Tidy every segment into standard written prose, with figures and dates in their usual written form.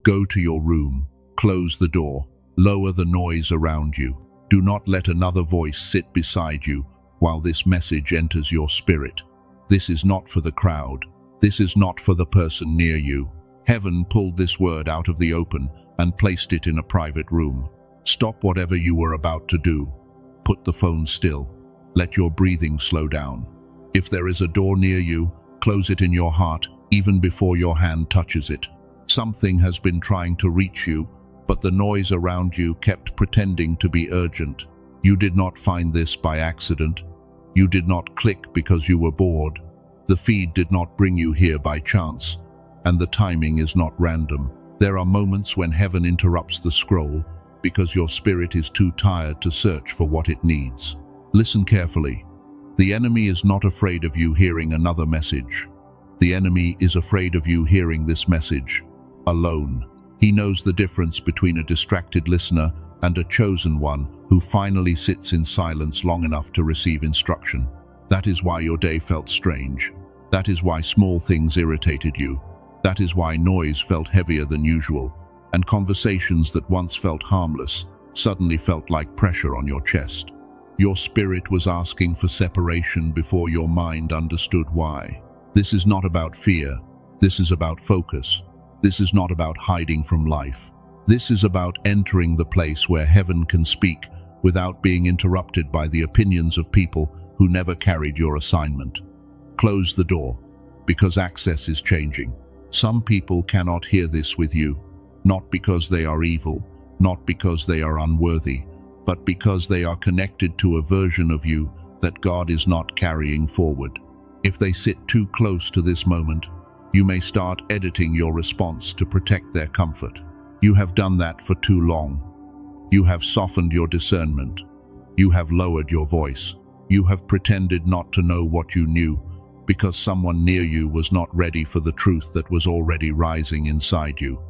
Go to your room, close the door, lower the noise around you. Do not let another voice sit beside you while this message enters your spirit. This is not for the crowd. This is not for the person near you. Heaven pulled this word out of the open and placed it in a private room. Stop whatever you were about to do. Put the phone still. Let your breathing slow down. If there is a door near you, close it in your heart even before your hand touches it. Something has been trying to reach you, but the noise around you kept pretending to be urgent. You did not find this by accident. You did not click because you were bored. The feed did not bring you here by chance, and the timing is not random. There are moments when heaven interrupts the scroll because your spirit is too tired to search for what it needs. Listen carefully. The enemy is not afraid of you hearing another message. The enemy is afraid of you hearing this message alone. He knows the difference between a distracted listener and a chosen one who finally sits in silence long enough to receive instruction. That is why your day felt strange. That is why small things irritated you. That is why noise felt heavier than usual, and conversations that once felt harmless suddenly felt like pressure on your chest. Your spirit was asking for separation before your mind understood why. This is not about fear. This is about focus. This is not about hiding from life. This is about entering the place where heaven can speak without being interrupted by the opinions of people who never carried your assignment. Close the door, because access is changing. Some people cannot hear this with you, not because they are evil, not because they are unworthy, but because they are connected to a version of you that God is not carrying forward. If they sit too close to this moment, you may start editing your response to protect their comfort. You have done that for too long. You have softened your discernment. You have lowered your voice. You have pretended not to know what you knew because someone near you was not ready for the truth that was already rising inside you.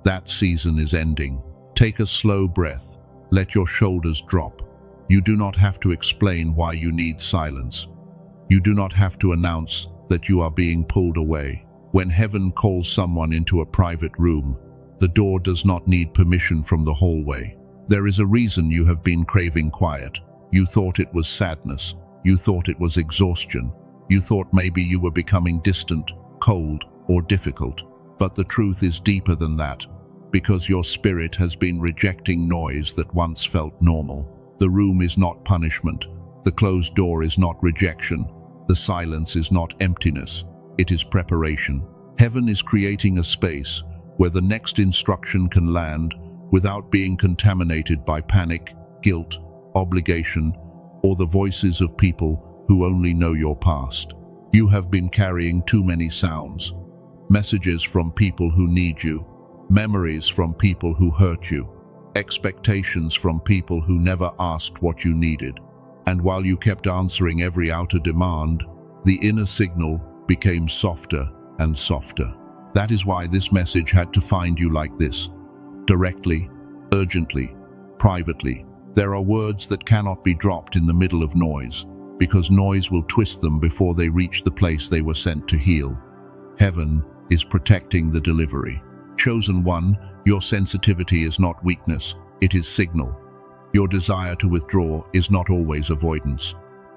That season is ending. Take a slow breath. Let your shoulders drop. You do not have to explain why you need silence. You do not have to announce that you are being pulled away. When heaven calls someone into a private room, the door does not need permission from the hallway. There is a reason you have been craving quiet. You thought it was sadness. You thought it was exhaustion. You thought maybe you were becoming distant, cold, or difficult. But the truth is deeper than that, because your spirit has been rejecting noise that once felt normal. The room is not punishment. The closed door is not rejection. The silence is not emptiness. It is preparation. Heaven is creating a space where the next instruction can land without being contaminated by panic, guilt, obligation, or the voices of people who only know your past. You have been carrying too many sounds. Messages from people who need you. Memories from people who hurt you. Expectations from people who never asked what you needed. And while you kept answering every outer demand, the inner signal became softer and softer. That is why this message had to find you like this. Directly, urgently, privately. There are words that cannot be dropped in the middle of noise, because noise will twist them before they reach the place they were sent to heal. Heaven is protecting the delivery. Chosen one, your sensitivity is not weakness, it is signal. Your desire to withdraw is not always avoidance.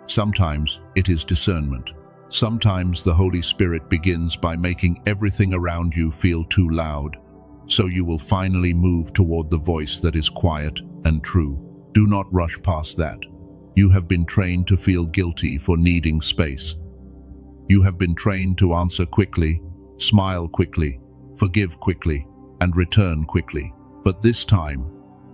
Sometimes it is discernment. Sometimes the Holy Spirit begins by making everything around you feel too loud, so you will finally move toward the voice that is quiet and true. Do not rush past that. You have been trained to feel guilty for needing space. You have been trained to answer quickly, smile quickly, forgive quickly, and return quickly. But this time,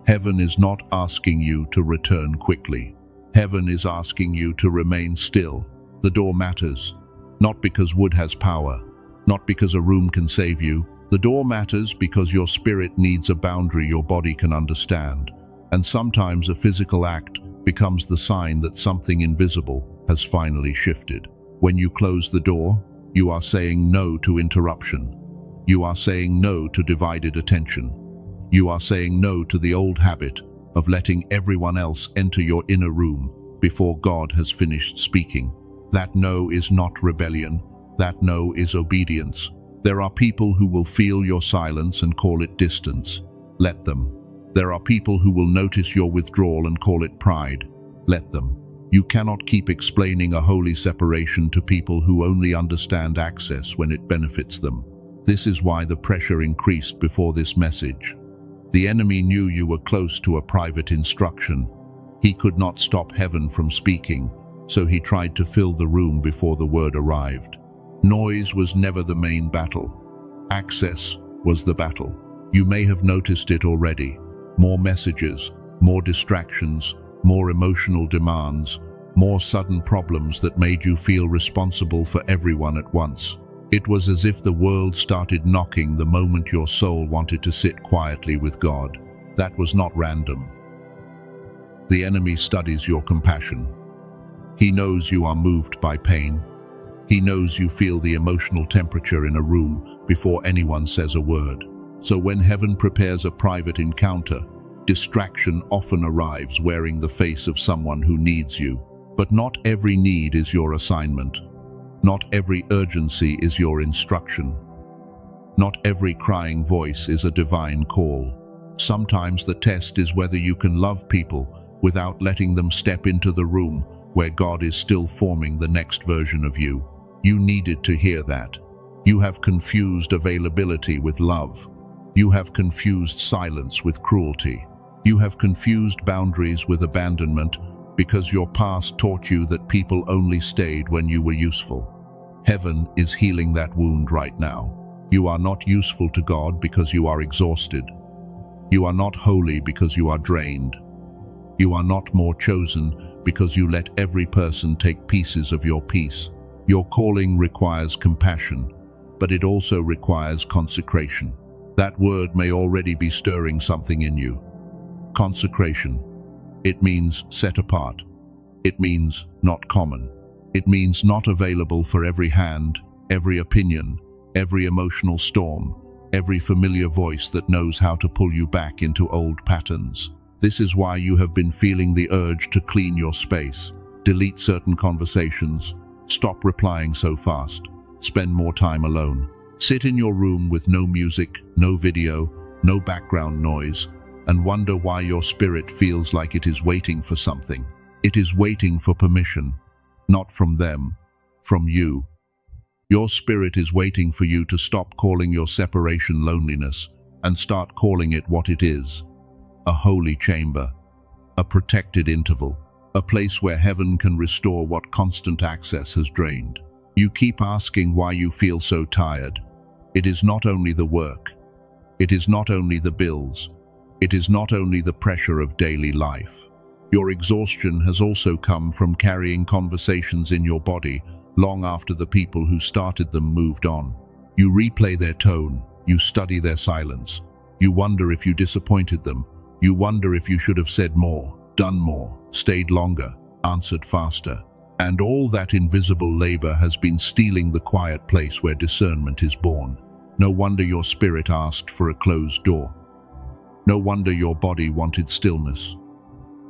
heaven is not asking you to return quickly. Heaven is asking you to remain still. The door matters, not because wood has power, not because a room can save you. The door matters because your spirit needs a boundary your body can understand. And sometimes a physical act becomes the sign that something invisible has finally shifted. When you close the door, you are saying no to interruption. You are saying no to divided attention. You are saying no to the old habit of letting everyone else enter your inner room before God has finished speaking. That no is not rebellion. That no is obedience. There are people who will feel your silence and call it distance. Let them. There are people who will notice your withdrawal and call it pride. Let them. You cannot keep explaining a holy separation to people who only understand access when it benefits them. This is why the pressure increased before this message. The enemy knew you were close to a private instruction. He could not stop heaven from speaking, so he tried to fill the room before the word arrived. Noise was never the main battle. Access was the battle. You may have noticed it already. More messages, more distractions, more emotional demands, more sudden problems that made you feel responsible for everyone at once. It was as if the world started knocking the moment your soul wanted to sit quietly with God. That was not random. The enemy studies your compassion. He knows you are moved by pain. He knows you feel the emotional temperature in a room before anyone says a word. So when heaven prepares a private encounter, distraction often arrives wearing the face of someone who needs you. But not every need is your assignment. Not every urgency is your instruction. Not every crying voice is a divine call. Sometimes the test is whether you can love people without letting them step into the room where God is still forming the next version of you. You needed to hear that. You have confused availability with love. You have confused silence with cruelty. You have confused boundaries with abandonment because your past taught you that people only stayed when you were useful. Heaven is healing that wound right now. You are not useful to God because you are exhausted. You are not holy because you are drained. You are not more chosen because you let every person take pieces of your peace. Your calling requires compassion, but it also requires consecration. That word may already be stirring something in you. Consecration. It means set apart. It means not common. It means not available for every hand, every opinion, every emotional storm, every familiar voice that knows how to pull you back into old patterns. This is why you have been feeling the urge to clean your space, delete certain conversations, stop replying so fast, spend more time alone. Sit in your room with no music, no video, no background noise, and wonder why your spirit feels like it is waiting for something. It is waiting for permission, not from them, from you. Your spirit is waiting for you to stop calling your separation loneliness and start calling it what it is: a holy chamber, a protected interval, a place where heaven can restore what constant access has drained. You keep asking why you feel so tired. It is not only the work. It is not only the bills. It is not only the pressure of daily life. Your exhaustion has also come from carrying conversations in your body long after the people who started them moved on. You replay their tone. You study their silence. You wonder if you disappointed them. You wonder if you should have said more, done more, stayed longer, answered faster. And all that invisible labor has been stealing the quiet place where discernment is born. No wonder your spirit asked for a closed door. No wonder your body wanted stillness.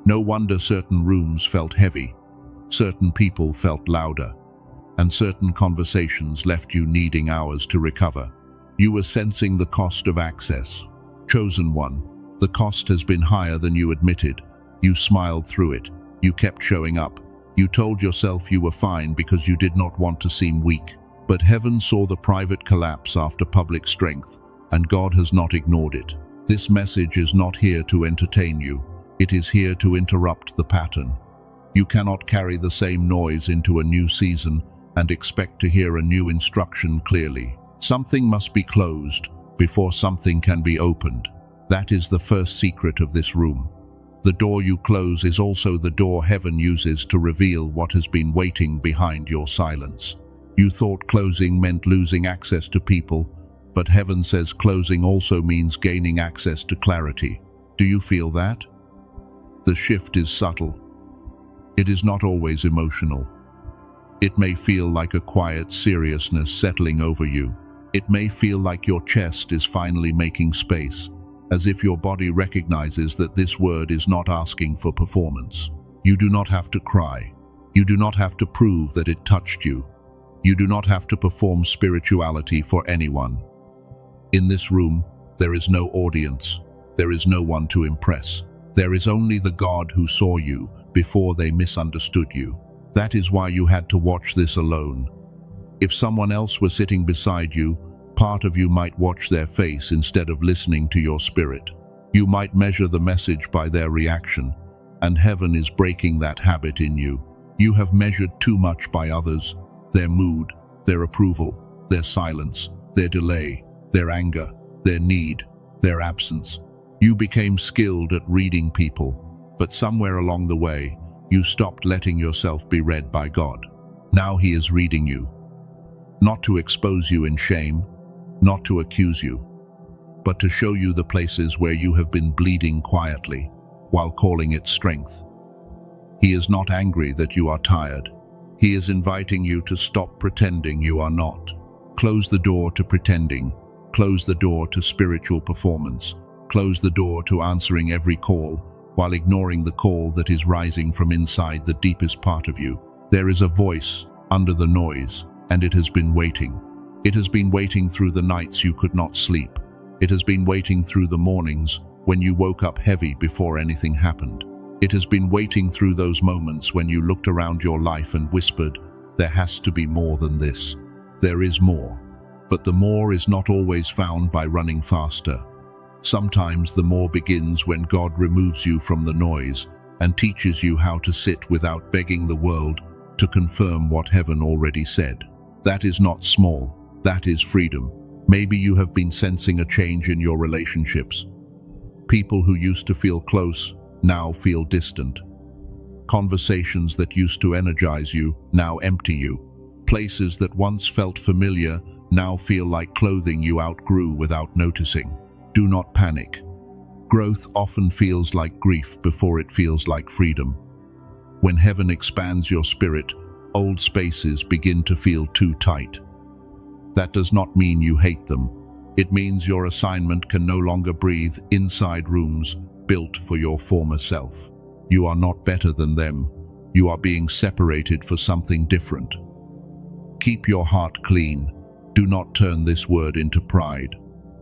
No wonder certain rooms felt heavy, certain people felt louder, and certain conversations left you needing hours to recover. You were sensing the cost of access. Chosen one, the cost has been higher than you admitted. You smiled through it. You kept showing up. You told yourself you were fine because you did not want to seem weak. But heaven saw the private collapse after public strength, and God has not ignored it. This message is not here to entertain you. It is here to interrupt the pattern. You cannot carry the same noise into a new season and expect to hear a new instruction clearly. Something must be closed before something can be opened. That is the first secret of this room. The door you close is also the door heaven uses to reveal what has been waiting behind your silence. You thought closing meant losing access to people, but heaven says closing also means gaining access to clarity. Do you feel that? The shift is subtle. It is not always emotional. It may feel like a quiet seriousness settling over you. It may feel like your chest is finally making space, as if your body recognizes that this word is not asking for performance. You do not have to cry. You do not have to prove that it touched you. You do not have to perform spirituality for anyone. In this room, there is no audience. There is no one to impress. There is only the God who saw you before they misunderstood you. That is why you had to watch this alone. If someone else were sitting beside you, part of you might watch their face instead of listening to your spirit. You might measure the message by their reaction, and heaven is breaking that habit in you. You have measured too much by others, their mood, their approval, their silence, their delay, their anger, their need, their absence. You became skilled at reading people, but somewhere along the way, you stopped letting yourself be read by God. Now He is reading you. Not to expose you in shame, not to accuse you, but to show you the places where you have been bleeding quietly, while calling it strength. He is not angry that you are tired. He is inviting you to stop pretending you are not. Close the door to pretending. Close the door to spiritual performance. Close the door to answering every call, while ignoring the call that is rising from inside the deepest part of you. There is a voice under the noise, and it has been waiting. It has been waiting through the nights you could not sleep. It has been waiting through the mornings when you woke up heavy before anything happened. It has been waiting through those moments when you looked around your life and whispered, "There has to be more than this." There is more. But the more is not always found by running faster. Sometimes the more begins when God removes you from the noise and teaches you how to sit without begging the world to confirm what heaven already said. That is not small. That is freedom. Maybe you have been sensing a change in your relationships. People who used to feel close now feel distant. Conversations that used to energize you now empty you. Places that once felt familiar now feel like clothing you outgrew without noticing. Do not panic. Growth often feels like grief before it feels like freedom. When heaven expands your spirit, old spaces begin to feel too tight. That does not mean you hate them. It means your assignment can no longer breathe inside rooms built for your former self. You are not better than them. You are being separated for something different. Keep your heart clean. Do not turn this word into pride.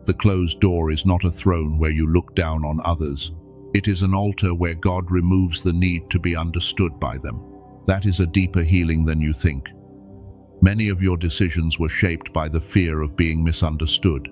The closed door is not a throne where you look down on others. It is an altar where God removes the need to be understood by them. That is a deeper healing than you think. Many of your decisions were shaped by the fear of being misunderstood.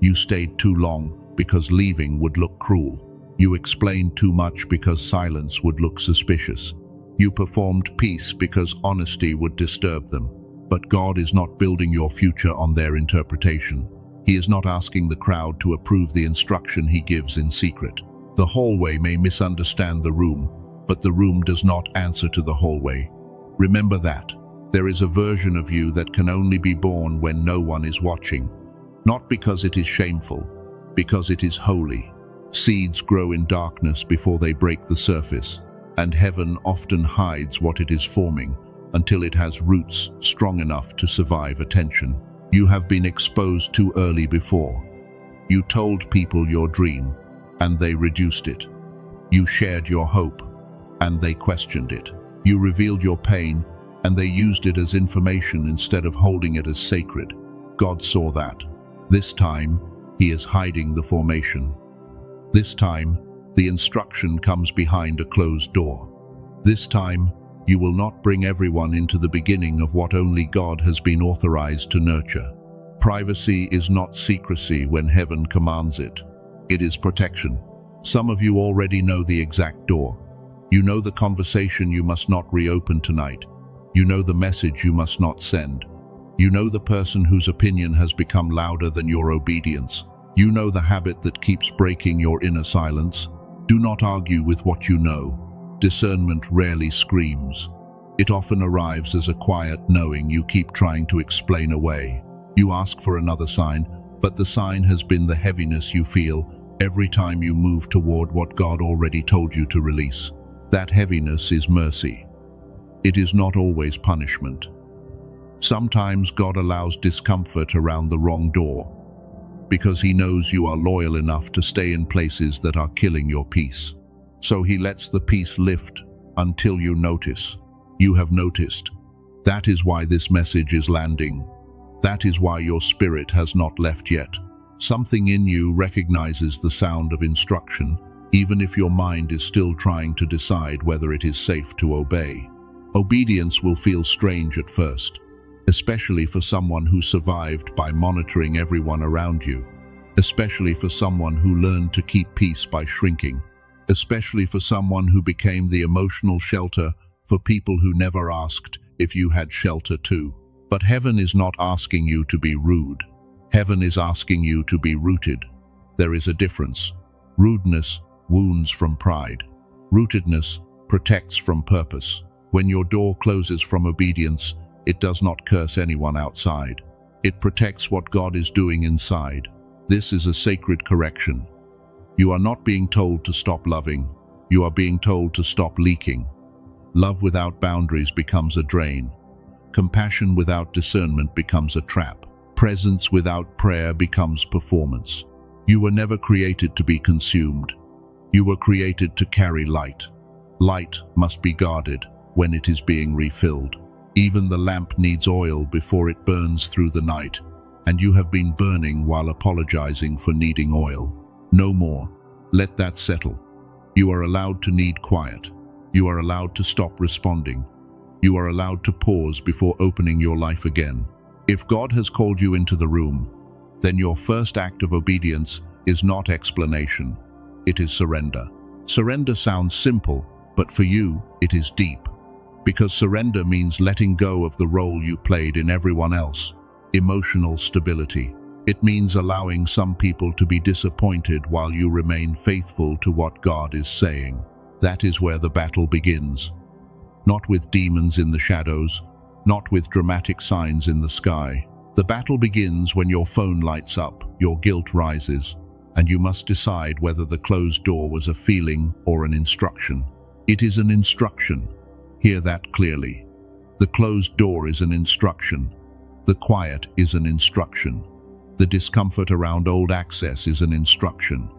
You stayed too long because leaving would look cruel. You explained too much because silence would look suspicious. You performed peace because honesty would disturb them. But God is not building your future on their interpretation. He is not asking the crowd to approve the instruction He gives in secret. The hallway may misunderstand the room, but the room does not answer to the hallway. Remember that. There is a version of you that can only be born when no one is watching. Not because it is shameful, because it is holy. Seeds grow in darkness before they break the surface, and heaven often hides what it is forming until it has roots strong enough to survive attention. You have been exposed too early before. You told people your dream, and they reduced it. You shared your hope, and they questioned it. You revealed your pain, and they used it as information instead of holding it as sacred. God saw that. This time, He is hiding the formation. This time, the instruction comes behind a closed door. This time, you will not bring everyone into the beginning of what only God has been authorized to nurture. Privacy is not secrecy when heaven commands it. It is protection. Some of you already know the exact door. You know the conversation you must not reopen tonight. You know the message you must not send. You know the person whose opinion has become louder than your obedience. You know the habit that keeps breaking your inner silence. Do not argue with what you know. Discernment rarely screams. It often arrives as a quiet knowing you keep trying to explain away. You ask for another sign, but the sign has been the heaviness you feel every time you move toward what God already told you to release. That heaviness is mercy. It is not always punishment. Sometimes God allows discomfort around the wrong door, because He knows you are loyal enough to stay in places that are killing your peace. So He lets the peace lift until you notice. You have noticed. That is why this message is landing. That is why your spirit has not left yet. Something in you recognizes the sound of instruction, even if your mind is still trying to decide whether it is safe to obey. Obedience will feel strange at first, especially for someone who survived by monitoring everyone around you, especially for someone who learned to keep peace by shrinking, especially for someone who became the emotional shelter for people who never asked if you had shelter too. But heaven is not asking you to be rude. Heaven is asking you to be rooted. There is a difference. Rudeness wounds from pride. Rootedness protects from purpose. When your door closes from obedience, it does not curse anyone outside. It protects what God is doing inside. This is a sacred correction. You are not being told to stop loving. You are being told to stop leaking. Love without boundaries becomes a drain. Compassion without discernment becomes a trap. Presence without prayer becomes performance. You were never created to be consumed. You were created to carry light. Light must be guarded when it is being refilled. Even the lamp needs oil before it burns through the night, and you have been burning while apologizing for needing oil. No more. Let that settle. You are allowed to need quiet. You are allowed to stop responding. You are allowed to pause before opening your life again. If God has called you into the room, then your first act of obedience is not explanation. It is surrender. Surrender sounds simple, but for you, it is deep. Because surrender means letting go of the role you played in everyone else. Emotional stability. It means allowing some people to be disappointed while you remain faithful to what God is saying. That is where the battle begins. Not with demons in the shadows, not with dramatic signs in the sky. The battle begins when your phone lights up, your guilt rises, and you must decide whether the closed door was a feeling or an instruction. It is an instruction. Hear that clearly. The closed door is an instruction. The quiet is an instruction. The discomfort around old access is an instruction.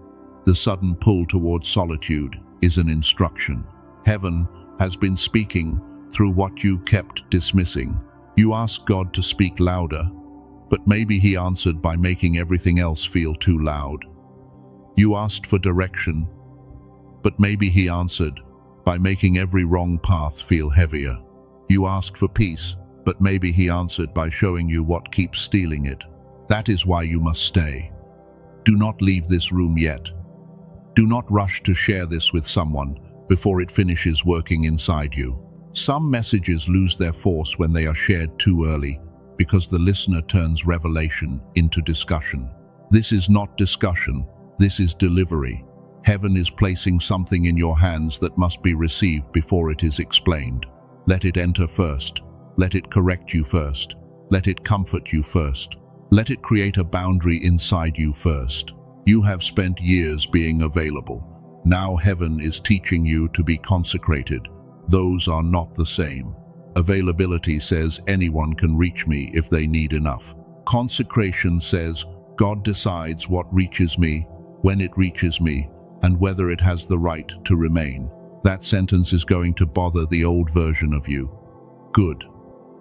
The sudden pull towards solitude is an instruction. Heaven has been speaking through what you kept dismissing. You asked God to speak louder, but maybe He answered by making everything else feel too loud. You asked for direction, but maybe He answered by making every wrong path feel heavier. You asked for peace, but maybe He answered by showing you what keeps stealing it. That is why you must stay. Do not leave this room yet. Do not rush to share this with someone before it finishes working inside you. Some messages lose their force when they are shared too early because the listener turns revelation into discussion. This is not discussion, this is delivery. Heaven is placing something in your hands that must be received before it is explained. Let it enter first. Let it correct you first. Let it comfort you first. Let it create a boundary inside you first. You have spent years being available. Now heaven is teaching you to be consecrated. Those are not the same. Availability says anyone can reach me if they need enough. Consecration says God decides what reaches me, when it reaches me, and whether it has the right to remain. That sentence is going to bother the old version of you. Good.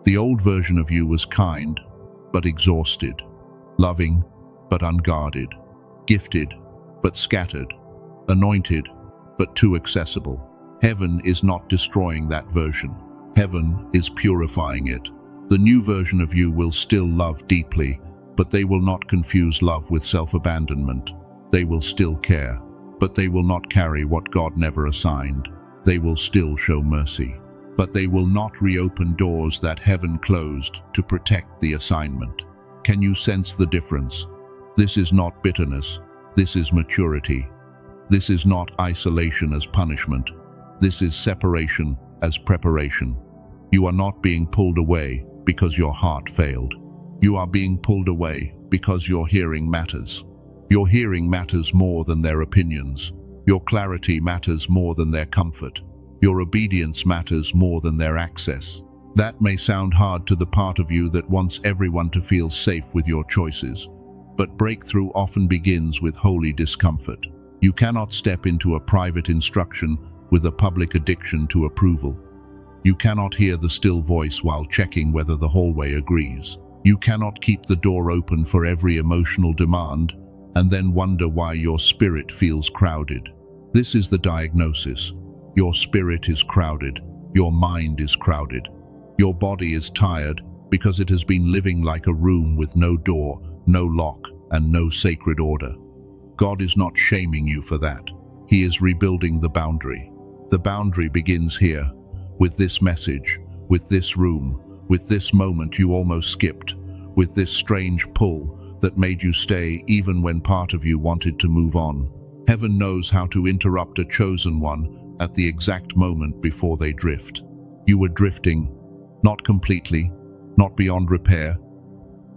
The old version of you was kind, but exhausted. Loving, but unguarded. Gifted, but scattered. Anointed, but too accessible. Heaven is not destroying that version. Heaven is purifying it. The new version of you will still love deeply, but they will not confuse love with self-abandonment. They will still care, but they will not carry what God never assigned. They will still show mercy, but they will not reopen doors that heaven closed to protect the assignment. Can you sense the difference? This is not bitterness. This is maturity. This is not isolation as punishment. This is separation as preparation. You are not being pulled away because your heart failed. You are being pulled away because your hearing matters. Your hearing matters more than their opinions. Your clarity matters more than their comfort. Your obedience matters more than their access. That may sound hard to the part of you that wants everyone to feel safe with your choices, but breakthrough often begins with holy discomfort. You cannot step into a private instruction with a public addiction to approval. You cannot hear the still voice while checking whether the hallway agrees. You cannot keep the door open for every emotional demand and then wonder why your spirit feels crowded. This is the diagnosis. Your spirit is crowded. Your mind is crowded. Your body is tired because it has been living like a room with no door, no lock, and no sacred order. God is not shaming you for that. He is rebuilding the boundary. The boundary begins here, with this message, with this room, with this moment you almost skipped, with this strange pull that made you stay even when part of you wanted to move on. Heaven knows how to interrupt a chosen one at the exact moment before they drift. You were drifting, not completely, not beyond repair,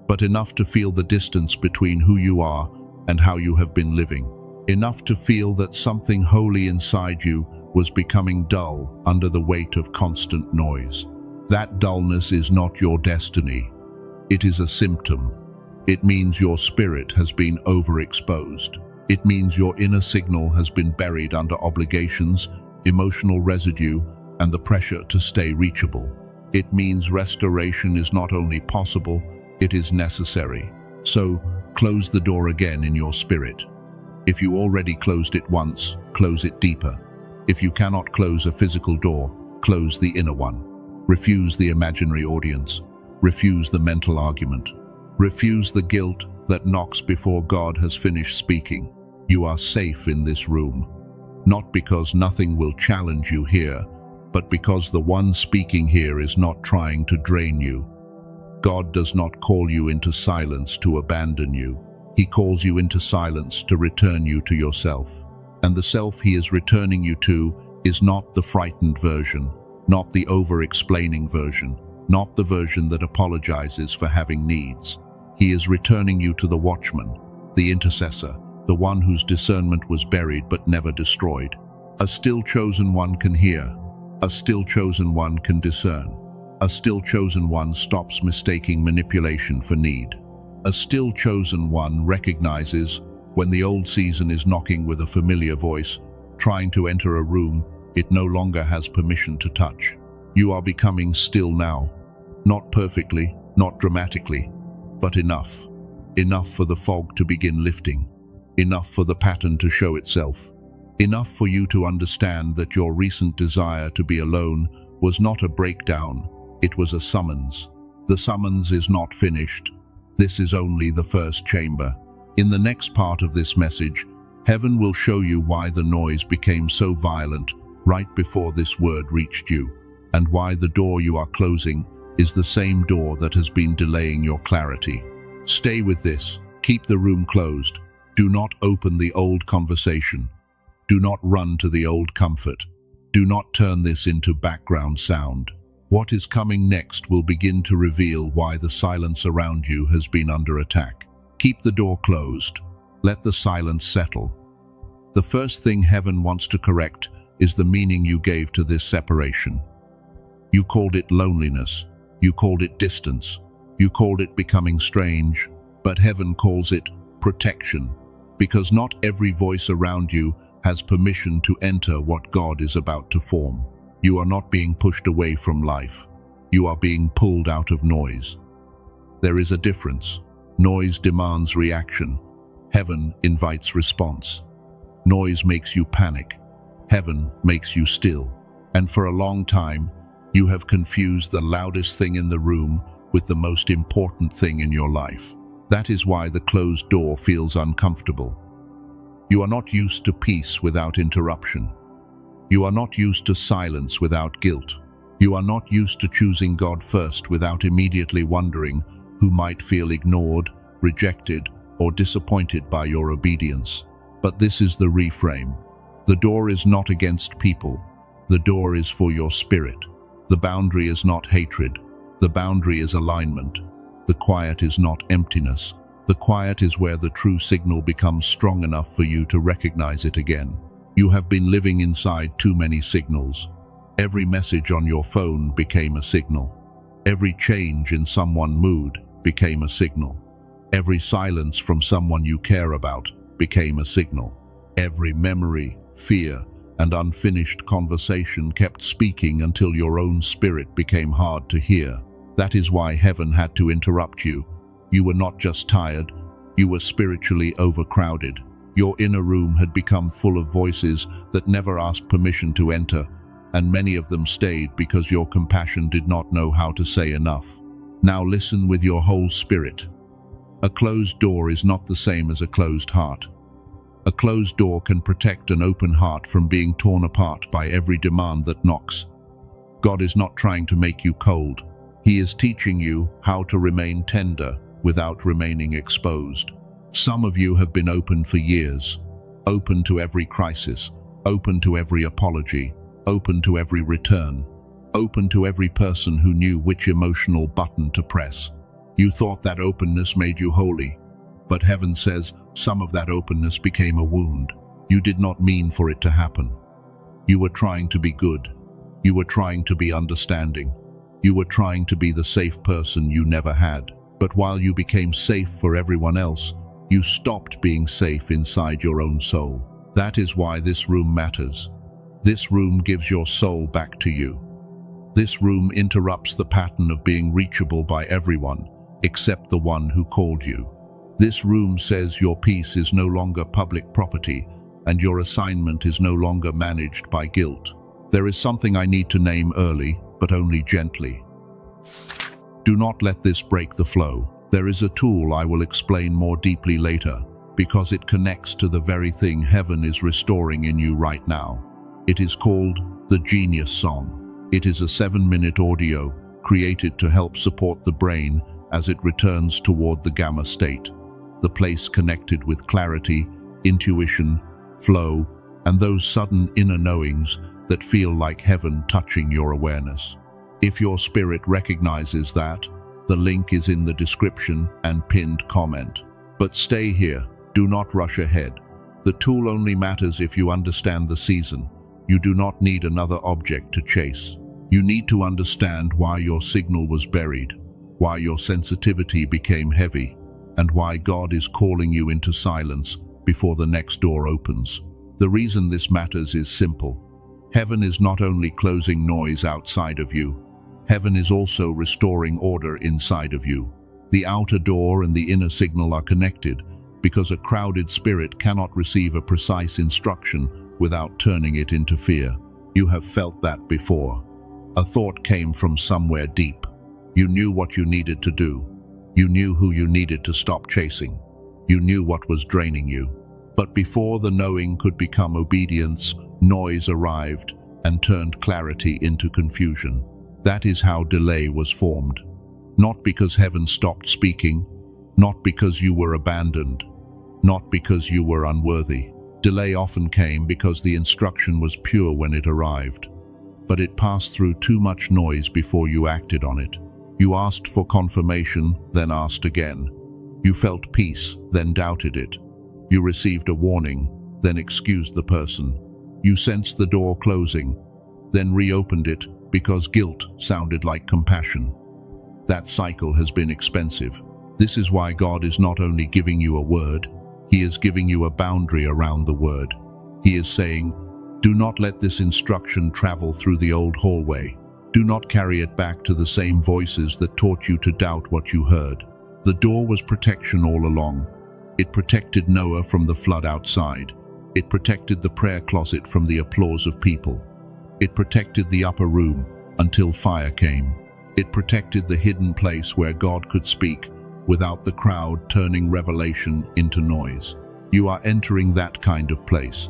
but enough to feel the distance between who you are and how you have been living. Enough to feel that something holy inside you was becoming dull under the weight of constant noise. That dullness is not your destiny. It is a symptom. It means your spirit has been overexposed. It means your inner signal has been buried under obligations, emotional residue, and the pressure to stay reachable. It means restoration is not only possible, it is necessary. So, close the door again in your spirit. If you already closed it once, close it deeper. If you cannot close a physical door, close the inner one. Refuse the imaginary audience. Refuse the mental argument. Refuse the guilt that knocks before God has finished speaking. You are safe in this room, not because nothing will challenge you here, but because the one speaking here is not trying to drain you. God does not call you into silence to abandon you. He calls you into silence to return you to yourself. And the self he is returning you to is not the frightened version, not the over-explaining version, not the version that apologizes for having needs. He is returning you to the watchman, the intercessor, the one whose discernment was buried but never destroyed. A still chosen one can hear. A still chosen one can discern. A still chosen one stops mistaking manipulation for need. A still chosen one recognizes when the old season is knocking with a familiar voice, trying to enter a room it no longer has permission to touch. You are becoming still now. Not perfectly, not dramatically, but enough. Enough for the fog to begin lifting. Enough for the pattern to show itself. Enough for you to understand that your recent desire to be alone was not a breakdown, it was a summons. The summons is not finished. This is only the first chamber. In the next part of this message, heaven will show you why the noise became so violent right before this word reached you, and why the door you are closing is the same door that has been delaying your clarity. Stay with this. Keep the room closed. Do not open the old conversation. Do not run to the old comfort. Do not turn this into background sound. What is coming next will begin to reveal why the silence around you has been under attack. Keep the door closed. Let the silence settle. The first thing heaven wants to correct is the meaning you gave to this separation. You called it loneliness. You called it distance. You called it becoming strange. But heaven calls it protection, because not every voice around you has permission to enter what God is about to form. You are not being pushed away from life. You are being pulled out of noise. There is a difference. Noise demands reaction. Heaven invites response. Noise makes you panic. Heaven makes you still. And for a long time, you have confused the loudest thing in the room with the most important thing in your life. That is why the closed door feels uncomfortable. You are not used to peace without interruption. You are not used to silence without guilt. You are not used to choosing God first without immediately wondering who might feel ignored, rejected, or disappointed by your obedience. But this is the reframe. The door is not against people. The door is for your spirit. The boundary is not hatred. The boundary is alignment. The quiet is not emptiness. The quiet is where the true signal becomes strong enough for you to recognize it again. You have been living inside too many signals. Every message on your phone became a signal. Every change in someone's mood became a signal. Every silence from someone you care about became a signal. Every memory, fear, and unfinished conversation kept speaking until your own spirit became hard to hear. That is why heaven had to interrupt you. You were not just tired, you were spiritually overcrowded. Your inner room had become full of voices that never asked permission to enter, and many of them stayed because your compassion did not know how to say enough. Now listen with your whole spirit. A closed door is not the same as a closed heart. A closed door can protect an open heart from being torn apart by every demand that knocks. God is not trying to make you cold. He is teaching you how to remain tender without remaining exposed. Some of you have been open for years, open to every crisis, open to every apology, open to every return, open to every person who knew which emotional button to press. You thought that openness made you holy, but heaven says some of that openness became a wound. You did not mean for it to happen. You were trying to be good. You were trying to be understanding. You were trying to be the safe person you never had. But while you became safe for everyone else, you stopped being safe inside your own soul. That is why this room matters. This room gives your soul back to you. This room interrupts the pattern of being reachable by everyone, except the one who called you. This room says your peace is no longer public property, and your assignment is no longer managed by guilt. There is something I need to name early, but only gently. Do not let this break the flow. There is a tool I will explain more deeply later, because it connects to the very thing heaven is restoring in you right now. It is called the Genius Song. It is a 7-minute audio created to help support the brain as it returns toward the gamma state, the place connected with clarity, intuition, flow, and those sudden inner knowings that feel like heaven touching your awareness. If your spirit recognizes that, the link is in the description and pinned comment. But stay here, do not rush ahead. The tool only matters if you understand the season. You do not need another object to chase. You need to understand why your signal was buried, why your sensitivity became heavy, and why God is calling you into silence before the next door opens. The reason this matters is simple. Heaven is not only closing noise outside of you, heaven is also restoring order inside of you. The outer door and the inner signal are connected because a crowded spirit cannot receive a precise instruction without turning it into fear. You have felt that before. A thought came from somewhere deep. You knew what you needed to do. You knew who you needed to stop chasing. You knew what was draining you. But before the knowing could become obedience, noise arrived and turned clarity into confusion. That is how delay was formed. Not because heaven stopped speaking, not because you were abandoned, not because you were unworthy. Delay often came because the instruction was pure when it arrived, but it passed through too much noise before you acted on it. You asked for confirmation, then asked again. You felt peace, then doubted it. You received a warning, then excused the person. You sensed the door closing, then reopened it because guilt sounded like compassion. That cycle has been expensive. This is why God is not only giving you a word, He is giving you a boundary around the word. He is saying, do not let this instruction travel through the old hallway. Do not carry it back to the same voices that taught you to doubt what you heard. The door was protection all along. It protected Noah from the flood outside. It protected the prayer closet from the applause of people. It protected the upper room until fire came. It protected the hidden place where God could speak without the crowd turning revelation into noise. You are entering that kind of place.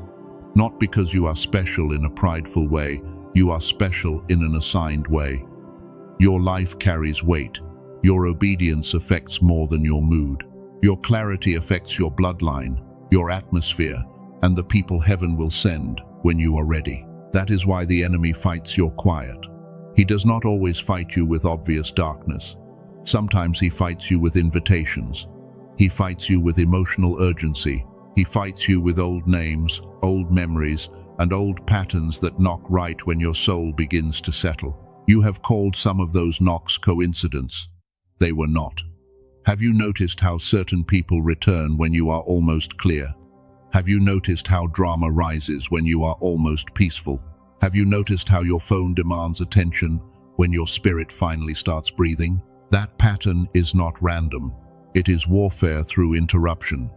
Not because you are special in a prideful way, you are special in an assigned way. Your life carries weight. Your obedience affects more than your mood. Your clarity affects your bloodline, your atmosphere, and the people heaven will send when you are ready. That is why the enemy fights your quiet. He does not always fight you with obvious darkness. Sometimes he fights you with invitations. He fights you with emotional urgency. He fights you with old names, old memories, and old patterns that knock right when your soul begins to settle. You have called some of those knocks coincidence. They were not. Have you noticed how certain people return when you are almost clear? Have you noticed how drama rises when you are almost peaceful? Have you noticed how your phone demands attention when your spirit finally starts breathing? That pattern is not random. It is warfare through interruption.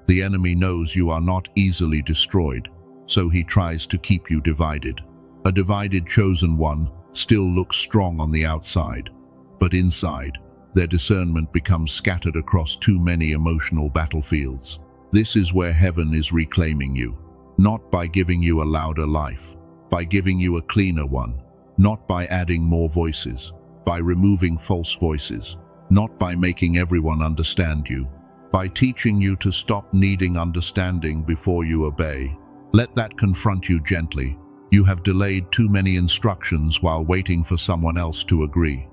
The enemy knows you are not easily destroyed, so he tries to keep you divided. A divided chosen one still looks strong on the outside, but inside, their discernment becomes scattered across too many emotional battlefields. This is where heaven is reclaiming you, not by giving you a louder life, by giving you a cleaner one, not by adding more voices, by removing false voices, not by making everyone understand you, by teaching you to stop needing understanding before you obey. Let that confront you gently. You have delayed too many instructions while waiting for someone else to agree.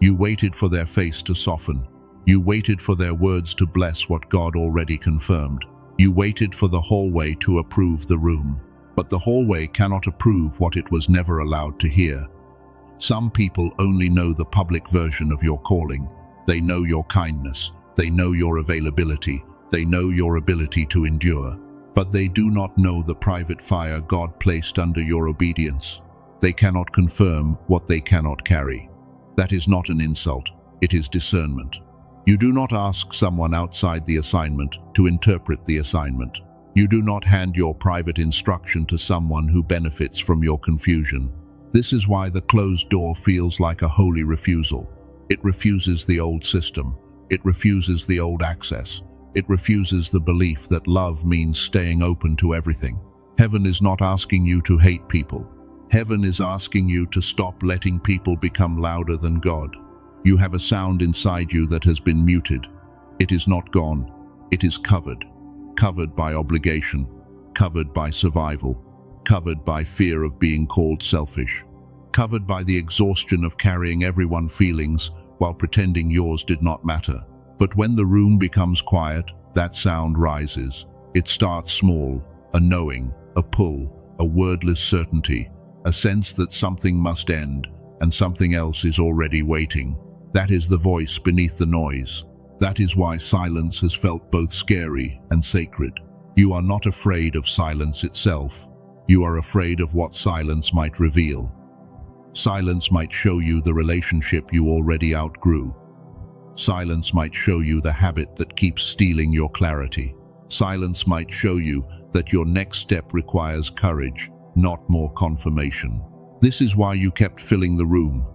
You waited for their face to soften. You waited for their words to bless what God already confirmed. You waited for the hallway to approve the room. But the hallway cannot approve what it was never allowed to hear. Some people only know the public version of your calling. They know your kindness. They know your availability. They know your ability to endure. But they do not know the private fire God placed under your obedience. They cannot confirm what they cannot carry. That is not an insult. It is discernment. You do not ask someone outside the assignment to interpret the assignment. You do not hand your private instruction to someone who benefits from your confusion. This is why the closed door feels like a holy refusal. It refuses the old system. It refuses the old access. It refuses the belief that love means staying open to everything. Heaven is not asking you to hate people. Heaven is asking you to stop letting people become louder than God. You have a sound inside you that has been muted. It is not gone. It is covered. Covered by obligation. Covered by survival. Covered by fear of being called selfish. Covered by the exhaustion of carrying everyone's feelings while pretending yours did not matter. But when the room becomes quiet, that sound rises. It starts small, a knowing, a pull, a wordless certainty, a sense that something must end and something else is already waiting. That is the voice beneath the noise. That is why silence has felt both scary and sacred. You are not afraid of silence itself. You are afraid of what silence might reveal. Silence might show you the relationship you already outgrew. Silence might show you the habit that keeps stealing your clarity. Silence might show you that your next step requires courage, not more confirmation. This is why you kept filling the room.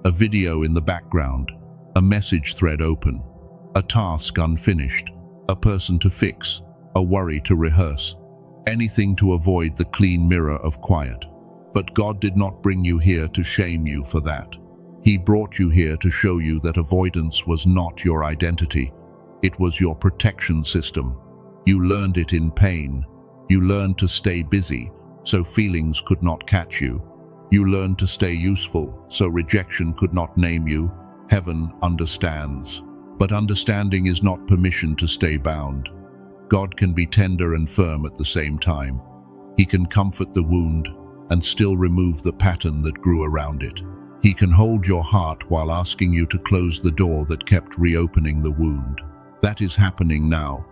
A video in the background, a message thread open, a task unfinished, a person to fix, a worry to rehearse, anything to avoid the clean mirror of quiet. But God did not bring you here to shame you for that. He brought you here to show you that avoidance was not your identity. It was your protection system. You learned it in pain. You learned to stay busy, so feelings could not catch you. You learned to stay useful, so rejection could not name you. Heaven understands. But understanding is not permission to stay bound. God can be tender and firm at the same time. He can comfort the wound and still remove the pattern that grew around it. He can hold your heart while asking you to close the door that kept reopening the wound. That is happening now.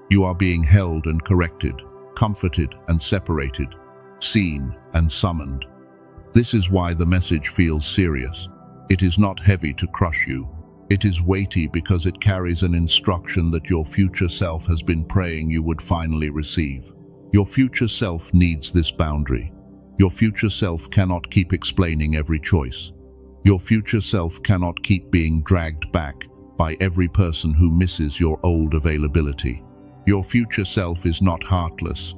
You are being held and corrected, comforted and separated, seen and summoned. This is why the message feels serious. It is not heavy to crush you. It is weighty because it carries an instruction that your future self has been praying you would finally receive. Your future self needs this boundary. Your future self cannot keep explaining every choice. Your future self cannot keep being dragged back by every person who misses your old availability. Your future self is not heartless,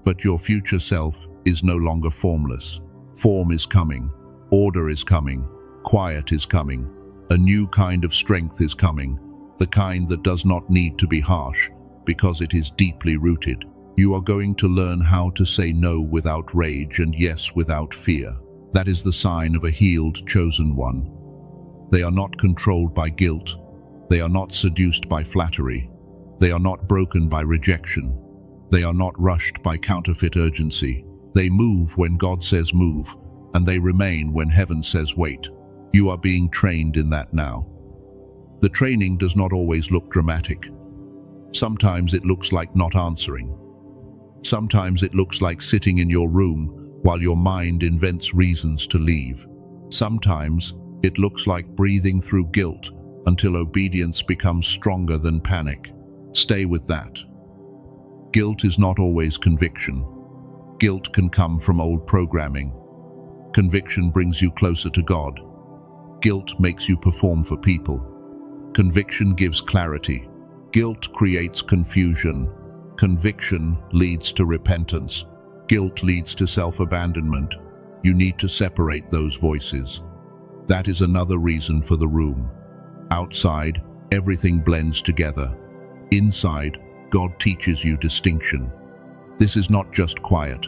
but your future self is no longer formless. Form is coming, order is coming, quiet is coming, a new kind of strength is coming, the kind that does not need to be harsh because it is deeply rooted. You are going to learn how to say no without rage and yes without fear. That is the sign of a healed, chosen one. They are not controlled by guilt. They are not seduced by flattery. They are not broken by rejection. They are not rushed by counterfeit urgency. They move when God says move, and they remain when heaven says wait. You are being trained in that now. The training does not always look dramatic. Sometimes it looks like not answering. Sometimes it looks like sitting in your room while your mind invents reasons to leave. Sometimes it looks like breathing through guilt until obedience becomes stronger than panic. Stay with that. Guilt is not always conviction. Guilt can come from old programming. Conviction brings you closer to God. Guilt makes you perform for people. Conviction gives clarity. Guilt creates confusion. Conviction leads to repentance. Guilt leads to self-abandonment. You need to separate those voices. That is another reason for the room. Outside, everything blends together. Inside, God teaches you distinction. This is not just quiet.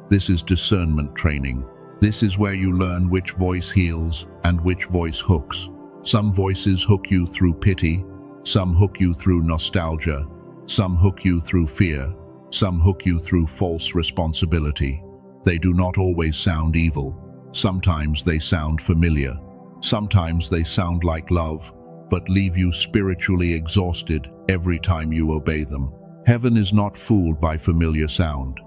This is discernment training. This is where you learn which voice heals and which voice hooks. Some voices hook you through pity, some hook you through nostalgia, some hook you through fear, some hook you through false responsibility. They do not always sound evil. Sometimes they sound familiar. Sometimes they sound like love, but leave you spiritually exhausted every time you obey them. Heaven is not fooled by familiar sound.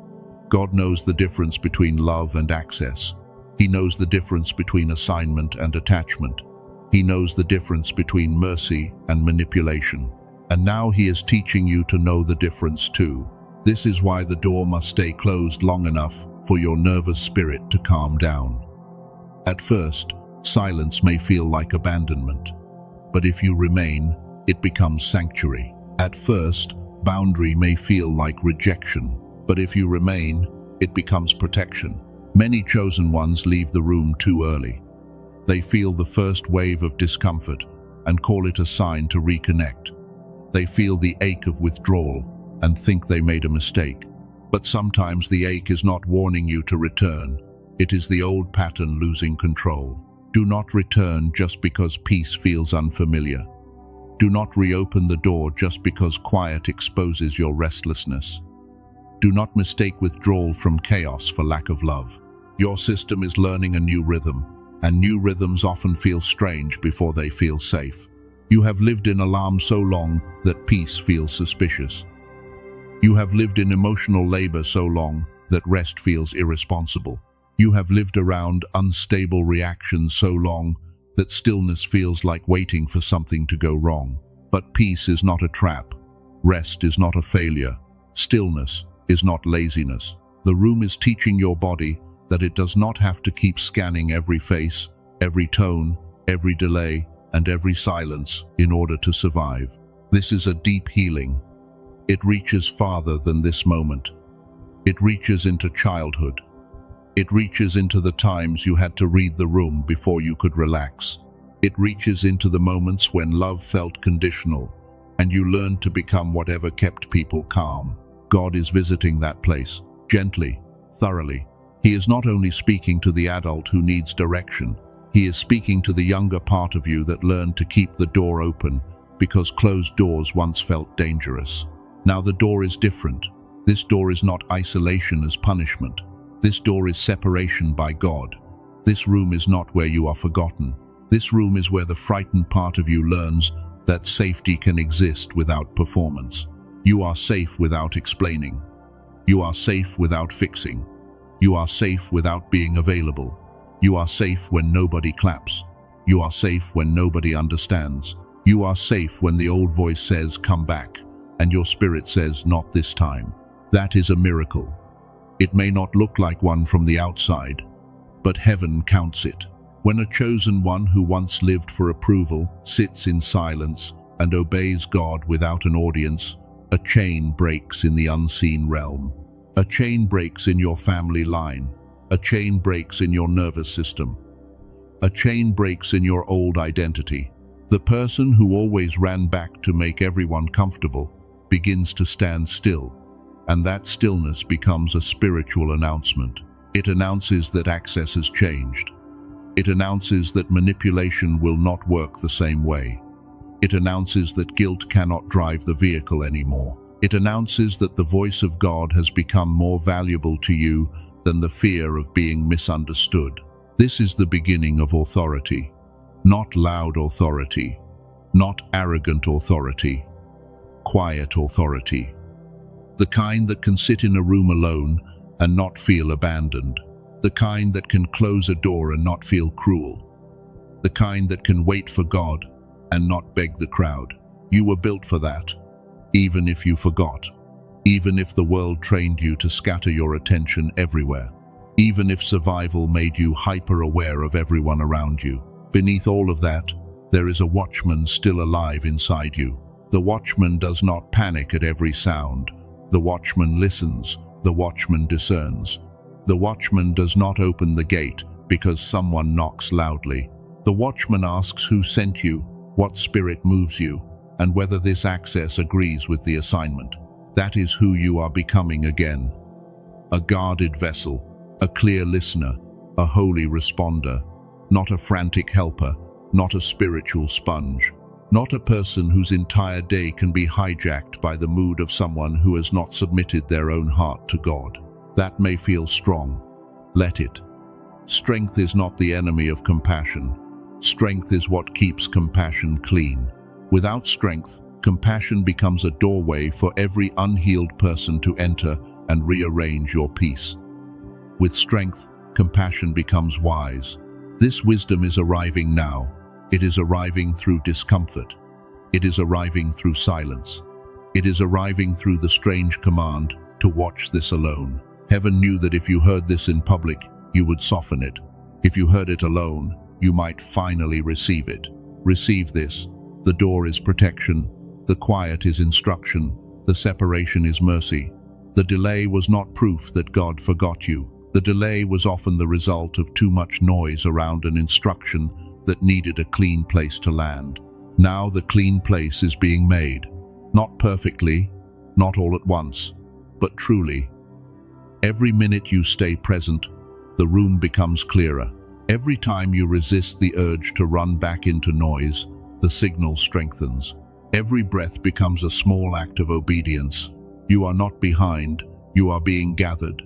God knows the difference between love and access. He knows the difference between assignment and attachment. He knows the difference between mercy and manipulation. And now He is teaching you to know the difference too. This is why the door must stay closed long enough for your nervous spirit to calm down. At first, silence may feel like abandonment. But if you remain, it becomes sanctuary. At first, boundary may feel like rejection. But if you remain, it becomes protection. Many chosen ones leave the room too early. They feel the first wave of discomfort and call it a sign to reconnect. They feel the ache of withdrawal and think they made a mistake. But sometimes the ache is not warning you to return. It is the old pattern losing control. Do not return just because peace feels unfamiliar. Do not reopen the door just because quiet exposes your restlessness. Do not mistake withdrawal from chaos for lack of love. Your system is learning a new rhythm, and new rhythms often feel strange before they feel safe. You have lived in alarm so long that peace feels suspicious. You have lived in emotional labor so long that rest feels irresponsible. You have lived around unstable reactions so long that stillness feels like waiting for something to go wrong. But peace is not a trap. Rest is not a failure. Stillness is not laziness. The room is teaching your body that it does not have to keep scanning every face, every tone, every delay, and every silence in order to survive. This is a deep healing. It reaches farther than this moment. It reaches into childhood. It reaches into the times you had to read the room before you could relax. It reaches into the moments when love felt conditional, and you learned to become whatever kept people calm. God is visiting that place, gently, thoroughly. He is not only speaking to the adult who needs direction, He is speaking to the younger part of you that learned to keep the door open because closed doors once felt dangerous. Now the door is different. This door is not isolation as punishment. This door is separation by God. This room is not where you are forgotten. This room is where the frightened part of you learns that safety can exist without performance. You are safe without explaining. You are safe without fixing. You are safe without being available. You are safe when nobody claps. You are safe when nobody understands. You are safe when the old voice says, "Come back," and your spirit says, "Not this time." That is a miracle. It may not look like one from the outside, but heaven counts it. When a chosen one who once lived for approval sits in silence and obeys God without an audience, a chain breaks in the unseen realm. A chain breaks in your family line. A chain breaks in your nervous system. A chain breaks in your old identity. The person who always ran back to make everyone comfortable begins to stand still, and that stillness becomes a spiritual announcement. It announces that access has changed. It announces that manipulation will not work the same way. It announces that guilt cannot drive the vehicle anymore. It announces that the voice of God has become more valuable to you than the fear of being misunderstood. This is the beginning of authority. Not loud authority, not arrogant authority, quiet authority. The kind that can sit in a room alone and not feel abandoned. The kind that can close a door and not feel cruel. The kind that can wait for God and not beg the crowd. You were built for that, even if you forgot. Even if the world trained you to scatter your attention everywhere. Even if survival made you hyper-aware of everyone around you. Beneath all of that, there is a watchman still alive inside you. The watchman does not panic at every sound. The watchman listens. The watchman discerns. The watchman does not open the gate because someone knocks loudly. The watchman asks who sent you, what spirit moves you, and whether this access agrees with the assignment. That is who you are becoming again. A guarded vessel, a clear listener, a holy responder, not a frantic helper, not a spiritual sponge, not a person whose entire day can be hijacked by the mood of someone who has not submitted their own heart to God. That may feel strong. Let it. Strength is not the enemy of compassion. Strength is what keeps compassion clean. Without strength, compassion becomes a doorway for every unhealed person to enter and rearrange your peace. With strength, compassion becomes wise. This wisdom is arriving now. It is arriving through discomfort. It is arriving through silence. It is arriving through the strange command to watch this alone. Heaven knew that if you heard this in public, you would soften it. If you heard it alone, you might finally receive it. Receive this. The door is protection. The quiet is instruction. The separation is mercy. The delay was not proof that God forgot you. The delay was often the result of too much noise around an instruction that needed a clean place to land. Now the clean place is being made. Not perfectly, not all at once, but truly. Every minute you stay present, the room becomes clearer. Every time you resist the urge to run back into noise, the signal strengthens. Every breath becomes a small act of obedience. You are not behind, you are being gathered.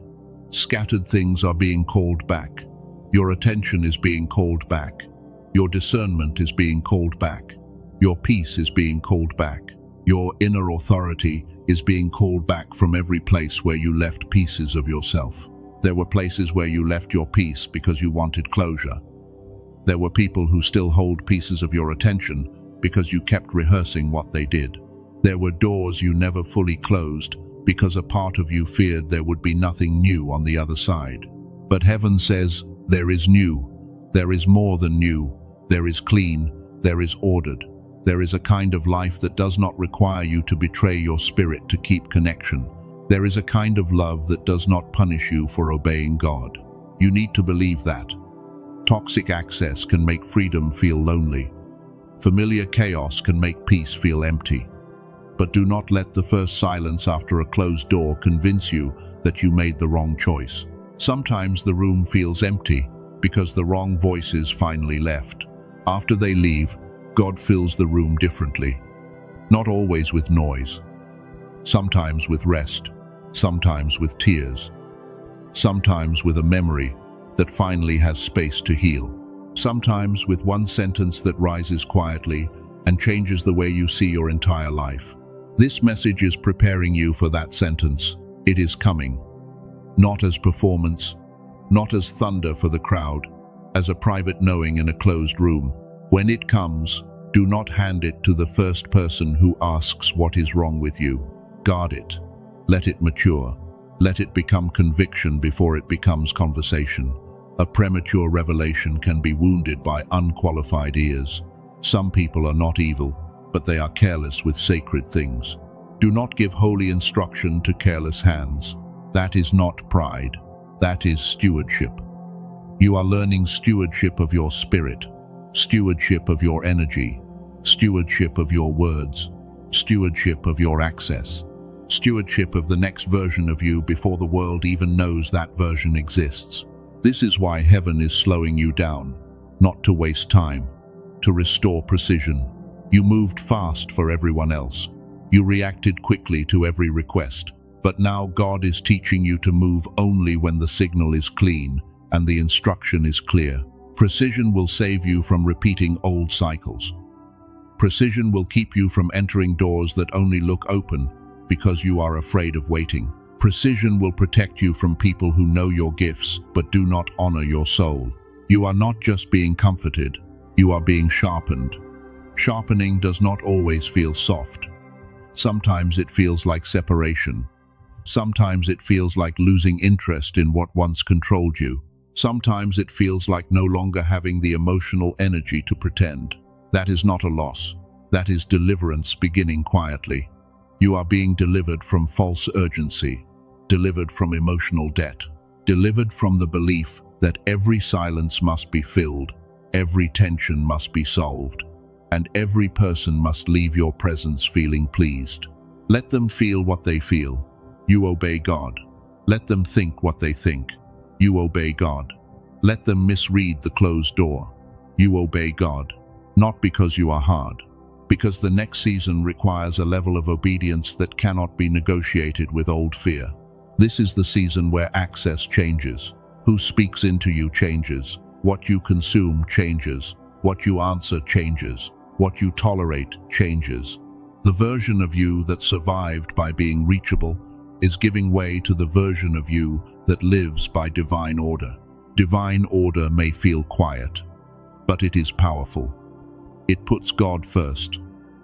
Scattered things are being called back. Your attention is being called back. Your discernment is being called back. Your peace is being called back. Your inner authority is being called back from every place where you left pieces of yourself. There were places where you left your peace because you wanted closure. There were people who still hold pieces of your attention because you kept rehearsing what they did. There were doors you never fully closed because a part of you feared there would be nothing new on the other side. But heaven says, there is new. There is more than new. There is clean. There is ordered. There is a kind of life that does not require you to betray your spirit to keep connection. There is a kind of love that does not punish you for obeying God. You need to believe that. Toxic access can make freedom feel lonely. Familiar chaos can make peace feel empty. But do not let the first silence after a closed door convince you that you made the wrong choice. Sometimes the room feels empty because the wrong voices finally left. After they leave, God fills the room differently. Not always with noise. Sometimes with rest. Sometimes with tears. Sometimes with a memory that finally has space to heal. Sometimes with one sentence that rises quietly and changes the way you see your entire life. This message is preparing you for that sentence. It is coming. Not as performance, not as thunder for the crowd, as a private knowing in a closed room. When it comes, do not hand it to the first person who asks what is wrong with you. Guard it. Let it mature. Let it become conviction before it becomes conversation. A premature revelation can be wounded by unqualified ears. Some people are not evil, but they are careless with sacred things. Do not give holy instruction to careless hands. That is not pride. That is stewardship. You are learning stewardship of your spirit, stewardship of your energy, stewardship of your words, stewardship of your access, stewardship of the next version of you before the world even knows that version exists. This is why heaven is slowing you down, not to waste time, to restore precision. You moved fast for everyone else. You reacted quickly to every request. But now God is teaching you to move only when the signal is clean and the instruction is clear. Precision will save you from repeating old cycles. Precision will keep you from entering doors that only look open, because you are afraid of waiting. Precision will protect you from people who know your gifts but do not honor your soul. You are not just being comforted, you are being sharpened. Sharpening does not always feel soft. Sometimes it feels like separation. Sometimes it feels like losing interest in what once controlled you. Sometimes it feels like no longer having the emotional energy to pretend. That is not a loss. That is deliverance beginning quietly. You are being delivered from false urgency, delivered from emotional debt, delivered from the belief that every silence must be filled, every tension must be solved, and every person must leave your presence feeling pleased. Let them feel what they feel. You obey God. Let them think what they think. You obey God. Let them misread the closed door. You obey God. Not because you are hard, because the next season requires a level of obedience that cannot be negotiated with old fear. This is the season where access changes. Who speaks into you changes. What you consume changes. What you answer changes. What you tolerate changes. The version of you that survived by being reachable is giving way to the version of you that lives by divine order. Divine order may feel quiet, but it is powerful. It puts God first,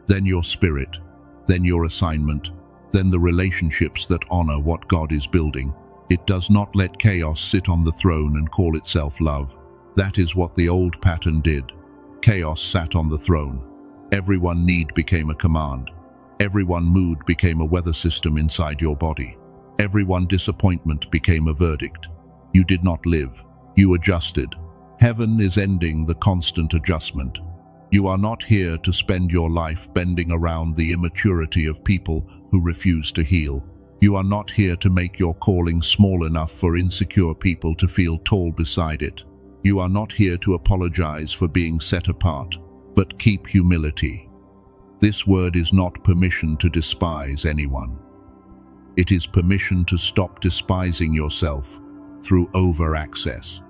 then your spirit, then your assignment, then the relationships that honor what God is building. It does not let chaos sit on the throne and call itself love. That is what the old pattern did. Chaos sat on the throne. Every one need became a command. Every one mood became a weather system inside your body. Every one disappointment became a verdict. You did not live. You adjusted. Heaven is ending the constant adjustment. You are not here to spend your life bending around the immaturity of people who refuse to heal. You are not here to make your calling small enough for insecure people to feel tall beside it. You are not here to apologize for being set apart, but keep humility. This word is not permission to despise anyone. It is permission to stop despising yourself through over-access.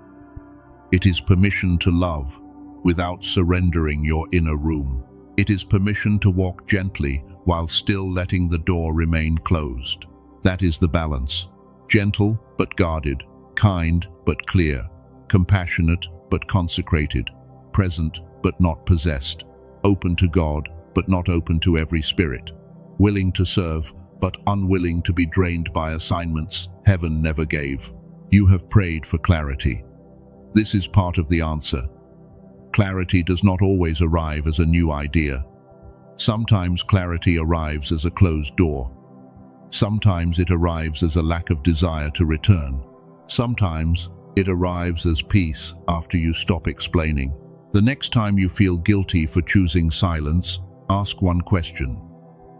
It is permission to love without surrendering your inner room. It is permission to walk gently while still letting the door remain closed. That is the balance. Gentle but guarded, kind but clear, compassionate but consecrated, present but not possessed, open to God but not open to every spirit, willing to serve but unwilling to be drained by assignments heaven never gave. You have prayed for clarity. This is part of the answer. Clarity does not always arrive as a new idea. Sometimes clarity arrives as a closed door. Sometimes it arrives as a lack of desire to return. Sometimes it arrives as peace after you stop explaining. The next time you feel guilty for choosing silence, ask one question.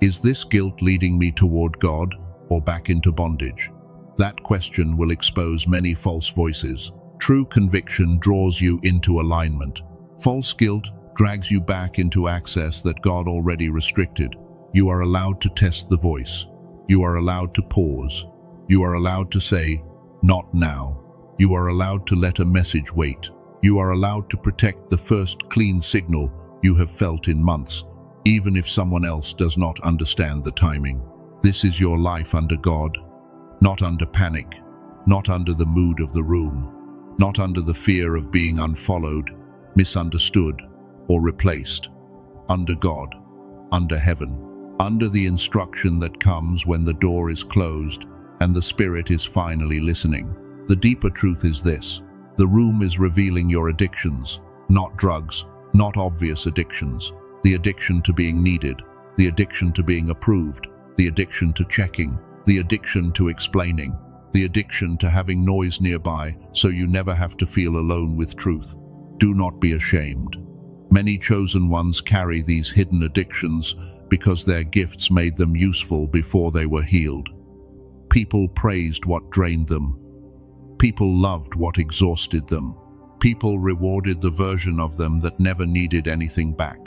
Is this guilt leading me toward God or back into bondage? That question will expose many false voices. True conviction draws you into alignment. False guilt drags you back into access that God already restricted. You are allowed to test the voice. You are allowed to pause. You are allowed to say, "Not now." You are allowed to let a message wait. You are allowed to protect the first clean signal you have felt in months, even if someone else does not understand the timing. This is your life under God, not under panic, not under the mood of the room, not under the fear of being unfollowed, misunderstood, or replaced. Under God, under heaven, under the instruction that comes when the door is closed and the Spirit is finally listening. The deeper truth is this: the room is revealing your addictions, not drugs, not obvious addictions. The addiction to being needed, the addiction to being approved, the addiction to checking, the addiction to explaining, the addiction to having noise nearby so you never have to feel alone with truth. Do not be ashamed. Many chosen ones carry these hidden addictions because their gifts made them useful before they were healed. People praised what drained them. People loved what exhausted them. People rewarded the version of them that never needed anything back.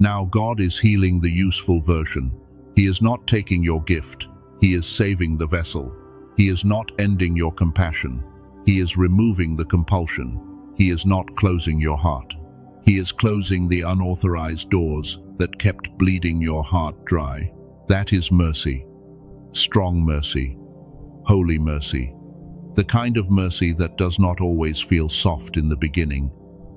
Now God is healing the useful version. He is not taking your gift. He is saving the vessel. He is not ending your compassion. He is removing the compulsion. He is not closing your heart. He is closing the unauthorized doors that kept bleeding your heart dry. That is mercy. strong mercy, holy mercy. The kind of mercy that does not always feel soft in the beginning,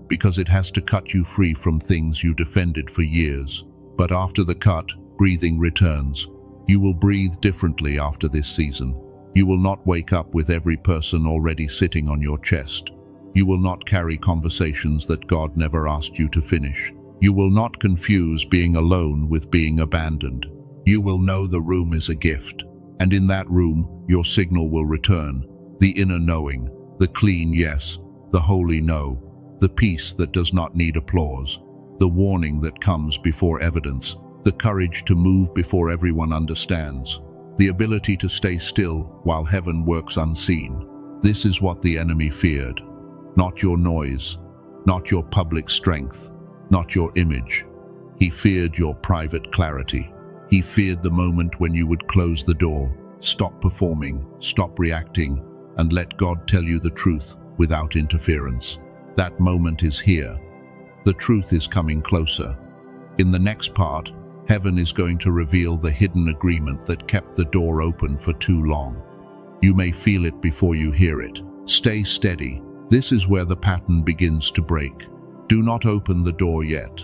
because it has to cut you free from things you defended for years. But after the cut, breathing returns. You will breathe differently after this season. You will not wake up with every person already sitting on your chest. You will not carry conversations that God never asked you to finish. You will not confuse being alone with being abandoned. You will know the room is a gift, and in that room, your signal will return. The inner knowing, the clean yes, the holy no, the peace that does not need applause, the warning that comes before evidence, the courage to move before everyone understands, the ability to stay still while heaven works unseen. This is what the enemy feared. Not your noise, not your public strength, not your image. He feared your private clarity. He feared the moment when you would close the door, stop performing, stop reacting, and let God tell you the truth without interference. That moment is here. The truth is coming closer. In the next part, heaven is going to reveal the hidden agreement that kept the door open for too long. You may feel it before you hear it. Stay steady. This is where the pattern begins to break. Do not open the door yet.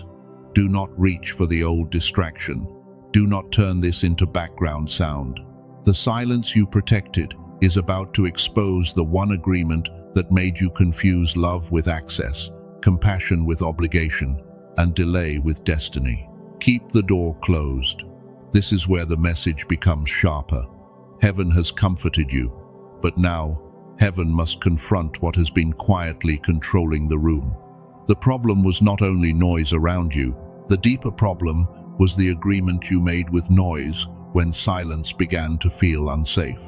Do not reach for the old distraction. Do not turn this into background sound. The silence you protected is about to expose the one agreement that made you confuse love with access, compassion with obligation, and delay with destiny. Keep the door closed. This is where the message becomes sharper. Heaven has comforted you, but now heaven must confront what has been quietly controlling the room. The problem was not only noise around you. The deeper problem was the agreement you made with noise when silence began to feel unsafe.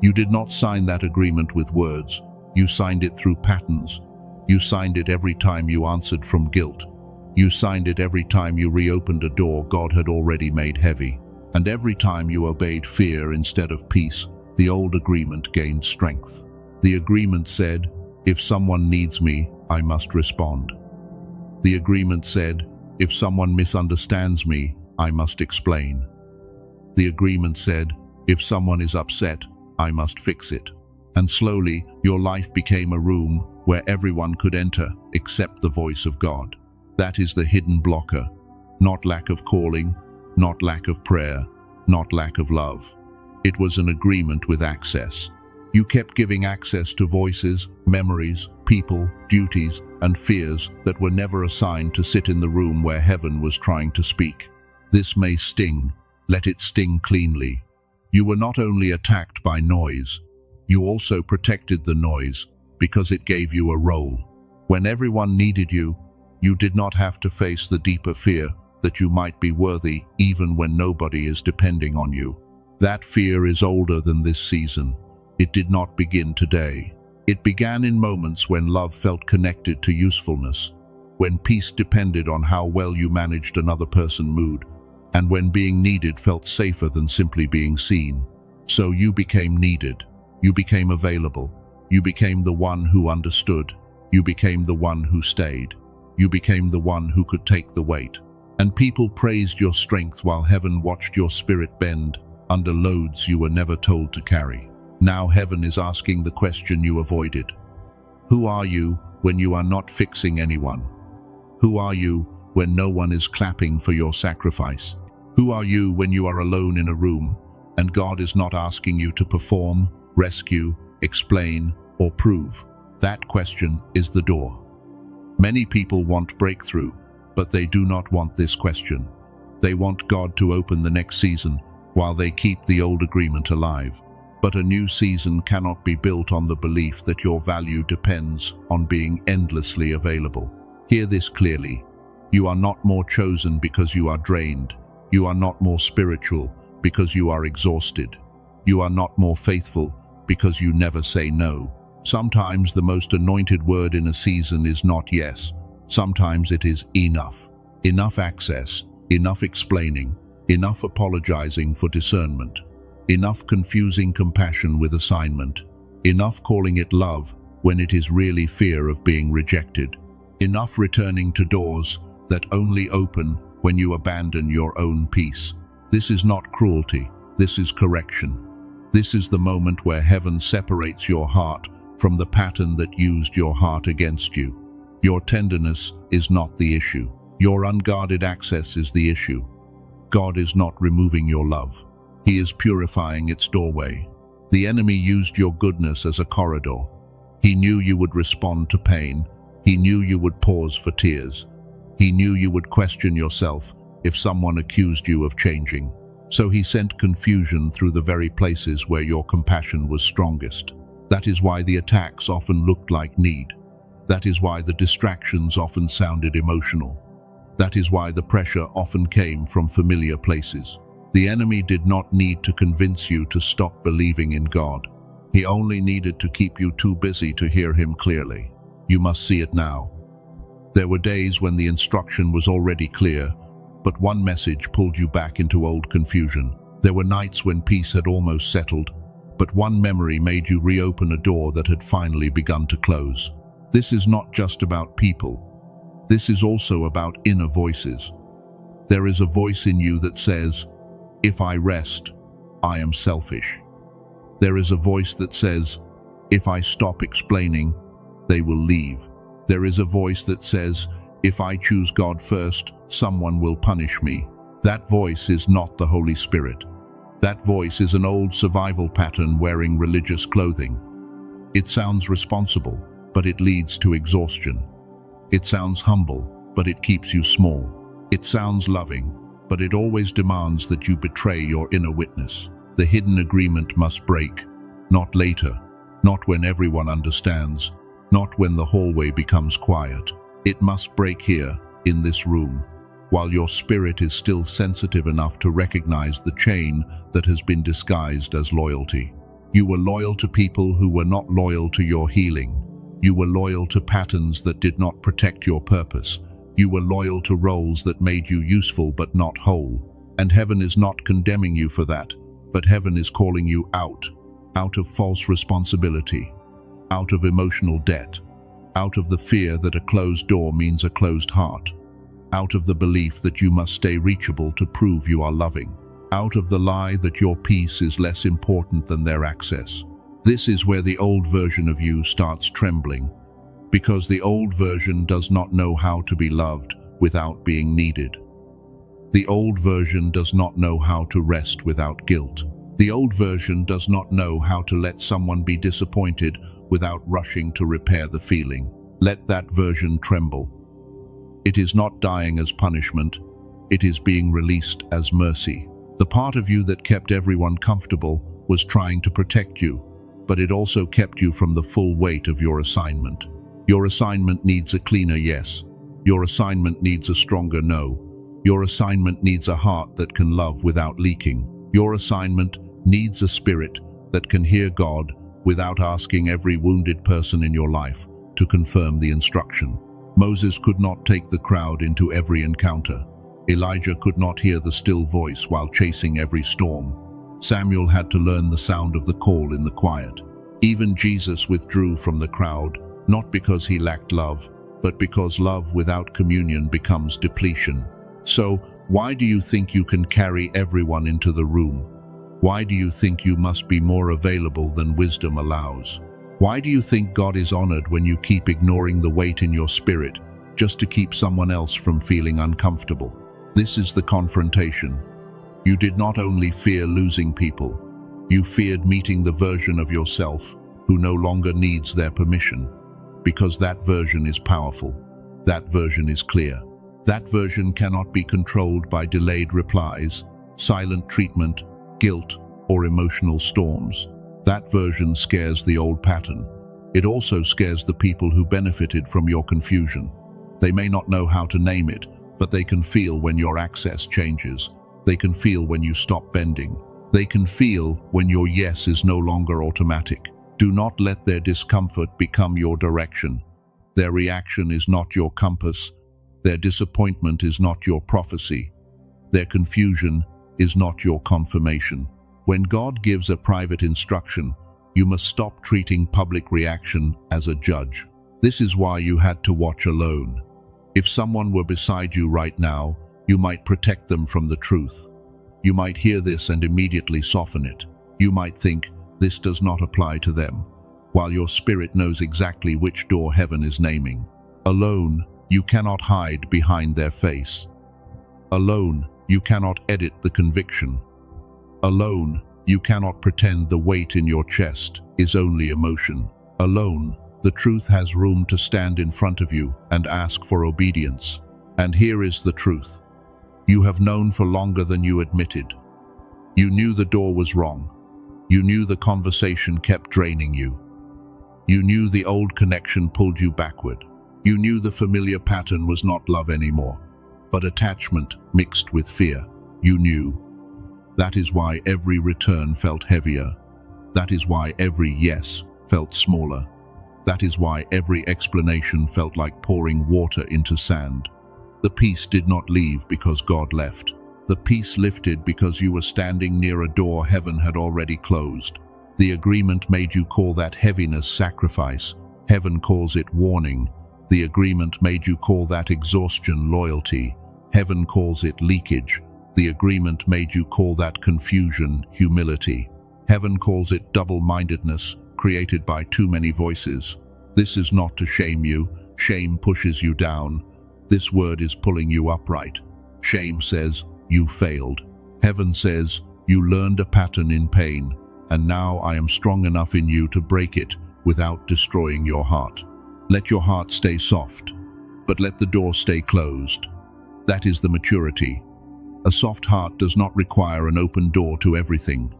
You did not sign that agreement with words. You signed it through patterns. You signed it every time you answered from guilt. You signed it every time you reopened a door God had already made heavy. And every time you obeyed fear instead of peace, the old agreement gained strength. The agreement said, if someone needs me, I must respond. The agreement said, if someone misunderstands me, I must explain. The agreement said, if someone is upset, I must fix it. And slowly, your life became a room where everyone could enter except the voice of God. That is the hidden blocker. Not lack of calling, not lack of prayer, not lack of love. It was an agreement with access. You kept giving access to voices, memories, people, duties, and fears that were never assigned to sit in the room where heaven was trying to speak. This may sting. Let it sting cleanly. You were not only attacked by noise, you also protected the noise because it gave you a role. When everyone needed you, you did not have to face the deeper fear that you might be worthy even when nobody is depending on you. That fear is older than this season. It did not begin today. It began in moments when love felt connected to usefulness, when peace depended on how well you managed another person's mood, and when being needed felt safer than simply being seen. So you became needed. You became available. You became the one who understood. You became the one who stayed. You became the one who could take the weight. And people praised your strength while heaven watched your spirit bend under loads you were never told to carry. Now heaven is asking the question you avoided. Who are you when you are not fixing anyone? Who are you when no one is clapping for your sacrifice? Who are you when you are alone in a room and God is not asking you to perform, rescue, explain, or prove? That question is the door. Many people want breakthrough, but they do not want this question. They want God to open the next season while they keep the old agreement alive. But a new season cannot be built on the belief that your value depends on being endlessly available. Hear this clearly. You are not more chosen because you are drained. You are not more spiritual because you are exhausted. You are not more faithful because you never say no. Sometimes the most anointed word in a season is not yes. Sometimes it is enough. Enough access, enough explaining, enough apologizing for discernment, enough confusing compassion with assignment, enough calling it love when it is really fear of being rejected, enough returning to doors that only open when you abandon your own peace. This is not cruelty. This is correction. This is the moment where heaven separates your heart from the pattern that used your heart against you. Your tenderness is not the issue. Your unguarded access is the issue. God is not removing your love. He is purifying its doorway. The enemy used your goodness as a corridor. He knew you would respond to pain. He knew you would pause for tears. He knew you would question yourself if someone accused you of changing. So he sent confusion through the very places where your compassion was strongest. That is why the attacks often looked like need. That is why the distractions often sounded emotional. That is why the pressure often came from familiar places. The enemy did not need to convince you to stop believing in God. He only needed to keep you too busy to hear him clearly. You must see it now. There were days when the instruction was already clear, but one message pulled you back into old confusion. There were nights when peace had almost settled, but one memory made you reopen a door that had finally begun to close. This is not just about people. This is also about inner voices. There is a voice in you that says, "If I rest, I am selfish." There is a voice that says, "If I stop explaining, they will leave." There is a voice that says, "If I choose God first, someone will punish me." That voice is not the Holy Spirit. That voice is an old survival pattern wearing religious clothing. It sounds responsible, but it leads to exhaustion. It sounds humble, but it keeps you small. It sounds loving, but it always demands that you betray your inner witness. The hidden agreement must break, not later, not when everyone understands, not when the hallway becomes quiet. It must break here, in this room, while your spirit is still sensitive enough to recognize the chain that has been disguised as loyalty. You were loyal to people who were not loyal to your healing. You were loyal to patterns that did not protect your purpose. You were loyal to roles that made you useful but not whole. And heaven is not condemning you for that, but heaven is calling you out of false responsibility, out of emotional debt, out of the fear that a closed door means a closed heart, out of the belief that you must stay reachable to prove you are loving, out of the lie that your peace is less important than their access. This is where the old version of you starts trembling, because the old version does not know how to be loved without being needed. The old version does not know how to rest without guilt. The old version does not know how to let someone be disappointed without rushing to repair the feeling. Let that version tremble. It is not dying as punishment, it is being released as mercy. The part of you that kept everyone comfortable was trying to protect you, but it also kept you from the full weight of your assignment. Your assignment needs a cleaner yes. Your assignment needs a stronger no. Your assignment needs a heart that can love without leaking. Your assignment needs a spirit that can hear God without asking every wounded person in your life to confirm the instruction. Moses could not take the crowd into every encounter. Elijah could not hear the still voice while chasing every storm. Samuel had to learn the sound of the call in the quiet. Even Jesus withdrew from the crowd, not because he lacked love, but because love without communion becomes depletion. So, why do you think you can carry everyone into the room? Why do you think you must be more available than wisdom allows? Why do you think God is honored when you keep ignoring the weight in your spirit just to keep someone else from feeling uncomfortable? This is the confrontation. You did not only fear losing people, you feared meeting the version of yourself who no longer needs their permission, because that version is powerful, that version is clear. That version cannot be controlled by delayed replies, silent treatment, guilt, or emotional storms. That version scares the old pattern. It also scares the people who benefited from your confusion. They may not know how to name it, but they can feel when your access changes. They can feel when you stop bending. They can feel when your yes is no longer automatic. Do not let their discomfort become your direction. Their reaction is not your compass. Their disappointment is not your prophecy. Their confusion is not your confirmation. When God gives a private instruction, you must stop treating public reaction as a judge. This is why you had to watch alone. If someone were beside you right now, you might protect them from the truth. You might hear this and immediately soften it. You might think, this does not apply to them, while your spirit knows exactly which door heaven is naming. Alone, you cannot hide behind their face. Alone, you cannot edit the conviction. Alone, you cannot pretend the weight in your chest is only emotion. Alone, the truth has room to stand in front of you and ask for obedience. And here is the truth. You have known for longer than you admitted. You knew the door was wrong. You knew the conversation kept draining you. You knew the old connection pulled you backward. You knew the familiar pattern was not love anymore, but attachment mixed with fear. You knew. That is why every return felt heavier. That is why every yes felt smaller. That is why every explanation felt like pouring water into sand. The peace did not leave because God left. The peace lifted because you were standing near a door heaven had already closed. The agreement made you call that heaviness sacrifice. Heaven calls it warning. The agreement made you call that exhaustion loyalty. Heaven calls it leakage. The agreement made you call that confusion humility. Heaven calls it double-mindedness, created by too many voices. This is not to shame you. Shame pushes you down. This word is pulling you upright. Shame says, you failed. Heaven says, you learned a pattern in pain, and now I am strong enough in you to break it without destroying your heart. Let your heart stay soft, but let the door stay closed. That is the maturity. A soft heart does not require an open door to everything.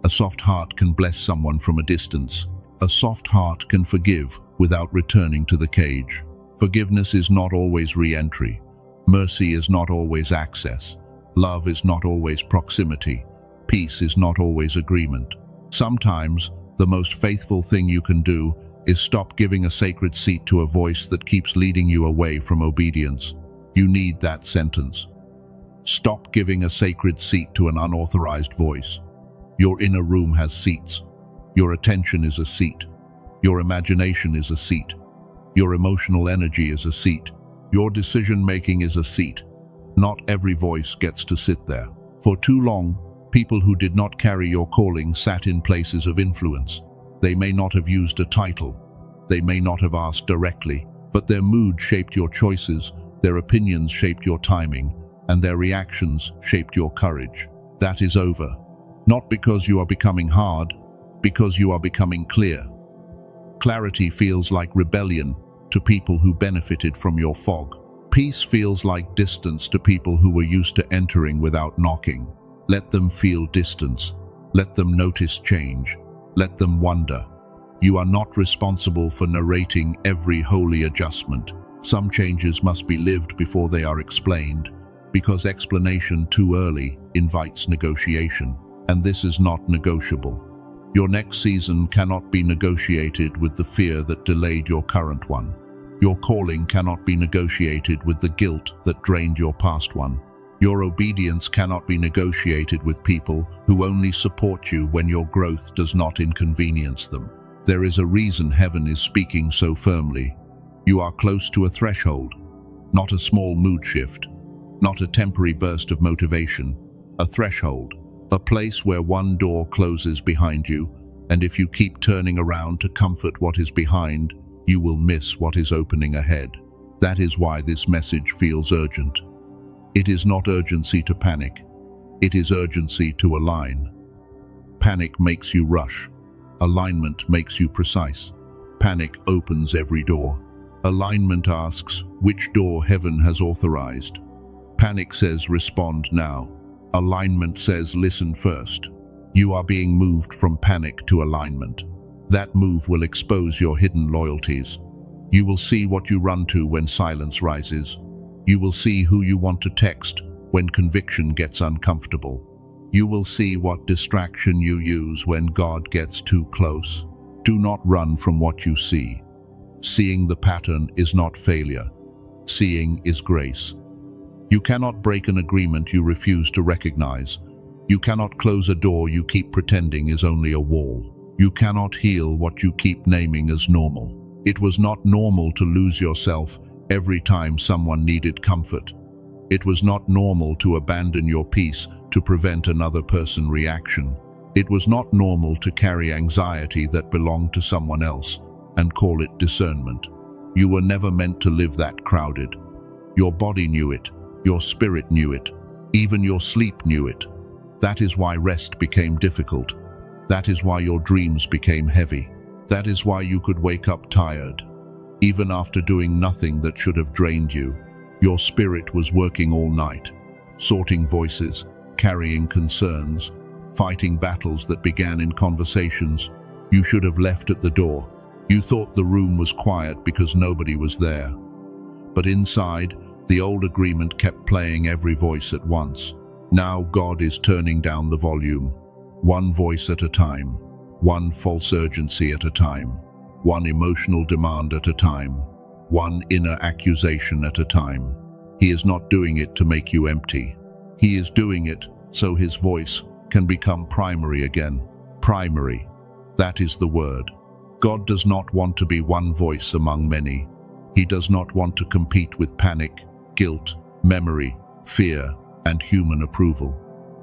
A soft heart can bless someone from a distance. A soft heart can forgive without returning to the cage. Forgiveness is not always re-entry. Mercy is not always access. Love is not always proximity. Peace is not always agreement. Sometimes, the most faithful thing you can do is stop giving a sacred seat to a voice that keeps leading you away from obedience. You need that sentence. Stop giving a sacred seat to an unauthorized voice. Your inner room has seats. Your attention is a seat. Your imagination is a seat. Your emotional energy is a seat. Your decision-making is a seat. Not every voice gets to sit there. For too long, people who did not carry your calling sat in places of influence. They may not have used a title. They may not have asked directly, but their mood shaped your choices, their opinions shaped your timing, and their reactions shaped your courage. That is over. Not because you are becoming hard, because you are becoming clear. Clarity feels like rebellion to people who benefited from your fog. Peace feels like distance to people who were used to entering without knocking. Let them feel distance. Let them notice change. Let them wonder. You are not responsible for narrating every holy adjustment. Some changes must be lived before they are explained, because explanation too early invites negotiation, and this is not negotiable. Your next season cannot be negotiated with the fear that delayed your current one. Your calling cannot be negotiated with the guilt that drained your past one. Your obedience cannot be negotiated with people who only support you when your growth does not inconvenience them. There is a reason heaven is speaking so firmly. You are close to a threshold, not a small mood shift, not a temporary burst of motivation, a threshold, a place where one door closes behind you, and if you keep turning around to comfort what is behind, you will miss what is opening ahead. That is why this message feels urgent. It is not urgency to panic. It is urgency to align. Panic makes you rush. Alignment makes you precise. Panic opens every door. Alignment asks which door heaven has authorized. Panic says respond now. Alignment says listen first. You are being moved from panic to alignment. That move will expose your hidden loyalties. You will see what you run to when silence rises. You will see who you want to text when conviction gets uncomfortable. You will see what distraction you use when God gets too close. Do not run from what you see. Seeing the pattern is not failure. Seeing is grace. You cannot break an agreement you refuse to recognize. You cannot close a door you keep pretending is only a wall. You cannot heal what you keep naming as normal. It was not normal to lose yourself every time someone needed comfort. It was not normal to abandon your peace to prevent another person's reaction. It was not normal to carry anxiety that belonged to someone else and call it discernment. You were never meant to live that crowded. Your body knew it, your spirit knew it, even your sleep knew it. That is why rest became difficult. That is why your dreams became heavy. That is why you could wake up tired. Even after doing nothing that should have drained you, your spirit was working all night, sorting voices, carrying concerns, fighting battles that began in conversations you should have left at the door. You thought the room was quiet because nobody was there. But inside, the old agreement kept playing every voice at once. Now God is turning down the volume, one voice at a time, one false urgency at a time, one emotional demand at a time, one inner accusation at a time. He is not doing it to make you empty. He is doing it so his voice can become primary again. Primary. That is the word. God does not want to be one voice among many. He does not want to compete with panic, guilt, memory, fear, and human approval.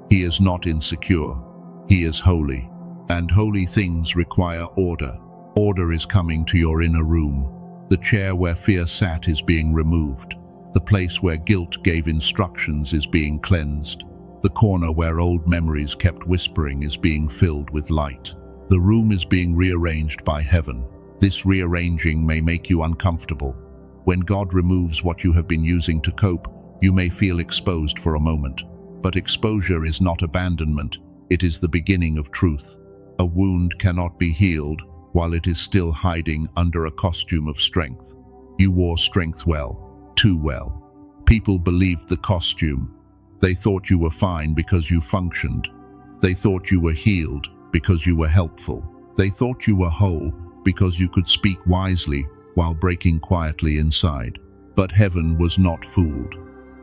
He is not insecure. He is holy. And holy things require order. Order is coming to your inner room. The chair where fear sat is being removed. The place where guilt gave instructions is being cleansed. The corner where old memories kept whispering is being filled with light. The room is being rearranged by heaven. This rearranging may make you uncomfortable. When God removes what you have been using to cope, you may feel exposed for a moment. But exposure is not abandonment. It is the beginning of truth. A wound cannot be healed while it is still hiding under a costume of strength. You wore strength well, too well. People believed the costume. They thought you were fine because you functioned. They thought you were healed because you were helpful. They thought you were whole because you could speak wisely while breaking quietly inside. But heaven was not fooled.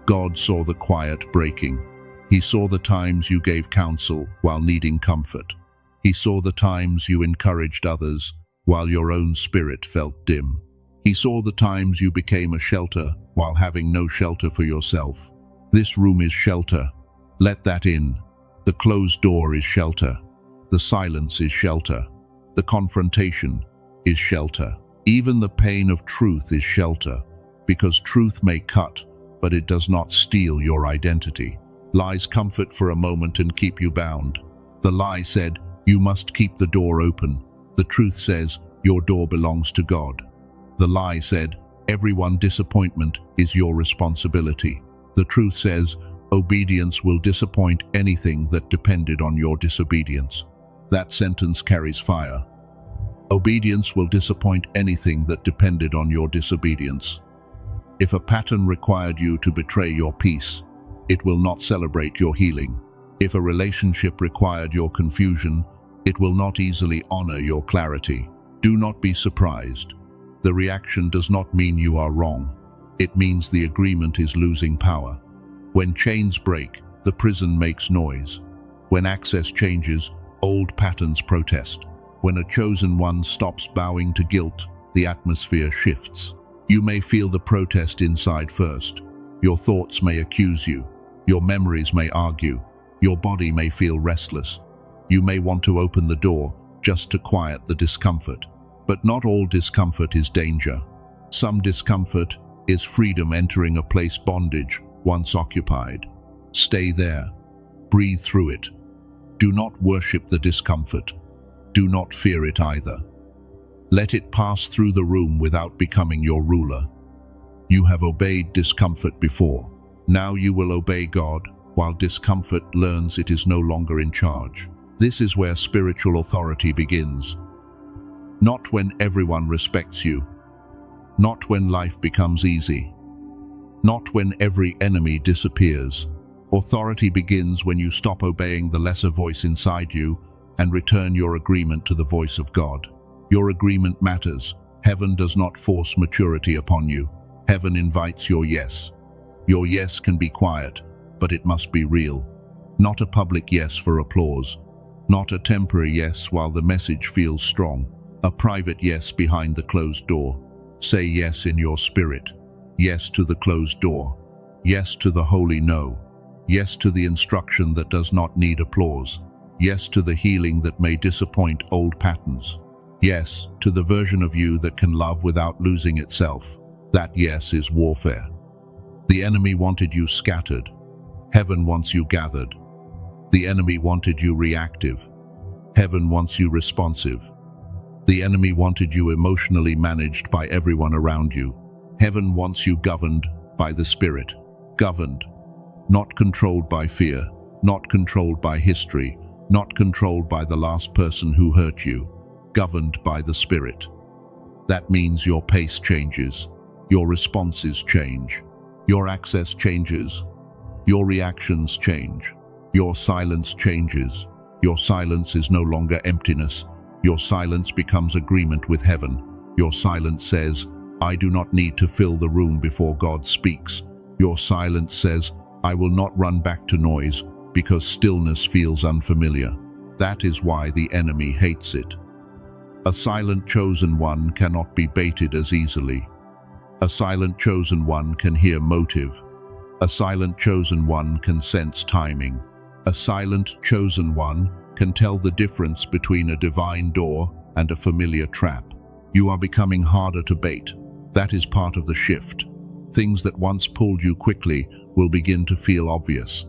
God saw the quiet breaking. He saw the times you gave counsel while needing comfort. He saw the times you encouraged others while your own spirit felt dim. He saw the times you became a shelter while having no shelter for yourself. This room is shelter. Let that in. The closed door is shelter. The silence is shelter. The confrontation is shelter. Even the pain of truth is shelter, because truth may cut, but it does not steal your identity. Lies comfort for a moment and keep you bound. The lie said, you must keep the door open. The truth says, your door belongs to God. The lie said, everyone disappointment is your responsibility. The truth says, obedience will disappoint anything that depended on your disobedience. That sentence carries fire. Obedience will disappoint anything that depended on your disobedience. If a pattern required you to betray your peace, it will not celebrate your healing. If a relationship required your confusion, it will not easily honor your clarity. Do not be surprised. The reaction does not mean you are wrong. It means the agreement is losing power. When chains break, the prison makes noise. When access changes, old patterns protest. When a chosen one stops bowing to guilt, the atmosphere shifts. You may feel the protest inside first. Your thoughts may accuse you. Your memories may argue. Your body may feel restless. You may want to open the door just to quiet the discomfort. But not all discomfort is danger. Some discomfort is freedom entering a place bondage once occupied. Stay there. Breathe through it. Do not worship the discomfort. Do not fear it either. Let it pass through the room without becoming your ruler. You have obeyed discomfort before. Now you will obey God, while discomfort learns it is no longer in charge. This is where spiritual authority begins. Not when everyone respects you. Not when life becomes easy. Not when every enemy disappears. Authority begins when you stop obeying the lesser voice inside you and return your agreement to the voice of God. Your agreement matters. Heaven does not force maturity upon you. Heaven invites your yes. Your yes can be quiet, but it must be real. Not a public yes for applause. Not a temporary yes while the message feels strong. A private yes behind the closed door. Say yes in your spirit. Yes to the closed door. Yes to the holy no. Yes to the instruction that does not need applause. Yes to the healing that may disappoint old patterns. Yes to the version of you that can love without losing itself. That yes is warfare. The enemy wanted you scattered. Heaven wants you gathered. The enemy wanted you reactive. Heaven wants you responsive. The enemy wanted you emotionally managed by everyone around you. Heaven wants you governed by the Spirit. Governed. Not controlled by fear. Not controlled by history. Not controlled by the last person who hurt you. Governed by the Spirit. That means your pace changes. Your responses change. Your access changes. Your reactions change. Your silence changes. Your silence is no longer emptiness. Your silence becomes agreement with heaven. Your silence says, I do not need to fill the room before God speaks. Your silence says, I will not run back to noise because stillness feels unfamiliar. That is why the enemy hates it. A silent chosen one cannot be baited as easily. A silent chosen one can hear motive. A silent chosen one can sense timing. A silent chosen one can tell the difference between a divine door and a familiar trap. You are becoming harder to bait. That is part of the shift. Things that once pulled you quickly will begin to feel obvious.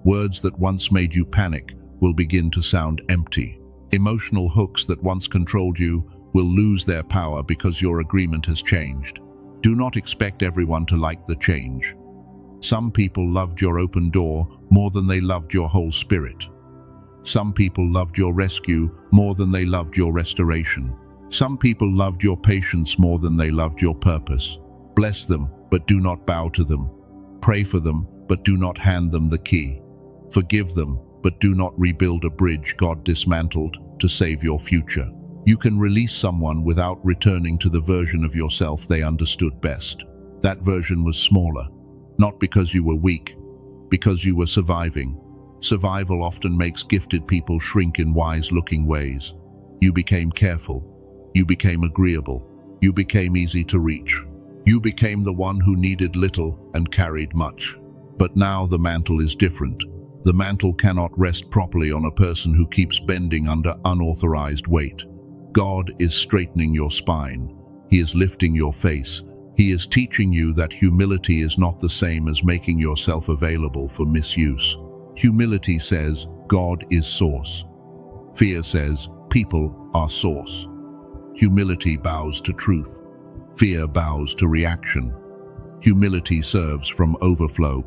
Words that once made you panic will begin to sound empty. Emotional hooks that once controlled you will lose their power because your agreement has changed. Do not expect everyone to like the change. Some people loved your open door more than they loved your whole spirit. Some people loved your rescue more than they loved your restoration. Some people loved your patience more than they loved your purpose. Bless them, but do not bow to them. Pray for them, but do not hand them the key. Forgive them, but do not rebuild a bridge God dismantled to save your future. You can release someone without returning to the version of yourself they understood best. That version was smaller, not because you were weak, because you were surviving. Survival often makes gifted people shrink in wise-looking ways. You became careful. You became agreeable. You became easy to reach. You became the one who needed little and carried much. But now the mantle is different. The mantle cannot rest properly on a person who keeps bending under unauthorized weight. God is straightening your spine. He is lifting your face. He is teaching you that humility is not the same as making yourself available for misuse. Humility says, God is source. Fear says, people are source. Humility bows to truth. Fear bows to reaction. Humility serves from overflow.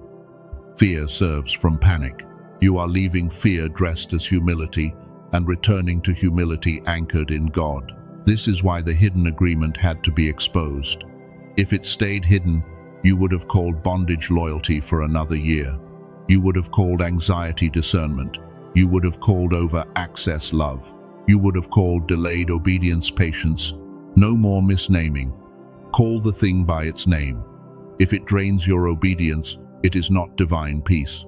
Fear serves from panic. You are leaving fear dressed as humility and returning to humility anchored in God. This is why the hidden agreement had to be exposed. If it stayed hidden, you would have called bondage loyalty for another year. You would have called anxiety discernment. You would have called over access love. You would have called delayed obedience patience. No more misnaming. Call the thing by its name. If it drains your obedience, it is not divine peace.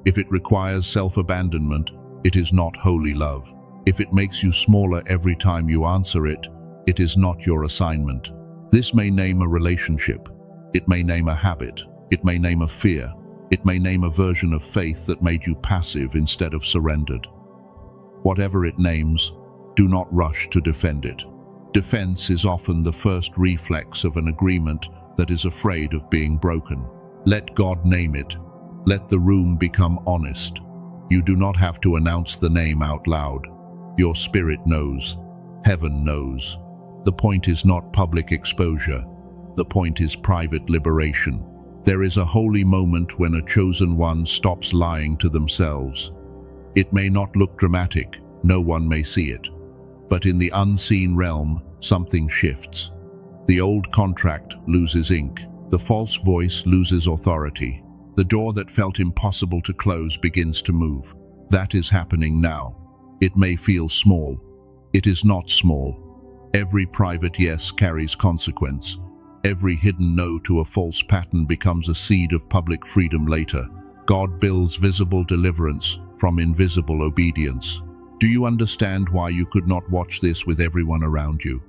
If it requires self-abandonment, it is not holy love. If it makes you smaller every time you answer it, it is not your assignment. This may name a relationship. It may name a habit. It may name a fear. It may name a version of faith that made you passive instead of surrendered. Whatever it names, do not rush to defend it. Defense is often the first reflex of an agreement that is afraid of being broken. Let God name it. Let the room become honest. You do not have to announce the name out loud. Your spirit knows. Heaven knows. The point is not public exposure. The point is private liberation. There is a holy moment when a chosen one stops lying to themselves. It may not look dramatic, no one may see it. But in the unseen realm, something shifts. The old contract loses ink. The false voice loses authority. The door that felt impossible to close begins to move. That is happening now. It may feel small. It is not small. Every private yes carries consequence. Every hidden no to a false pattern becomes a seed of public freedom later. God builds visible deliverance from invisible obedience. Do you understand why you could not watch this with everyone around you?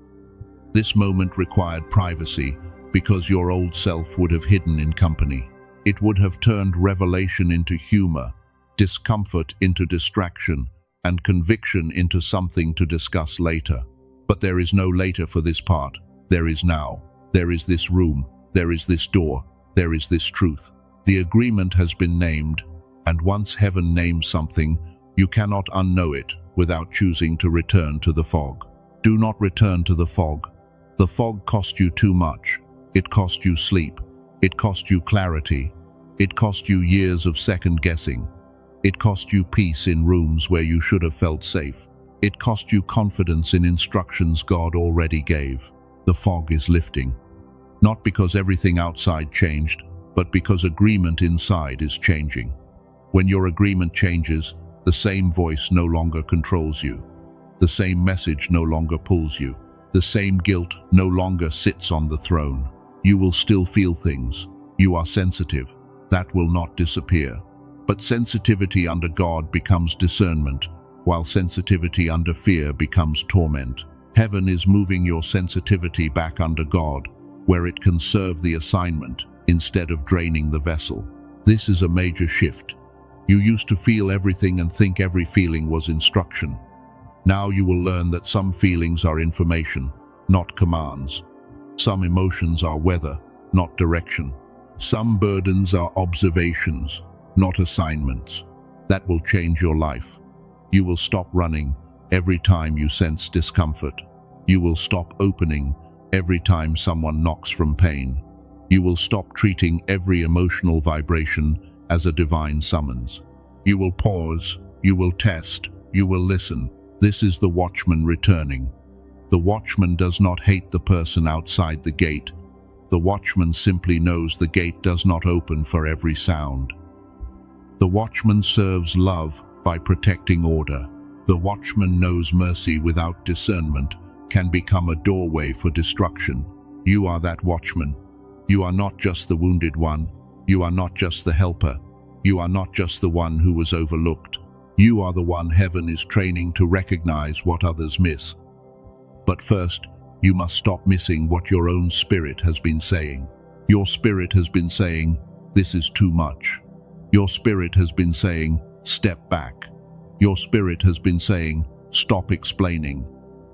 This moment required privacy because your old self would have hidden in company. It would have turned revelation into humor, discomfort into distraction, and conviction into something to discuss later. But there is no later for this part. There is now. There is this room. There is this door. There is this truth. The agreement has been named, and once heaven names something, you cannot unknow it without choosing to return to the fog. Do not return to the fog. The fog cost you too much. It cost you sleep. It cost you clarity. It cost you years of second guessing. It cost you peace in rooms where you should have felt safe. It cost you confidence in instructions God already gave. The fog is lifting. Not because everything outside changed, but because agreement inside is changing. When your agreement changes, the same voice no longer controls you. The same message no longer pulls you. The same guilt no longer sits on the throne. You will still feel things. You are sensitive. That will not disappear. But sensitivity under God becomes discernment, while sensitivity under fear becomes torment. Heaven is moving your sensitivity back under God, where it can serve the assignment instead of draining the vessel. This is a major shift. You used to feel everything and think every feeling was instruction. Now you will learn that some feelings are information, not commands. Some emotions are weather, not direction. Some burdens are observations, not assignments. That will change your life. You will stop running every time you sense discomfort. You will stop opening every time someone knocks from pain. You will stop treating every emotional vibration as a divine summons. You will pause, you will test, you will listen. This is the watchman returning. The watchman does not hate the person outside the gate. The watchman simply knows the gate does not open for every sound. The watchman serves love by protecting order. The watchman knows mercy without discernment can become a doorway for destruction. You are that watchman. You are not just the wounded one. You are not just the helper. You are not just the one who was overlooked. You are the one heaven is training to recognize what others miss. But first, you must stop missing what your own spirit has been saying. Your spirit has been saying, "This is too much." Your spirit has been saying, "Step back." Your spirit has been saying, "Stop explaining."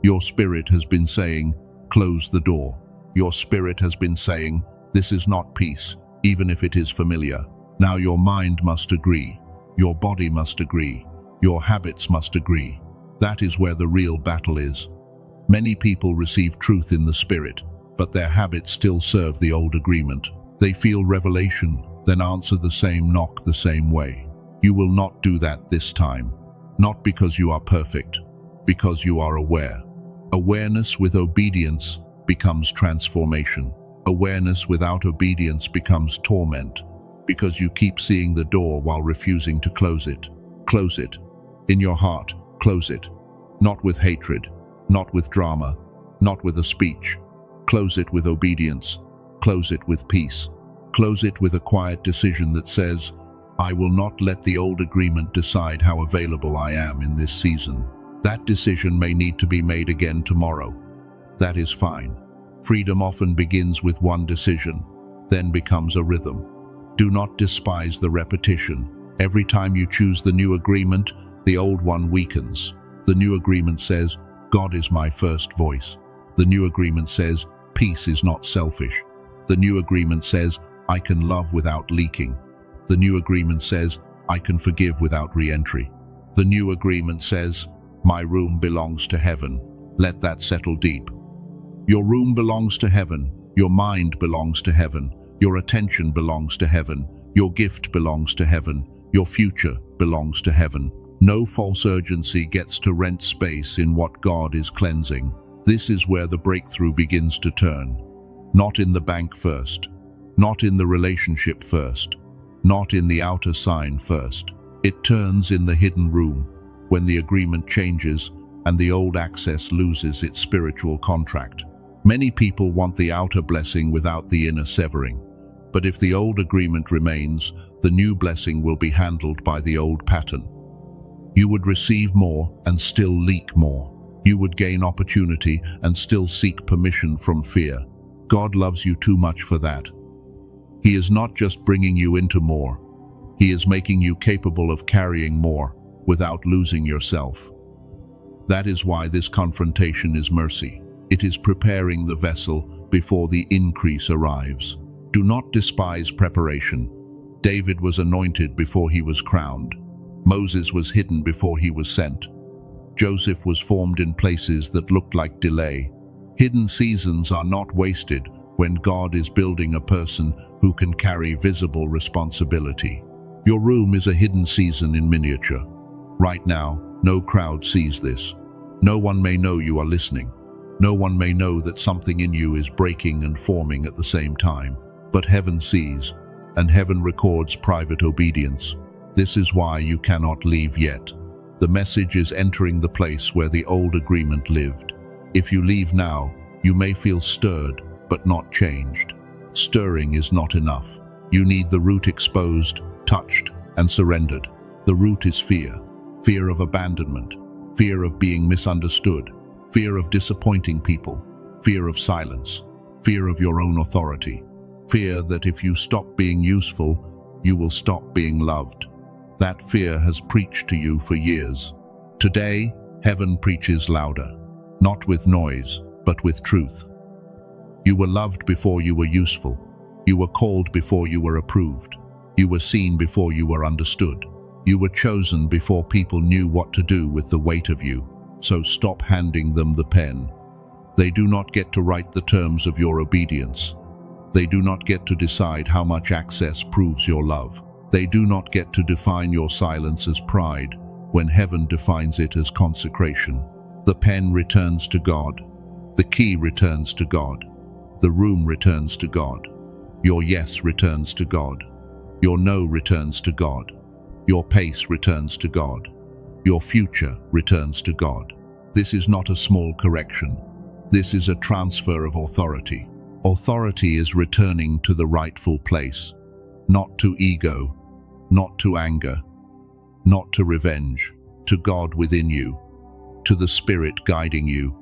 Your spirit has been saying, "Close the door." Your spirit has been saying, "This is not peace, even if it is familiar." Now your mind must agree. Your body must agree. Your habits must agree. That is where the real battle is. Many people receive truth in the spirit, but their habits still serve the old agreement. They feel revelation, then answer the same knock the same way. You will not do that this time. Not because you are perfect, because you are aware. Awareness with obedience becomes transformation. Awareness without obedience becomes torment, because you keep seeing the door while refusing to close it. Close it. In your heart, close it. Not with hatred, not with drama, not with a speech. Close it with obedience. Close it with peace. Close it with a quiet decision that says, "I will not let the old agreement decide how available I am in this season." That decision may need to be made again tomorrow. That is fine. Freedom often begins with one decision, then becomes a rhythm. Do not despise the repetition. Every time you choose the new agreement, the old one weakens. The new agreement says, "God is my first voice." The new agreement says, "Peace is not selfish." The new agreement says, "I can love without leaking." The new agreement says, "I can forgive without re-entry." The new agreement says, "My room belongs to heaven." Let that settle deep. Your room belongs to heaven. Your mind belongs to heaven. Your attention belongs to heaven. Your gift belongs to heaven. Your future belongs to heaven. No false urgency gets to rent space in what God is cleansing. This is where the breakthrough begins to turn. Not in the bank first. Not in the relationship first. Not in the outer sign first. It turns in the hidden room, when the agreement changes and the old access loses its spiritual contract. Many people want the outer blessing without the inner severing. But if the old agreement remains, the new blessing will be handled by the old pattern. You would receive more and still leak more. You would gain opportunity and still seek permission from fear. God loves you too much for that. He is not just bringing you into more. He is making you capable of carrying more without losing yourself. That is why this confrontation is mercy. It is preparing the vessel before the increase arrives. Do not despise preparation. David was anointed before he was crowned. Moses was hidden before he was sent. Joseph was formed in places that looked like delay. Hidden seasons are not wasted when God is building a person who can carry visible responsibility. Your room is a hidden season in miniature. Right now, no crowd sees this. No one may know you are listening. No one may know that something in you is breaking and forming at the same time. But heaven sees, and heaven records private obedience. This is why you cannot leave yet. The message is entering the place where the old agreement lived. If you leave now, you may feel stirred, but not changed. Stirring is not enough. You need the root exposed, touched, and surrendered. The root is fear. Fear of abandonment. Fear of being misunderstood. Fear of disappointing people. Fear of silence. Fear of your own authority. Fear that if you stop being useful, you will stop being loved. That fear has preached to you for years. Today, heaven preaches louder. Not with noise, but with truth. You were loved before you were useful. You were called before you were approved. You were seen before you were understood. You were chosen before people knew what to do with the weight of you. So stop handing them the pen. They do not get to write the terms of your obedience. They do not get to decide how much access proves your love. They do not get to define your silence as pride when heaven defines it as consecration. The pen returns to God. The key returns to God. The room returns to God. Your yes returns to God. Your no returns to God. Your pace returns to God. Your future returns to God. This is not a small correction. This is a transfer of authority. Authority is returning to the rightful place, not to ego, not to anger, not to revenge, to God within you, to the Spirit guiding you,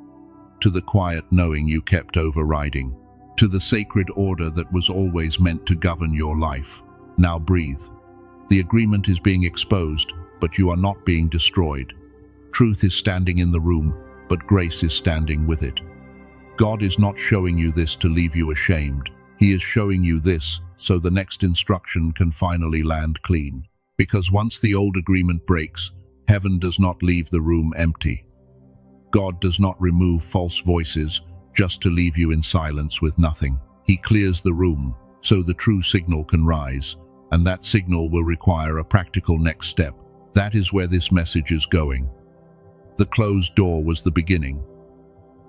to the quiet knowing you kept overriding, to the sacred order that was always meant to govern your life. Now breathe. The agreement is being exposed, but you are not being destroyed. Truth is standing in the room, but grace is standing with it. God is not showing you this to leave you ashamed. He is showing you this so the next instruction can finally land clean. Because once the old agreement breaks, heaven does not leave the room empty. God does not remove false voices just to leave you in silence with nothing. He clears the room so the true signal can rise, and that signal will require a practical next step. That is where this message is going. The closed door was the beginning.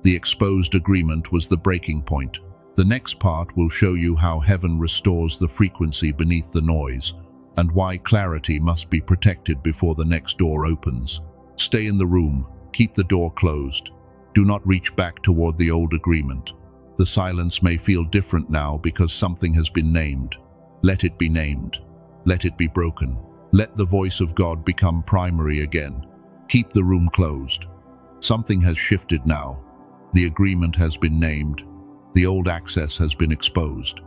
The exposed agreement was the breaking point. The next part will show you how heaven restores the frequency beneath the noise, and why clarity must be protected before the next door opens. Stay in the room. Keep the door closed. Do not reach back toward the old agreement. The silence may feel different now because something has been named. Let it be named. Let it be broken. Let the voice of God become primary again. Keep the room closed. Something has shifted now. The agreement has been named. The old access has been exposed.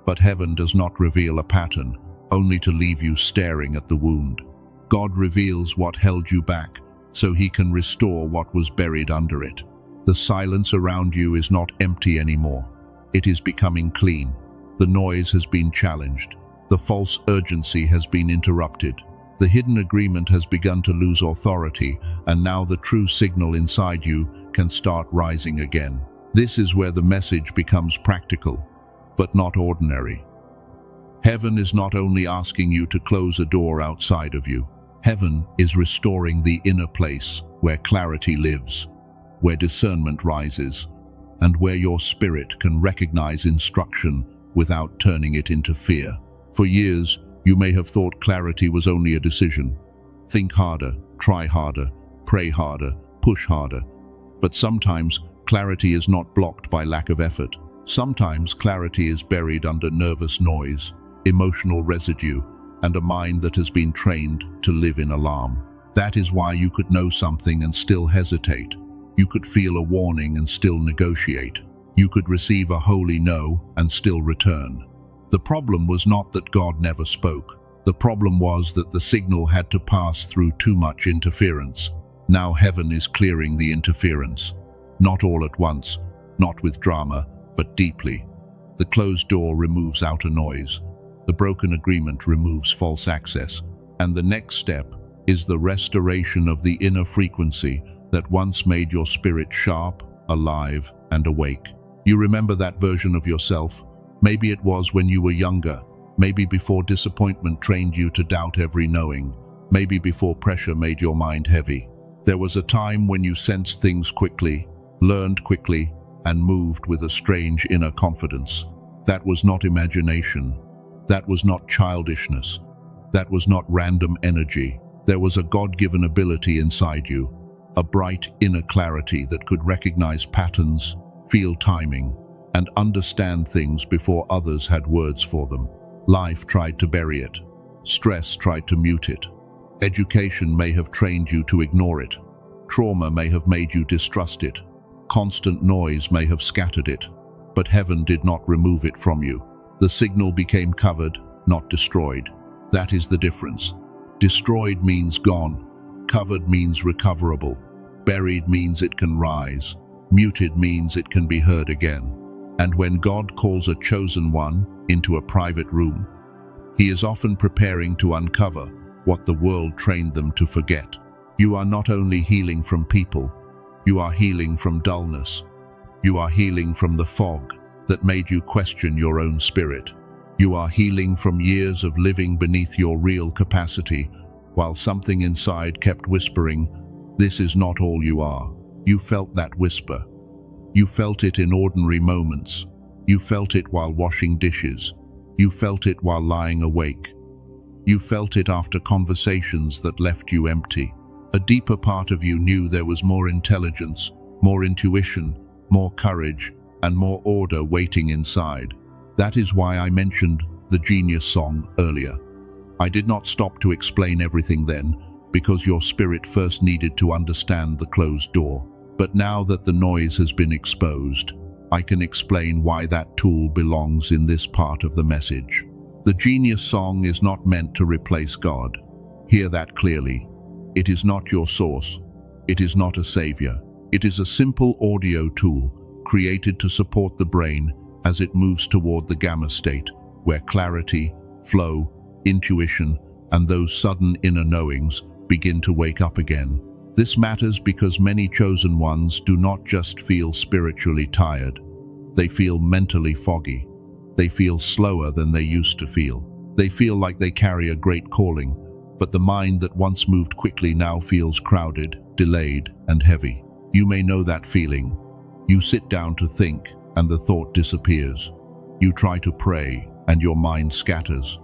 But heaven does not reveal a pattern, only to leave you staring at the wound. God reveals what held you back, so He can restore what was buried under it. The silence around you is not empty anymore. It is becoming clean. The noise has been challenged. The false urgency has been interrupted. The hidden agreement has begun to lose authority, and now the true signal inside you can start rising again. This is where the message becomes practical, but not ordinary. Heaven is not only asking you to close a door outside of you. Heaven is restoring the inner place where clarity lives, where discernment rises, and where your spirit can recognize instruction without turning it into fear. For years, you may have thought clarity was only a decision. Think harder, try harder, pray harder, push harder. But sometimes clarity is not blocked by lack of effort. Sometimes clarity is buried under nervous noise, emotional residue, and a mind that has been trained to live in alarm. That is why you could know something and still hesitate. You could feel a warning and still negotiate. You could receive a holy no and still return. The problem was not that God never spoke. The problem was that the signal had to pass through too much interference. Now heaven is clearing the interference. Not all at once, not with drama, but deeply. The closed door removes outer noise. The broken agreement removes false access. And the next step is the restoration of the inner frequency that once made your spirit sharp, alive, and awake. You remember that version of yourself? Maybe it was when you were younger. Maybe before disappointment trained you to doubt every knowing. Maybe before pressure made your mind heavy. There was a time when you sensed things quickly, learned quickly, and moved with a strange inner confidence. That was not imagination. That was not childishness. That was not random energy. There was a God-given ability inside you, a bright inner clarity that could recognize patterns, feel timing, and understand things before others had words for them. Life tried to bury it. Stress tried to mute it. Education may have trained you to ignore it. Trauma may have made you distrust it. Constant noise may have scattered it. But heaven did not remove it from you. The signal became covered, not destroyed. That is the difference. Destroyed means gone. Covered means recoverable. Buried means it can rise. Muted means it can be heard again. And when God calls a chosen one into a private room, He is often preparing to uncover what the world trained them to forget. You are not only healing from people, you are healing from dullness. You are healing from the fog that made you question your own spirit. You are healing from years of living beneath your real capacity, while something inside kept whispering, "This is not all you are." You felt that whisper. You felt it in ordinary moments. You felt it while washing dishes. You felt it while lying awake. You felt it after conversations that left you empty. A deeper part of you knew there was more intelligence, more intuition, more courage, and more order waiting inside. That is why I mentioned the genius song earlier. I did not stop to explain everything then, because your spirit first needed to understand the closed door. But now that the noise has been exposed, I can explain why that tool belongs in this part of the message. The genius song is not meant to replace God. Hear that clearly. It is not your source. It is not a savior. It is a simple audio tool created to support the brain as it moves toward the gamma state, where clarity, flow, intuition, and those sudden inner knowings begin to wake up again. This matters because many chosen ones do not just feel spiritually tired. They feel mentally foggy. They feel slower than they used to feel. They feel like they carry a great calling, but the mind that once moved quickly now feels crowded, delayed, and heavy. You may know that feeling. You sit down to think, and the thought disappears. You try to pray, and your mind scatters.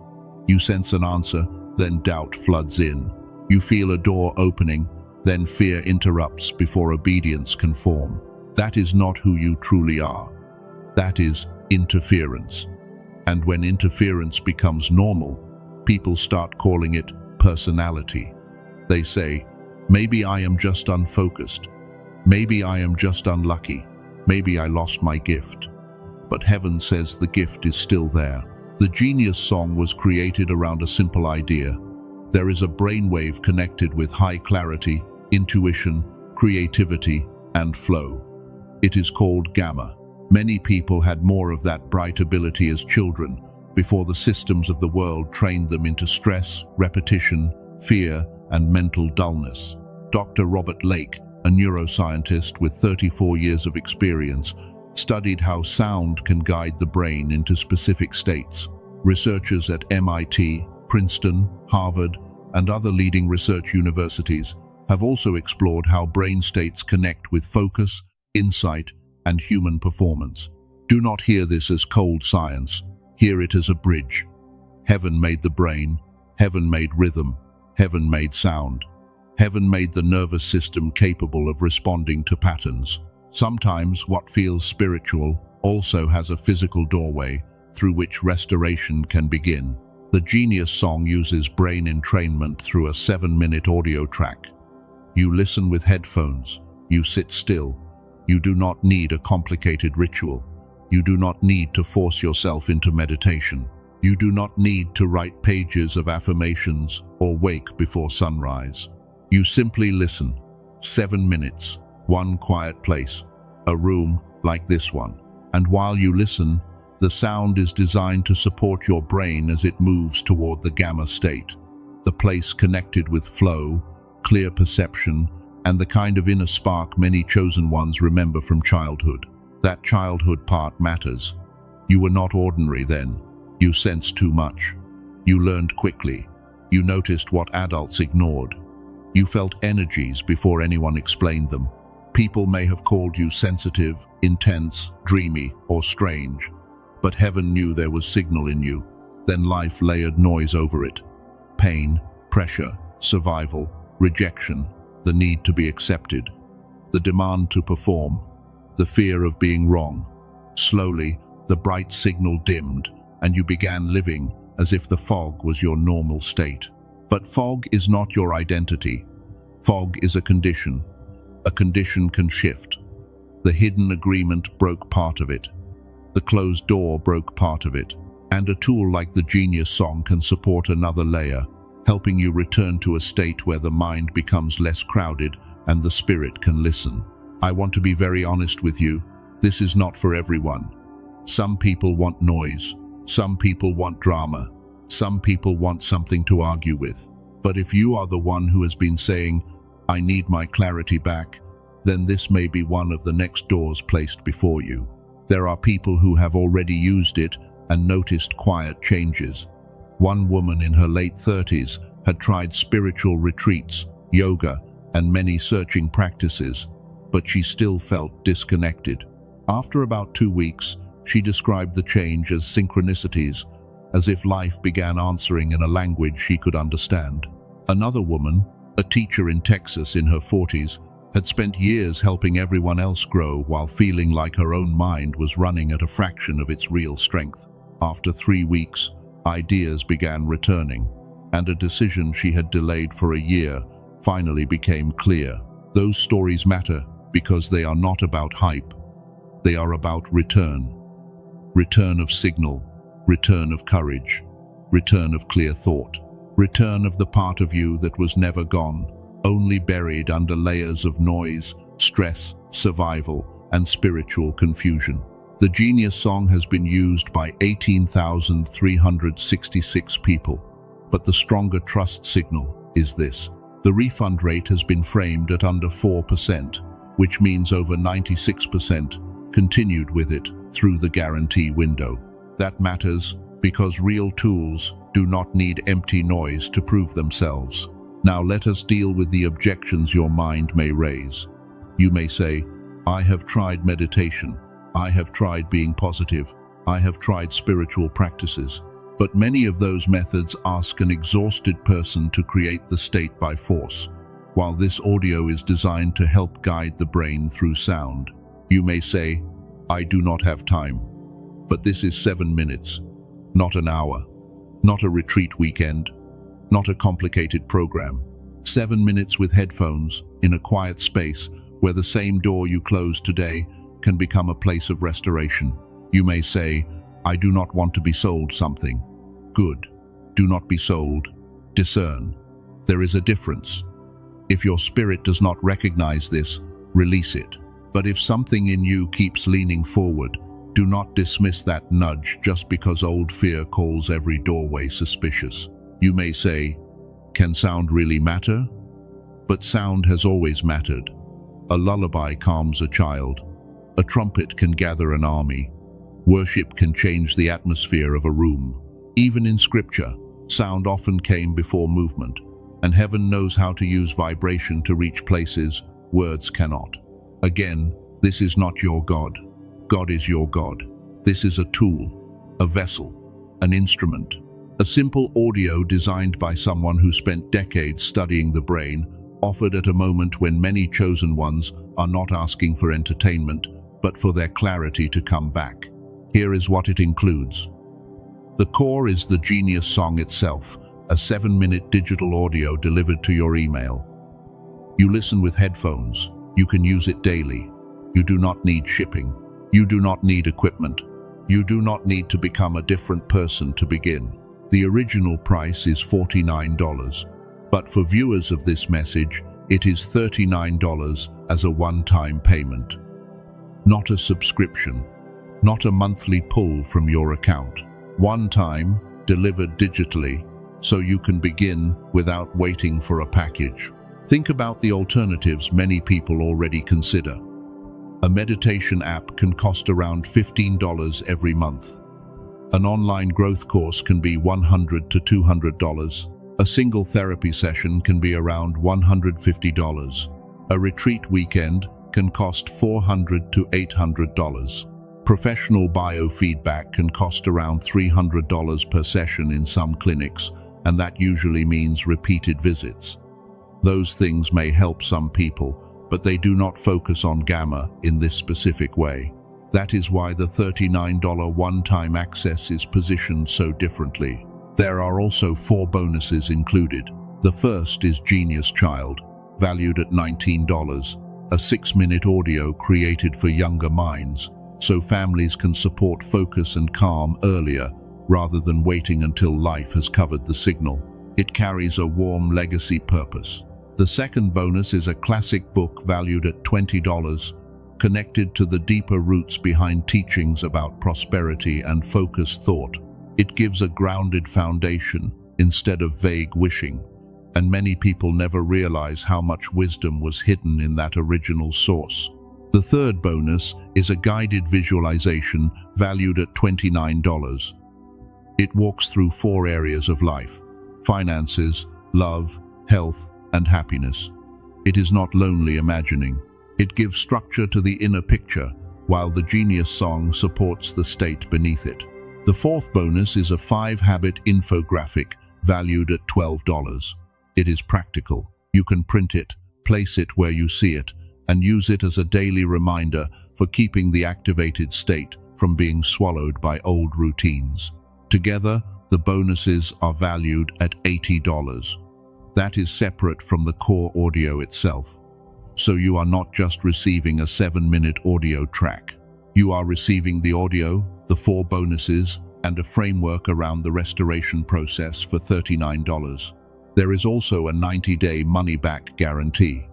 You sense an answer, then doubt floods in. You feel a door opening, then fear interrupts before obedience can form. That is not who you truly are. That is interference. And when interference becomes normal, people start calling it personality. They say, maybe I am just unfocused. Maybe I am just unlucky. Maybe I lost my gift. But heaven says the gift is still there. The genius song was created around a simple idea. There is a brainwave connected with high clarity, intuition, creativity, and flow. It is called gamma. Many people had more of that bright ability as children, before the systems of the world trained them into stress, repetition, fear, and mental dullness. Dr. Robert Lake, a neuroscientist with 34 years of experience, studied how sound can guide the brain into specific states. Researchers at MIT, Princeton, Harvard, and other leading research universities have also explored how brain states connect with focus, insight, and human performance. Do not hear this as cold science. Hear it as a bridge. Heaven made the brain. Heaven made rhythm. Heaven made sound. Heaven made the nervous system capable of responding to patterns. Sometimes what feels spiritual also has a physical doorway through which restoration can begin. The genius song uses brain entrainment through a 7-minute audio track. You listen with headphones. You sit still. You do not need a complicated ritual. You do not need to force yourself into meditation. You do not need to write pages of affirmations or wake before sunrise. You simply listen. 7 minutes, one quiet place, a room like this one. And while you listen, the sound is designed to support your brain as it moves toward the gamma state, the place connected with flow, clear perception, and the kind of inner spark many chosen ones remember from childhood. That childhood part matters. You were not ordinary then. You sensed too much. You learned quickly. You noticed what adults ignored. You felt energies before anyone explained them. People may have called you sensitive, intense, dreamy, or strange, but heaven knew there was signal in you. Then life layered noise over it. Pain, pressure, survival, rejection, the need to be accepted, the demand to perform, the fear of being wrong. Slowly, the bright signal dimmed, and you began living as if the fog was your normal state. But fog is not your identity. Fog is a condition. A condition can shift. The hidden agreement broke part of it. The closed door broke part of it. And a tool like the Genius Song can support another layer, helping you return to a state where the mind becomes less crowded and the spirit can listen. I want to be very honest with you. This is not for everyone. Some people want noise. Some people want drama. Some people want something to argue with. But if you are the one who has been saying, "I need my clarity back," then this may be one of the next doors placed before you. There are people who have already used it and noticed quiet changes. One woman in her late 30s had tried spiritual retreats, yoga, and many searching practices, but she still felt disconnected. After about 2 weeks, she described the change as synchronicities, as if life began answering in a language she could understand. Another woman, a teacher in Texas in her 40s, had spent years helping everyone else grow while feeling like her own mind was running at a fraction of its real strength. After 3 weeks, ideas began returning, and a decision she had delayed for a year finally became clear. Those stories matter because they are not about hype. They are about return. Return of signal, return of courage, return of clear thought, return of the part of you that was never gone, only buried under layers of noise, stress, survival, and spiritual confusion. The Genius Song has been used by 18,366 people, but the stronger trust signal is this. The refund rate has been framed at under 4%, which means over 96% continued with it through the guarantee window. That matters because real tools do not need empty noise to prove themselves. Now let us deal with the objections your mind may raise. You may say, "I have tried meditation. I have tried being positive. I have tried spiritual practices." But many of those methods ask an exhausted person to create the state by force, while this audio is designed to help guide the brain through sound. You may say, "I do not have time." But this is 7 minutes, not an hour, not a retreat weekend, not a complicated program. 7 minutes with headphones in a quiet space where the same door you closed today can become a place of restoration. You may say, "I do not want to be sold something." Good. Do not be sold. Discern. There is a difference. If your spirit does not recognize this, release it. But if something in you keeps leaning forward, do not dismiss that nudge just because old fear calls every doorway suspicious. You may say, "Can sound really matter?" But sound has always mattered. A lullaby calms a child. A trumpet can gather an army. Worship can change the atmosphere of a room. Even in scripture, sound often came before movement, and heaven knows how to use vibration to reach places words cannot. Again, this is not your God. God is your God. This is a tool, a vessel, an instrument, a simple audio designed by someone who spent decades studying the brain, offered at a moment when many chosen ones are not asking for entertainment, but for their clarity to come back. Here is what it includes. The core is the Genius Song itself, a 7-minute digital audio delivered to your email. You listen with headphones. You can use it daily. You do not need shipping. You do not need equipment. You do not need to become a different person to begin. The original price is $49, but for viewers of this message, it is $39 as a one-time payment. Not a subscription, not a monthly pull from your account. One time, delivered digitally, so you can begin without waiting for a package. Think about the alternatives many people already consider. A meditation app can cost around $15 every month. An online growth course can be $100 to $200. A single therapy session can be around $150. A retreat weekend can cost $400 to $800. Professional biofeedback can cost around $300 per session in some clinics, and that usually means repeated visits. Those things may help some people, but they do not focus on gamma in this specific way. That is why the $39 one-time access is positioned so differently. There are also 4 bonuses included. The first is Genius Child, valued at $19, a 6-minute audio created for younger minds, so families can support focus and calm earlier, rather than waiting until life has covered the signal. It carries a warm legacy purpose. The second bonus is a classic book valued at $20, connected to the deeper roots behind teachings about prosperity and focused thought. It gives a grounded foundation instead of vague wishing, and many people never realize how much wisdom was hidden in that original source. The third bonus is a guided visualization valued at $29. It walks through 4 areas of life: finances, love, health, and happiness. It is not lonely imagining. It gives structure to the inner picture, while the Genius song supports the state beneath it. The fourth bonus is a 5-habit infographic valued at $12. It is practical. You can print it, place it where you see it, and use it as a daily reminder for keeping the activated state from being swallowed by old routines. Together, the bonuses are valued at $80. That is separate from the core audio itself. So you are not just receiving a 7-minute audio track. You are receiving the audio, the 4 bonuses, and a framework around the restoration process for $39. There is also a 90-day money-back guarantee.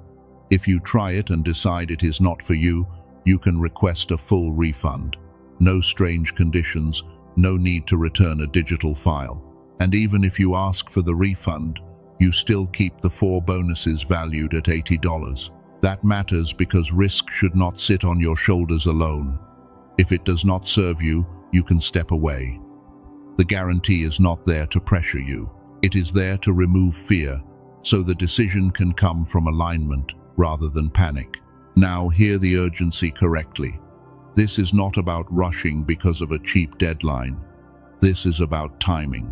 If you try it and decide it is not for you, you can request a full refund. No strange conditions, no need to return a digital file. And even if you ask for the refund, you still keep the 4 bonuses valued at $80. That matters because risk should not sit on your shoulders alone. If it does not serve you, you can step away. The guarantee is not there to pressure you. It is there to remove fear, so the decision can come from alignment rather than panic. Now hear the urgency correctly. This is not about rushing because of a cheap deadline. This is about timing.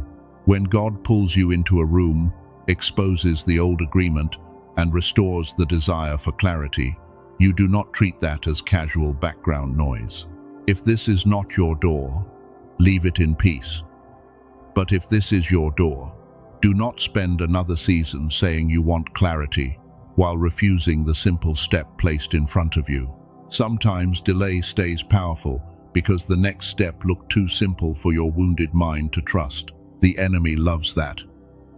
When God pulls you into a room, exposes the old agreement, and restores the desire for clarity, you do not treat that as casual background noise. If this is not your door, leave it in peace. But if this is your door, do not spend another season saying you want clarity while refusing the simple step placed in front of you. Sometimes delay stays powerful because the next step looked too simple for your wounded mind to trust. The enemy loves that.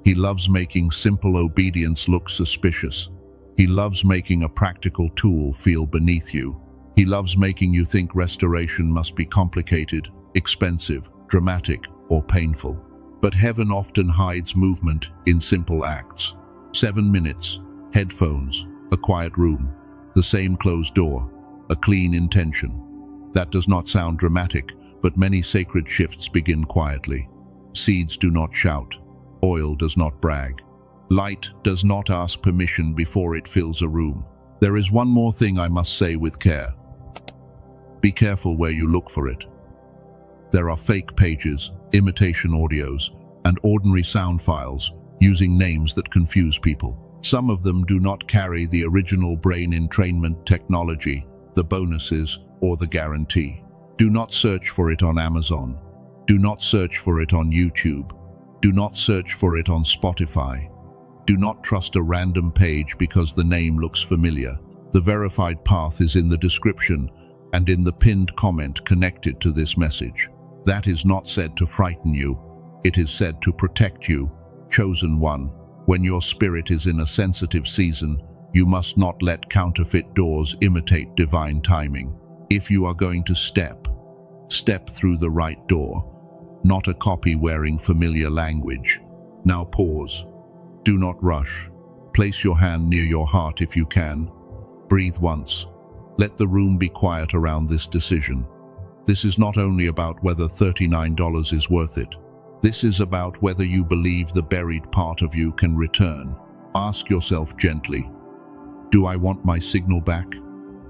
He loves making simple obedience look suspicious. He loves making a practical tool feel beneath you. He loves making you think restoration must be complicated, expensive, dramatic, or painful. But heaven often hides movement in simple acts. 7 minutes, headphones, a quiet room, the same closed door, a clean intention. That does not sound dramatic, but many sacred shifts begin quietly. Seeds do not shout. Oil does not brag. Light does not ask permission before it fills a room. There is one more thing I must say with care. Be careful where you look for it. There are fake pages, imitation audios, and ordinary sound files using names that confuse people. Some of them do not carry the original brain entrainment technology, the bonuses, or the guarantee. Do not search for it on Amazon. Do not search for it on YouTube. Do not search for it on Spotify. Do not trust a random page because the name looks familiar. The verified path is in the description, and in the pinned comment connected to this message. That is not said to frighten you, it is said to protect you, chosen one. When your spirit is in a sensitive season, you must not let counterfeit doors imitate divine timing. If you are going to step through the right door, not a copy wearing familiar language. Now pause. Do not rush. Place your hand near your heart if you can. Breathe once. Let the room be quiet around this decision. This is not only about whether $39 is worth it. This is about whether you believe the buried part of you can return. Ask yourself gently, do I want my signal back?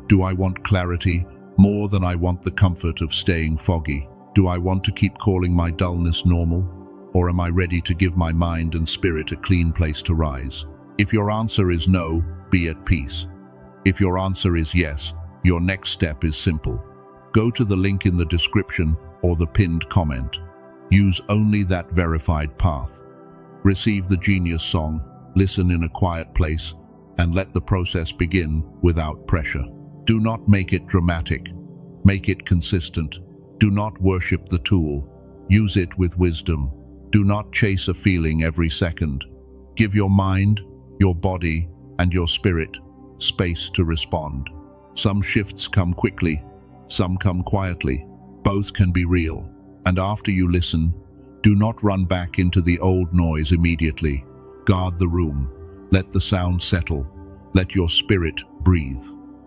Do I want clarity more than I want the comfort of staying foggy? Do I want to keep calling my dullness normal? Or am I ready to give my mind and spirit a clean place to rise? If your answer is no, be at peace. If your answer is yes, your next step is simple. Go to the link in the description or the pinned comment. Use only that verified path. Receive the Genius song, listen in a quiet place, and let the process begin without pressure. Do not make it dramatic. Make it consistent. Do not worship the tool. Use it with wisdom. Do not chase a feeling every second. Give your mind, your body, and your spirit space to respond. Some shifts come quickly, some come quietly. Both can be real. And after you listen, do not run back into the old noise immediately. Guard the room. Let the sound settle. Let your spirit breathe.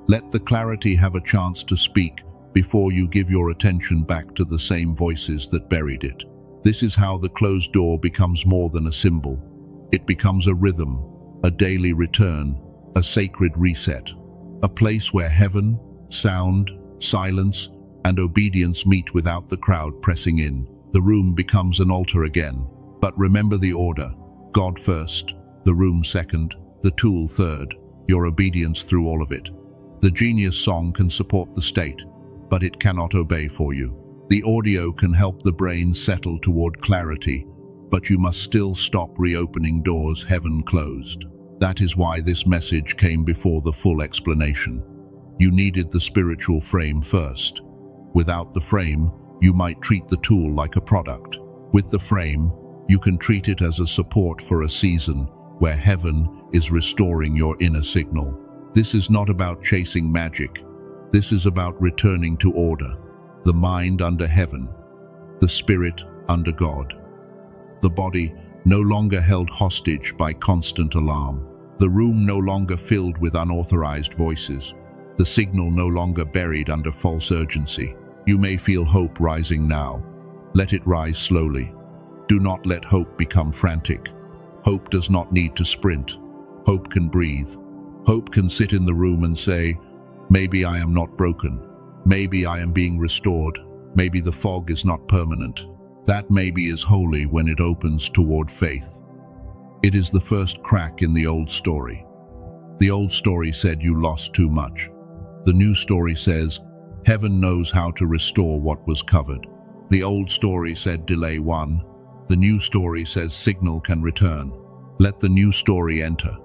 Let the clarity have a chance to speak before you give your attention back to the same voices that buried it. This is how the closed door becomes more than a symbol. It becomes a rhythm, a daily return, a sacred reset, a place where heaven, sound, silence, and obedience meet without the crowd pressing in. The room becomes an altar again. But remember the order. God first, the room second, the tool third, your obedience through all of it. The Genius song can support the state, but it cannot obey for you. The audio can help the brain settle toward clarity, but you must still stop reopening doors heaven closed. That is why this message came before the full explanation. You needed the spiritual frame first. Without the frame, you might treat the tool like a product. With the frame, you can treat it as a support for a season where heaven is restoring your inner signal. This is not about chasing magic. This is about returning to order. The mind under heaven, the spirit under God. The body no longer held hostage by constant alarm. The room no longer filled with unauthorized voices. The signal no longer buried under false urgency. You may feel hope rising now. Let it rise slowly. Do not let hope become frantic. Hope does not need to sprint. Hope can breathe. Hope can sit in the room and say, maybe I am not broken. Maybe I am being restored. Maybe the fog is not permanent. That maybe is holy when it opens toward faith. It is the first crack in the old story. The old story said you lost too much. The new story says, heaven knows how to restore what was covered. The old story said delay one. The new story says signal can return. Let the new story enter.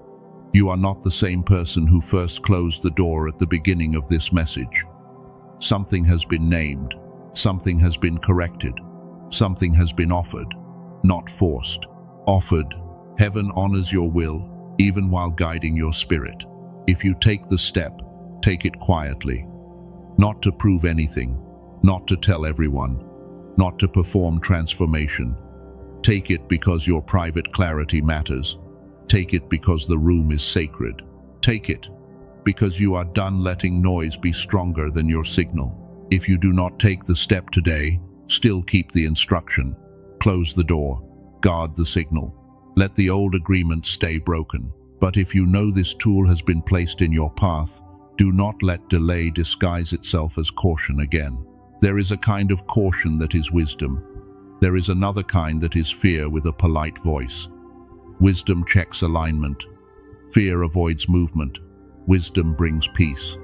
You are not the same person who first closed the door at the beginning of this message. Something has been named. Something has been corrected. Something has been offered, not forced. Offered. Heaven honors your will, even while guiding your spirit. If you take the step, take it quietly. Not to prove anything, not to tell everyone, not to perform transformation. Take it because your private clarity matters. Take it because the room is sacred. Take it because you are done letting noise be stronger than your signal. If you do not take the step today, still keep the instruction. Close the door. Guard the signal. Let the old agreement stay broken. But if you know this tool has been placed in your path, do not let delay disguise itself as caution again. There is a kind of caution that is wisdom. There is another kind that is fear with a polite voice. Wisdom checks alignment. Fear avoids movement. Wisdom brings peace.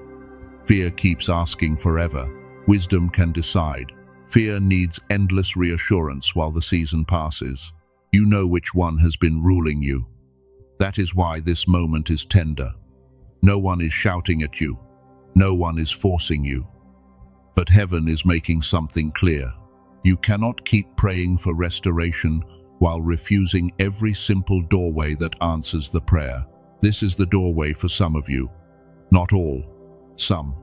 Fear keeps asking forever. Wisdom can decide. Fear needs endless reassurance while the season passes. You know which one has been ruling you. That is why this moment is tender. No one is shouting at you. No one is forcing you. But heaven is making something clear. You cannot keep praying for restoration while refusing every simple doorway that answers the prayer. This is the doorway for some of you. Not all. Some.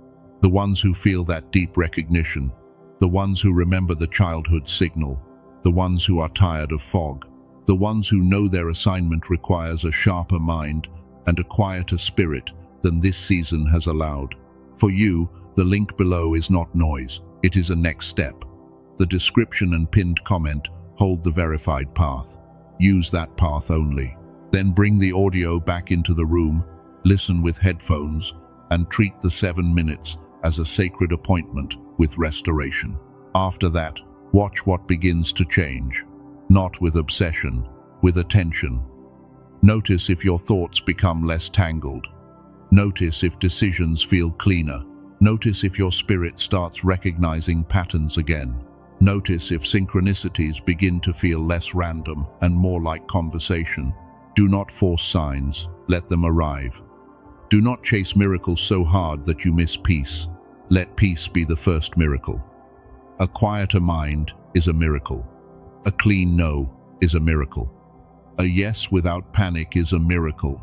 The ones who feel that deep recognition. The ones who remember the childhood signal. The ones who are tired of fog. The ones who know their assignment requires a sharper mind and a quieter spirit than this season has allowed. For you, the link below is not noise. It is a next step. The description and pinned comment hold the verified path. Use that path only. Then bring the audio back into the room, listen with headphones, and treat the 7 minutes as a sacred appointment with restoration. After that, watch what begins to change. Not with obsession, with attention. Notice if your thoughts become less tangled. Notice if decisions feel cleaner. Notice if your spirit starts recognizing patterns again. Notice if synchronicities begin to feel less random and more like conversation. Do not force signs, let them arrive. Do not chase miracles so hard that you miss peace. Let peace be the first miracle. A quieter mind is a miracle. A clean no is a miracle. A yes without panic is a miracle.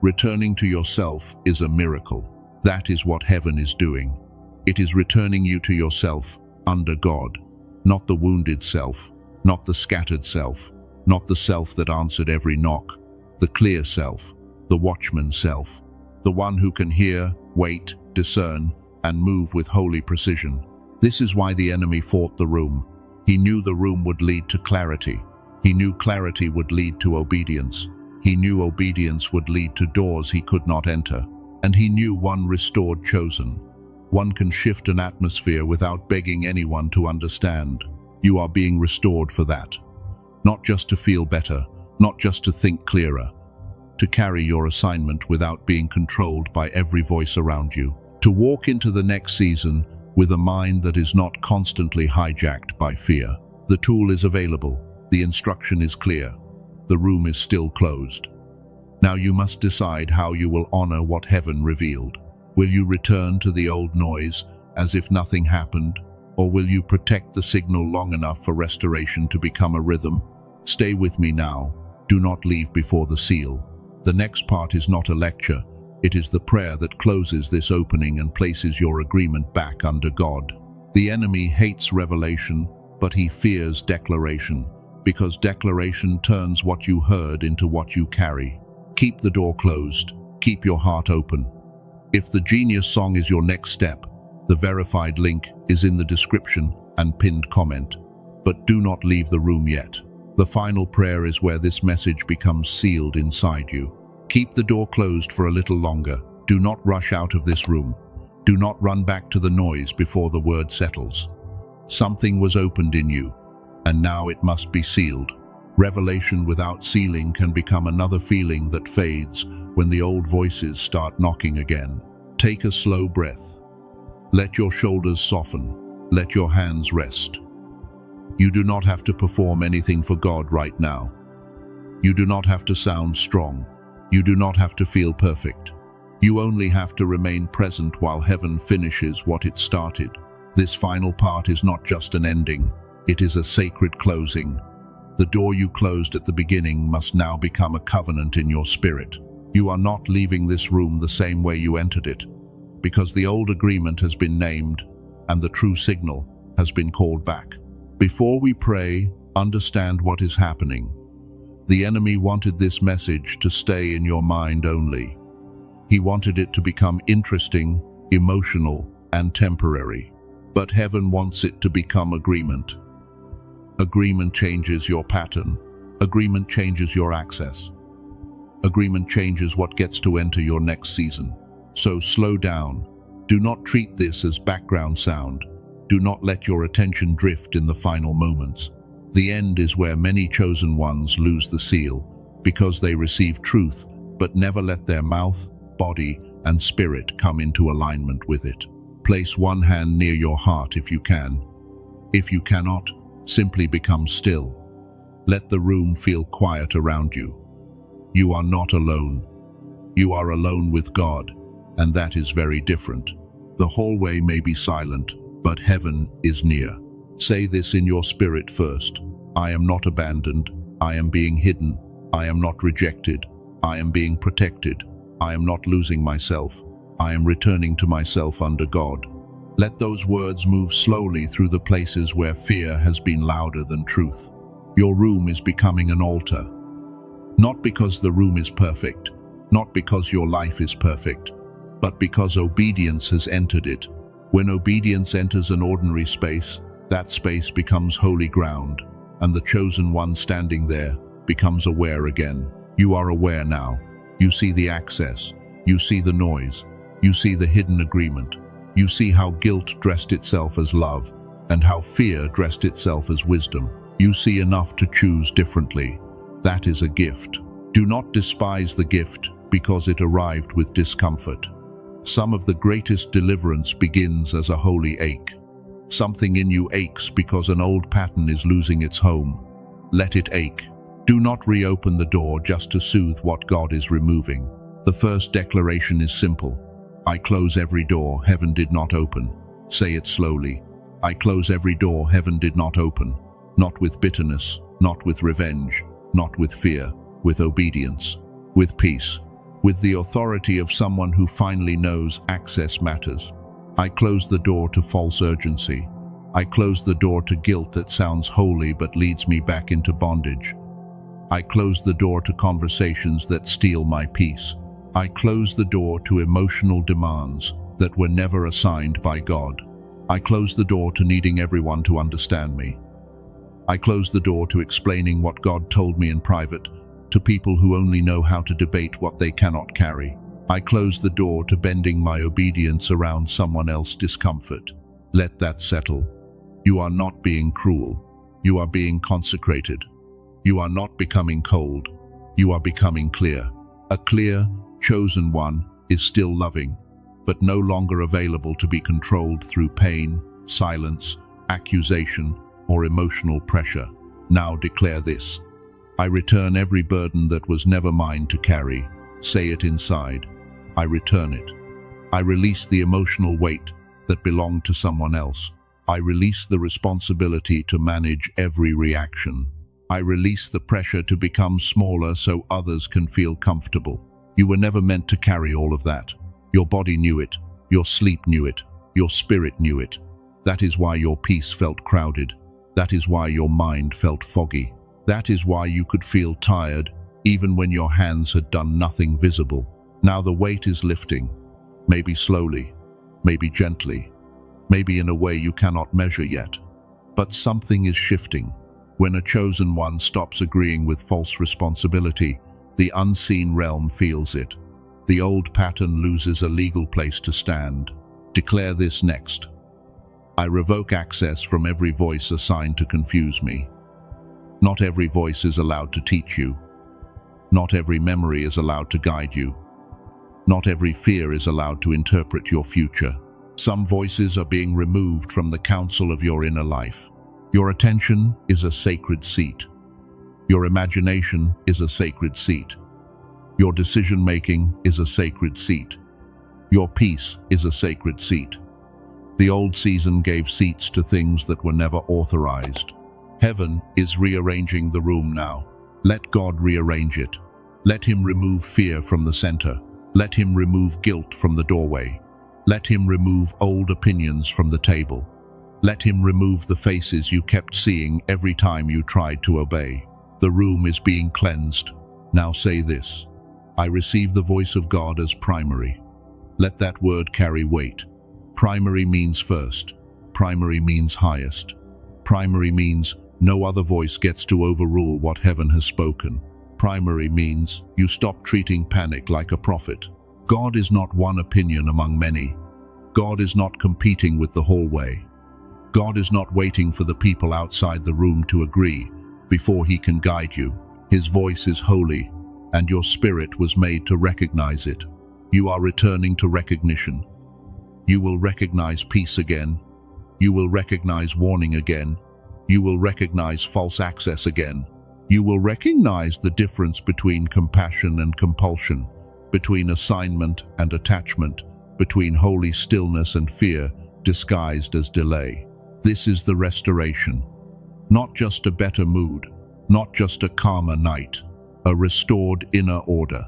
Returning to yourself is a miracle. That is what heaven is doing. It is returning you to yourself under God. Not the wounded self, not the scattered self, not the self that answered every knock. The clear self, the watchman self, the one who can hear, wait, discern, and move with holy precision. This is why the enemy fought the room. He knew the room would lead to clarity. He knew clarity would lead to obedience. He knew obedience would lead to doors he could not enter. And he knew one restored chosen. One can shift an atmosphere without begging anyone to understand. You are being restored for that. Not just to feel better, not just to think clearer. To carry your assignment without being controlled by every voice around you. To walk into the next season with a mind that is not constantly hijacked by fear. The tool is available. The instruction is clear. The room is still closed. Now you must decide how you will honor what heaven revealed. Will you return to the old noise as if nothing happened, or will you protect the signal long enough for restoration to become a rhythm? Stay with me now. Do not leave before the seal. The next part is not a lecture. It is the prayer that closes this opening and places your agreement back under God. The enemy hates revelation, but he fears declaration, because declaration turns what you heard into what you carry. Keep the door closed. Keep your heart open. If the Genius Song is your next step, the verified link is in the description and pinned comment. But do not leave the room yet. The final prayer is where this message becomes sealed inside you. Keep the door closed for a little longer. Do not rush out of this room. Do not run back to the noise before the word settles. Something was opened in you, and now it must be sealed. Revelation without sealing can become another feeling that fades when the old voices start knocking again. Take a slow breath. Let your shoulders soften. Let your hands rest. You do not have to perform anything for God right now. You do not have to sound strong. You do not have to feel perfect. You only have to remain present while heaven finishes what it started. This final part is not just an ending. It is a sacred closing. The door you closed at the beginning must now become a covenant in your spirit. You are not leaving this room the same way you entered it, because the old agreement has been named and the true signal has been called back. Before we pray, understand what is happening. The enemy wanted this message to stay in your mind only. He wanted it to become interesting, emotional, and temporary. But heaven wants it to become agreement. Agreement changes your pattern. Agreement changes your access. Agreement changes what gets to enter your next season. So slow down. Do not treat this as background sound. Do not let your attention drift in the final moments. The end is where many chosen ones lose the seal, because they receive truth, but never let their mouth, body, and spirit come into alignment with it. Place one hand near your heart if you can. If you cannot, simply become still. Let the room feel quiet around you. You are not alone. You are alone with God, and that is very different. The hallway may be silent, but heaven is near. Say this in your spirit first. I am not abandoned. I am being hidden. I am not rejected. I am being protected. I am not losing myself. I am returning to myself under God. Let those words move slowly through the places where fear has been louder than truth. Your room is becoming an altar. Not because the room is perfect, not because your life is perfect, but because obedience has entered it. When obedience enters an ordinary space, that space becomes holy ground, and the chosen one standing there becomes aware again. You are aware now. You see the access. You see the noise. You see the hidden agreement. You see how guilt dressed itself as love, and how fear dressed itself as wisdom. You see enough to choose differently. That is a gift. Do not despise the gift because it arrived with discomfort. Some of the greatest deliverance begins as a holy ache. Something in you aches because an old pattern is losing its home. Let it ache. Do not reopen the door just to soothe what God is removing. The first declaration is simple. I close every door heaven did not open. Say it slowly. I close every door heaven did not open. Not with bitterness, not with revenge, not with fear, with obedience, with peace, with the authority of someone who finally knows access matters. I close the door to false urgency. I close the door to guilt that sounds holy but leads me back into bondage. I close the door to conversations that steal my peace. I close the door to emotional demands that were never assigned by God. I close the door to needing everyone to understand me. I close the door to explaining what God told me in private to people who only know how to debate what they cannot carry. I close the door to bending my obedience around someone else's discomfort. Let that settle. You are not being cruel. You are being consecrated. You are not becoming cold. You are becoming clear. A clear, chosen one is still loving, but no longer available to be controlled through pain, silence, accusation, or emotional pressure. Now declare this. I return every burden that was never mine to carry. Say it inside. I return it. I release the emotional weight that belonged to someone else. I release the responsibility to manage every reaction. I release the pressure to become smaller so others can feel comfortable. You were never meant to carry all of that. Your body knew it. Your sleep knew it. Your spirit knew it. That is why your peace felt crowded. That is why your mind felt foggy. That is why you could feel tired, even when your hands had done nothing visible. Now the weight is lifting. Maybe slowly, maybe gently, maybe in a way you cannot measure yet. But something is shifting. When a chosen one stops agreeing with false responsibility, the unseen realm feels it. The old pattern loses a legal place to stand. Declare this next. I revoke access from every voice assigned to confuse me. Not every voice is allowed to teach you. Not every memory is allowed to guide you. Not every fear is allowed to interpret your future. Some voices are being removed from the council of your inner life. Your attention is a sacred seat. Your imagination is a sacred seat. Your decision-making is a sacred seat. Your peace is a sacred seat. The old season gave seats to things that were never authorized. Heaven is rearranging the room now. Let God rearrange it. Let Him remove fear from the center. Let Him remove guilt from the doorway. Let Him remove old opinions from the table. Let Him remove the faces you kept seeing every time you tried to obey. The room is being cleansed. Now say this. I receive the voice of God as primary. Let that word carry weight. Primary means first. Primary means highest. Primary means no other voice gets to overrule what heaven has spoken. Primary means you stop treating panic like a prophet. God is not one opinion among many. God is not competing with the hallway. God is not waiting for the people outside the room to agree before He can guide you. His voice is holy, and your spirit was made to recognize it. You are returning to recognition. You will recognize peace again. You will recognize warning again. You will recognize false access again. You will recognize the difference between compassion and compulsion, between assignment and attachment, between holy stillness and fear, disguised as delay. This is the restoration. Not just a better mood, not just a calmer night, a restored inner order.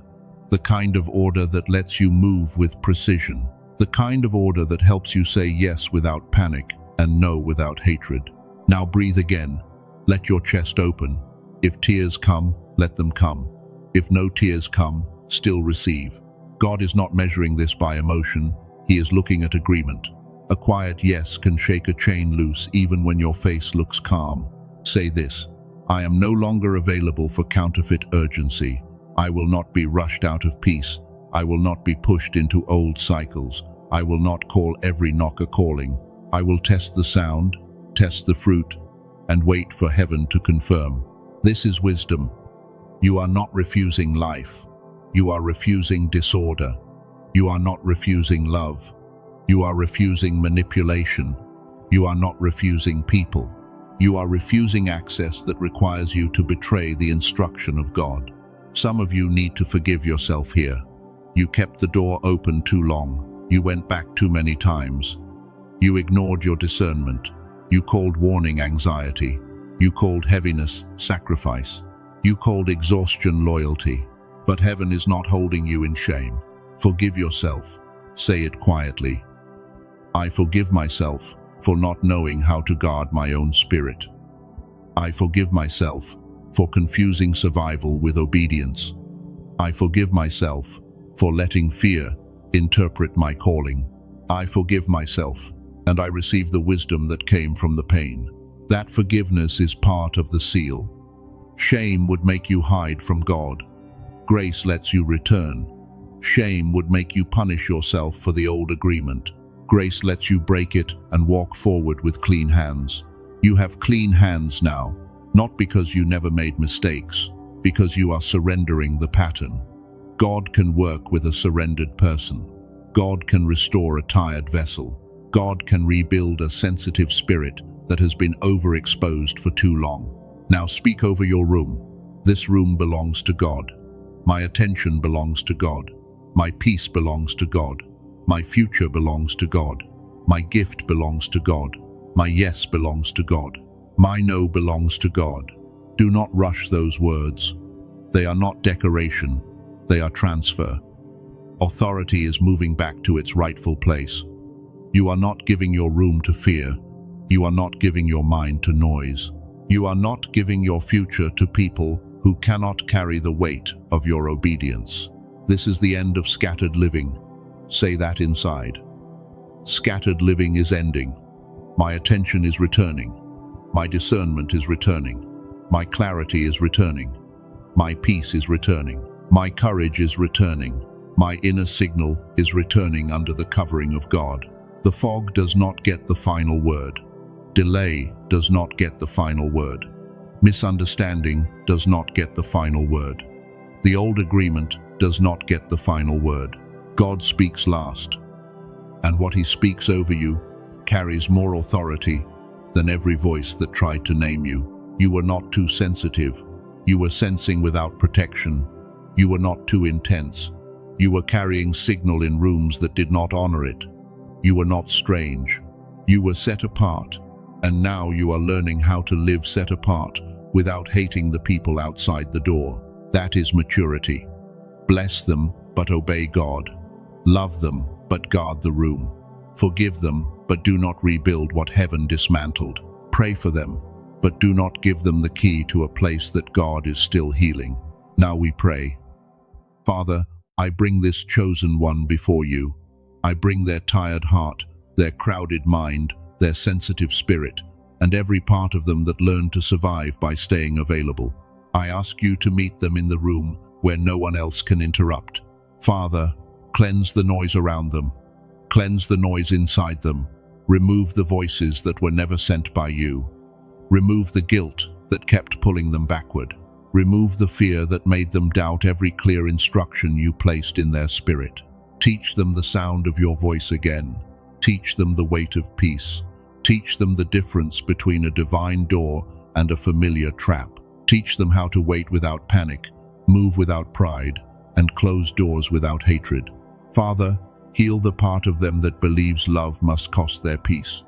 The kind of order that lets you move with precision. The kind of order that helps you say yes without panic and no without hatred. Now breathe again. Let your chest open. If tears come, let them come. If no tears come, still receive. God is not measuring this by emotion. He is looking at agreement. A quiet yes can shake a chain loose even when your face looks calm. Say this: I am no longer available for counterfeit urgency. I will not be rushed out of peace. I will not be pushed into old cycles. I will not call every knock a calling. I will test the sound, test the fruit, and wait for heaven to confirm. This is wisdom. You are not refusing life. You are refusing disorder. You are not refusing love. You are refusing manipulation. You are not refusing people. You are refusing access that requires you to betray the instruction of God. Some of you need to forgive yourself here. You kept the door open too long. You went back too many times. You ignored your discernment. You called warning anxiety. You called heaviness sacrifice. You called exhaustion loyalty. But heaven is not holding you in shame. Forgive yourself. Say it quietly. I forgive myself for not knowing how to guard my own spirit. I forgive myself for confusing survival with obedience. I forgive myself for letting fear interpret my calling. I forgive myself, and I receive the wisdom that came from the pain. That forgiveness is part of the seal. Shame would make you hide from God. Grace lets you return. Shame would make you punish yourself for the old agreement. Grace lets you break it and walk forward with clean hands. You have clean hands now, not because you never made mistakes, because you are surrendering the pattern. God can work with a surrendered person. God can restore a tired vessel. God can rebuild a sensitive spirit that has been overexposed for too long. Now speak over your room. This room belongs to God. My attention belongs to God. My peace belongs to God. My future belongs to God. My gift belongs to God. My yes belongs to God. My no belongs to God. Do not rush those words. They are not decoration. They are transfer. Authority is moving back to its rightful place. You are not giving your room to fear. You are not giving your mind to noise. You are not giving your future to people who cannot carry the weight of your obedience. This is the end of scattered living. Say that inside. Scattered living is ending. My attention is returning. My discernment is returning. My clarity is returning. My peace is returning. My courage is returning. My inner signal is returning under the covering of God. The fog does not get the final word. Delay does not get the final word. Misunderstanding does not get the final word. The old agreement does not get the final word. God speaks last, and what he speaks over you carries more authority than every voice that tried to name you. You were not too sensitive. You were sensing without protection. You were not too intense. You were carrying signal in rooms that did not honor it. You were not strange. You were set apart, and now you are learning how to live set apart without hating the people outside the door. That is maturity. Bless them, but obey God. Love them, but guard the room. Forgive them, but do not rebuild what heaven dismantled. Pray for them, but do not give them the key to a place that God is still healing. Now we pray. Father, I bring this chosen one before you. I bring their tired heart, their crowded mind, their sensitive spirit, and every part of them that learned to survive by staying available. I ask you to meet them in the room where no one else can interrupt. Father, cleanse the noise around them. Cleanse the noise inside them. Remove the voices that were never sent by you. Remove the guilt that kept pulling them backward. Remove the fear that made them doubt every clear instruction you placed in their spirit. Teach them the sound of your voice again. Teach them the weight of peace. Teach them the difference between a divine door and a familiar trap. Teach them how to wait without panic, move without pride, and close doors without hatred. Father, Heal the part of them that believes love must cost their peace.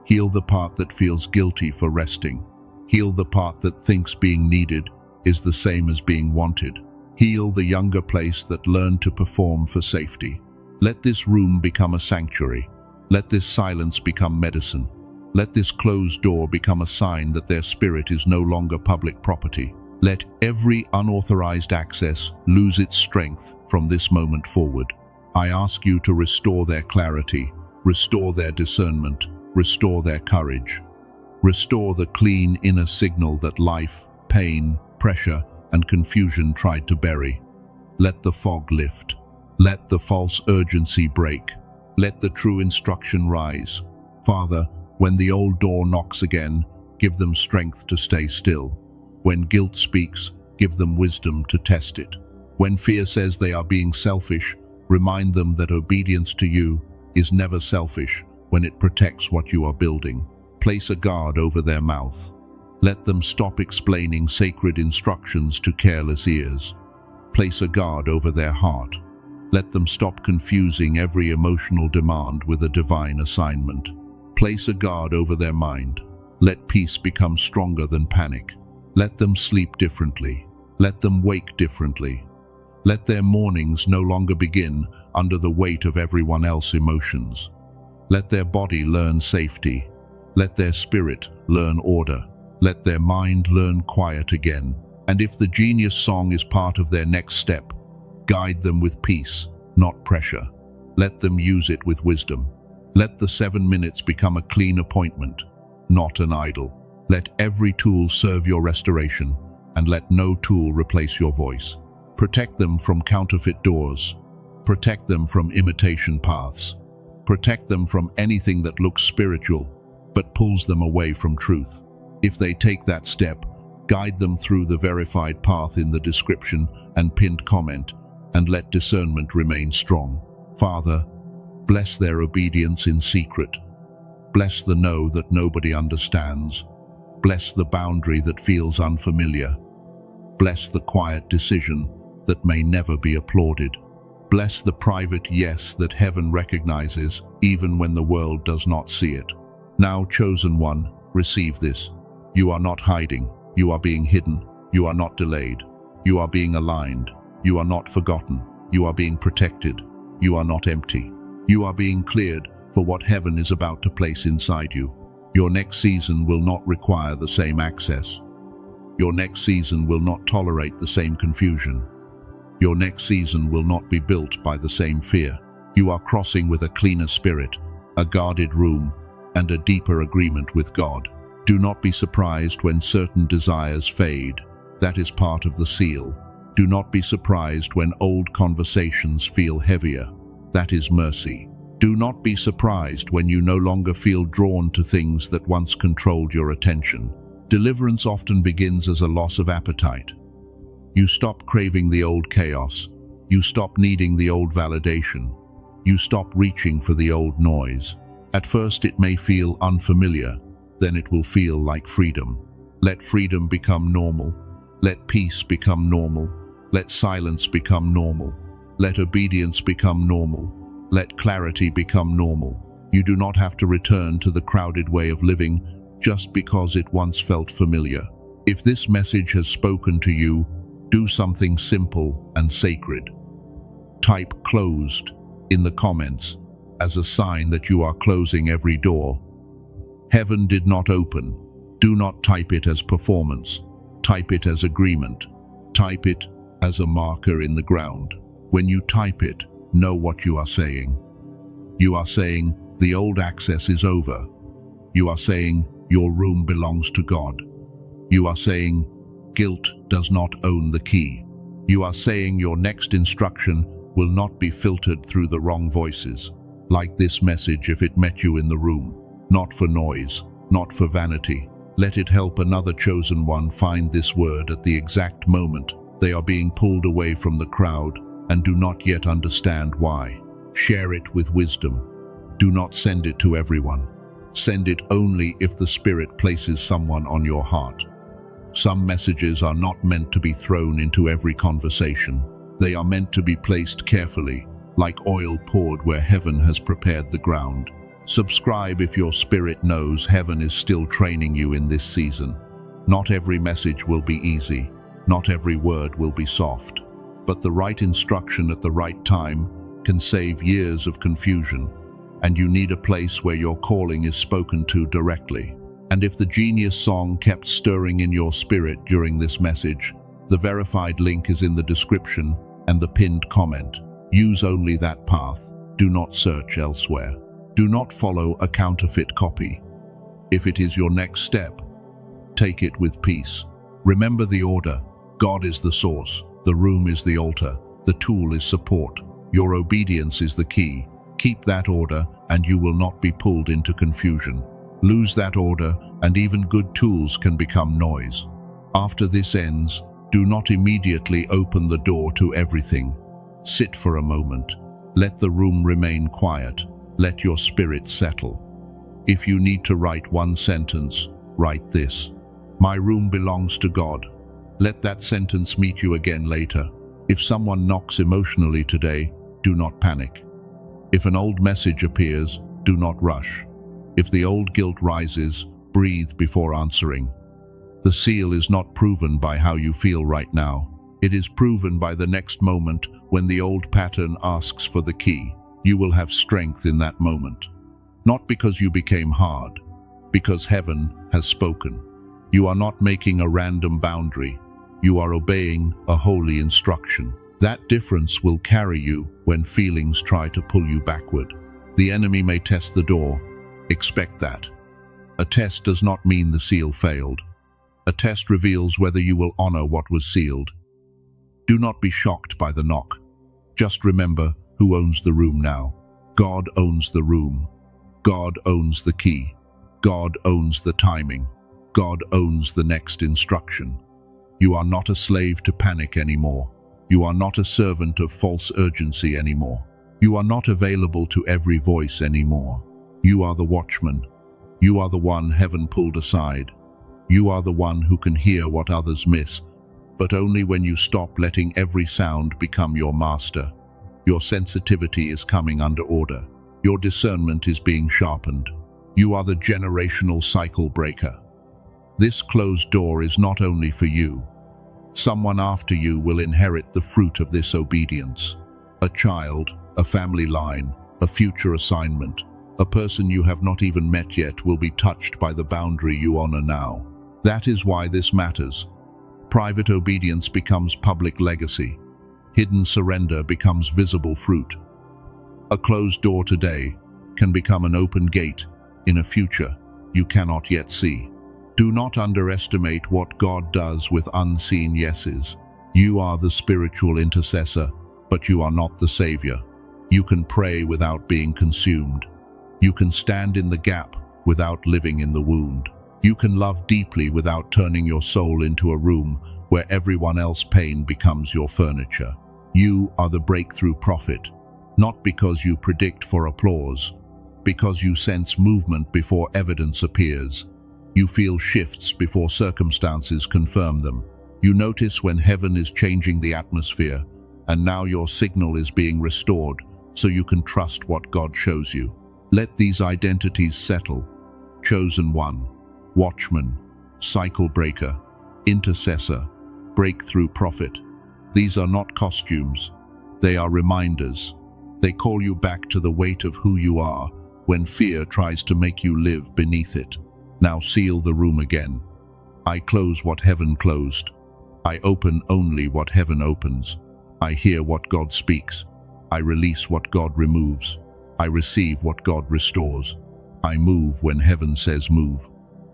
Heal the part that feels guilty for resting. Heal the part that thinks being needed is the same as being wanted. Heal the younger place that learned to perform for safety. Let this room become a sanctuary. Let this silence become medicine. Let this closed door become a sign that their spirit is no longer public property. Let every unauthorized access lose its strength from this moment forward. I ask you to restore their clarity, restore their discernment, restore their courage. Restore the clean inner signal that life, pain, pressure, and confusion tried to bury. Let the fog lift. Let the false urgency break. Let the true instruction rise. Father, when the old door knocks again, give them strength to stay still. When guilt speaks, give them wisdom to test it. When fear says they are being selfish, remind them that obedience to you is never selfish when it protects what you are building. Place a guard over their mouth. Let them stop explaining sacred instructions to careless ears. Place a guard over their heart. Let them stop confusing every emotional demand with a divine assignment. Place a guard over their mind. Let peace become stronger than panic. Let them sleep differently. Let them wake differently. Let their mornings no longer begin under the weight of everyone else's emotions. Let their body learn safety. Let their spirit learn order. Let their mind learn quiet again. And if the genius song is part of their next step, guide them with peace, not pressure. Let them use it with wisdom. Let the 7 minutes become a clean appointment, not an idol. Let every tool serve your restoration, and let no tool replace your voice. Protect them from counterfeit doors. Protect them from imitation paths. Protect them from anything that looks spiritual, but pulls them away from truth. If they take that step, guide them through the verified path in the description and pinned comment, and let discernment remain strong. Father, bless their obedience in secret. Bless the no that nobody understands. Bless the boundary that feels unfamiliar. Bless the quiet decision that may never be applauded. Bless the private yes that heaven recognizes even when the world does not see it. Now, chosen one, receive this. You are not hiding. You are being hidden. You are not delayed. You are being aligned. You are not forgotten. You are being protected. You are not empty. You are being cleared for what heaven is about to place inside you. Your next season will not require the same access. Your next season will not tolerate the same confusion. Your next season will not be built by the same fear. You are crossing with a cleaner spirit, a guarded room, and a deeper agreement with God. Do not be surprised when certain desires fade. That is part of the seal. Do not be surprised when old conversations feel heavier. That is mercy. Do not be surprised when you no longer feel drawn to things that once controlled your attention. Deliverance often begins as a loss of appetite. You stop craving the old chaos. You stop needing the old validation. You stop reaching for the old noise. At first it may feel unfamiliar, then it will feel like freedom. Let freedom become normal. Let peace become normal. Let silence become normal. Let obedience become normal. Let clarity become normal. You do not have to return to the crowded way of living just because it once felt familiar. If this message has spoken to you, do something simple and sacred. Type "closed" in the comments as a sign that you are closing every door. Heaven did not open. Do not type it as performance. Type it as agreement. Type it as a marker in the ground. When you type it, know what you are saying. You are saying, the old access is over. You are saying, your room belongs to God. You are saying, guilt does not own the key. You are saying your next instruction will not be filtered through the wrong voices. Like this message if it met you in the room. Not for noise, not for vanity. Let it help another chosen one find this word at the exact moment they are being pulled away from the crowd and do not yet understand why. Share it with wisdom. Do not send it to everyone. Send it only if the Spirit places someone on your heart. Some messages are not meant to be thrown into every conversation. They are meant to be placed carefully, like oil poured where heaven has prepared the ground. Subscribe if your spirit knows heaven is still training you in this season. Not every message will be easy. Not every word will be soft. But the right instruction at the right time can save years of confusion. And you need a place where your calling is spoken to directly. And if the genius song kept stirring in your spirit during this message, the verified link is in the description and the pinned comment. Use only that path. Do not search elsewhere. Do not follow a counterfeit copy. If it is your next step, take it with peace. Remember the order. God is the source. The room is the altar. The tool is support. Your obedience is the key. Keep that order and you will not be pulled into confusion. Lose that order and even good tools can become noise. After this ends, do not immediately open the door to everything. Sit for a moment. Let the room remain quiet. Let your spirit settle. If you need to write one sentence, write this: My room belongs to God. Let that sentence meet you again later. If someone knocks emotionally today, do not panic. If an old message appears, do not rush. If the old guilt rises, breathe before answering. The seal is not proven by how you feel right now. It is proven by the next moment when the old pattern asks for the key. You will have strength in that moment. Not because you became hard, because heaven has spoken. You are not making a random boundary. You are obeying a holy instruction. That difference will carry you when feelings try to pull you backward. The enemy may test the door. Expect that. A test does not mean the seal failed. A test reveals whether you will honor what was sealed. Do not be shocked by the knock. Just remember who owns the room now. God owns the room. God owns the key. God owns the timing. God owns the next instruction. You are not a slave to panic anymore. You are not a servant of false urgency anymore. You are not available to every voice anymore. You are the watchman. You are the one heaven pulled aside. You are the one who can hear what others miss, but only when you stop letting every sound become your master. Your sensitivity is coming under order. Your discernment is being sharpened. You are the generational cycle breaker. This closed door is not only for you. Someone after you will inherit the fruit of this obedience. A child, a family line, a future assignment, a person you have not even met yet will be touched by the boundary you honor now. That is why this matters. Private obedience becomes public legacy. Hidden surrender becomes visible fruit. A closed door today can become an open gate in a future you cannot yet see. Do not underestimate what God does with unseen yeses. You are the spiritual intercessor, but you are not the savior. You can pray without being consumed. You can stand in the gap without living in the wound. You can love deeply without turning your soul into a room where everyone else's pain becomes your furniture. You are the breakthrough prophet, not because you predict for applause, because you sense movement before evidence appears. You feel shifts before circumstances confirm them. You notice when heaven is changing the atmosphere, and now your signal is being restored so you can trust what God shows you. Let these identities settle. Chosen one, watchman, cycle breaker, intercessor, breakthrough prophet. These are not costumes. They are reminders. They call you back to the weight of who you are when fear tries to make you live beneath it. Now seal the room again. I close what heaven closed. I open only what heaven opens. I hear what God speaks. I release what God removes. I receive what God restores. I move when heaven says move.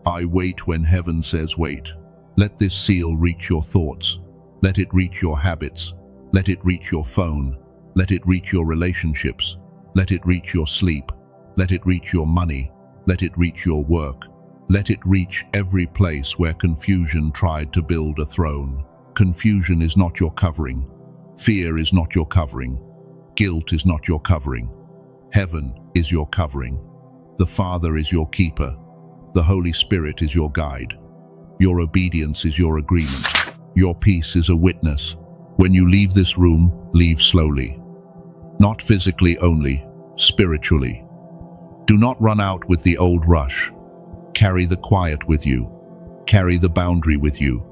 I wait when heaven says wait. Let this seal reach your thoughts. Let it reach your habits. Let it reach your phone. Let it reach your relationships. Let it reach your sleep. Let it reach your money. Let it reach your work. Let it reach every place where confusion tried to build a throne. Confusion is not your covering. Fear is not your covering. Guilt is not your covering. Heaven is your covering. The Father is your keeper. The Holy Spirit is your guide. Your obedience is your agreement. Your peace is a witness. When you leave this room, leave slowly. not physically only, spiritually. Do not run out with the old rush. Carry the quiet with you. Carry the boundary with you.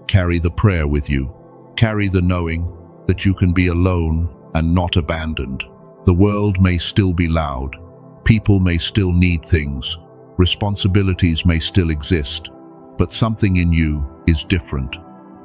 Carry the prayer with you. Carry the knowing that you can be alone and not abandoned. The world may still be loud. People may still need things. Responsibilities may still exist. But something in you is different.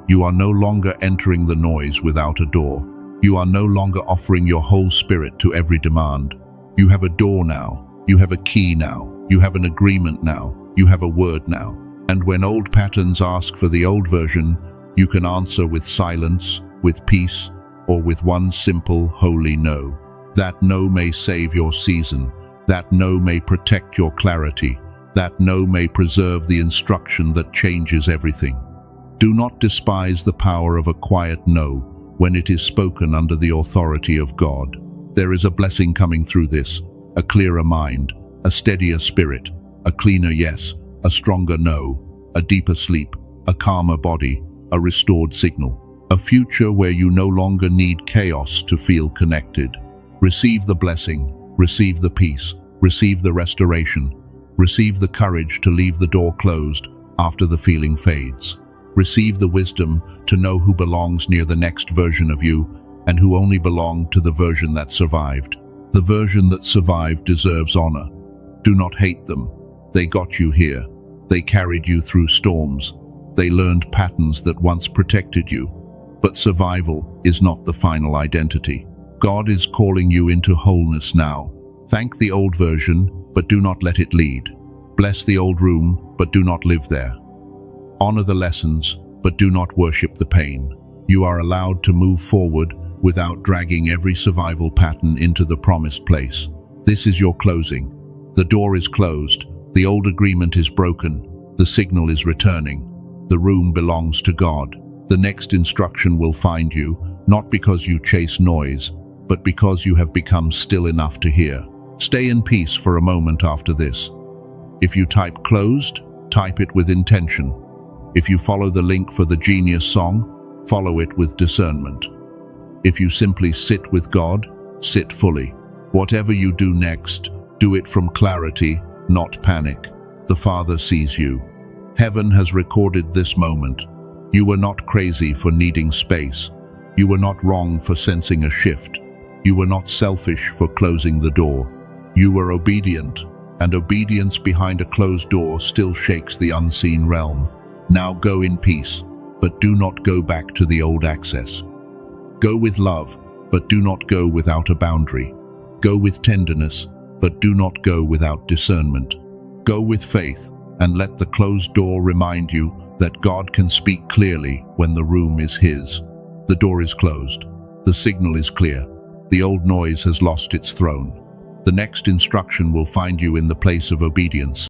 You are no longer entering the noise without a door. You are no longer offering your whole spirit to every demand. You have a door now. You have a key now. You have an agreement now. You have a word now. And when old patterns ask for the old version, you can answer with silence, with peace, or with one simple, holy no. That no may save your season. That no may protect your clarity. That no may preserve the instruction that changes everything. Do not despise the power of a quiet no when it is spoken under the authority of God. There is a blessing coming through this, a clearer mind, a steadier spirit, a cleaner yes, a stronger no, a deeper sleep, a calmer body, a restored signal, a future where you no longer need chaos to feel connected. Receive the blessing, receive the peace, receive the restoration, receive the courage to leave the door closed after the feeling fades. Receive the wisdom to know who belongs near the next version of you and who only belonged to the version that survived. The version that survived deserves honor. Do not hate them. They got you here. They carried you through storms. They learned patterns that once protected you. But survival is not the final identity. God is calling you into wholeness now. Thank the old version, but do not let it lead. Bless the old room, but do not live there. Honor the lessons, but do not worship the pain. You are allowed to move forward without dragging every survival pattern into the promised place. This is your closing. The door is closed. The old agreement is broken. The signal is returning. The room belongs to God. The next instruction will find you, not because you chase noise, but because you have become still enough to hear. Stay in peace for a moment after this. If you type closed, type it with intention. If you follow the link for the Genius song, follow it with discernment. If you simply sit with God, sit fully. Whatever you do next, do it from clarity, not panic. The Father sees you. Heaven has recorded this moment. You were not crazy for needing space. You were not wrong for sensing a shift. You were not selfish for closing the door. You were obedient, and obedience behind a closed door still shakes the unseen realm. Now go in peace, but do not go back to the old access. Go with love, but do not go without a boundary. Go with tenderness, but do not go without discernment. Go with faith, and let the closed door remind you that God can speak clearly when the room is His. The door is closed. The signal is clear. The old noise has lost its throne. The next instruction will find you in the place of obedience.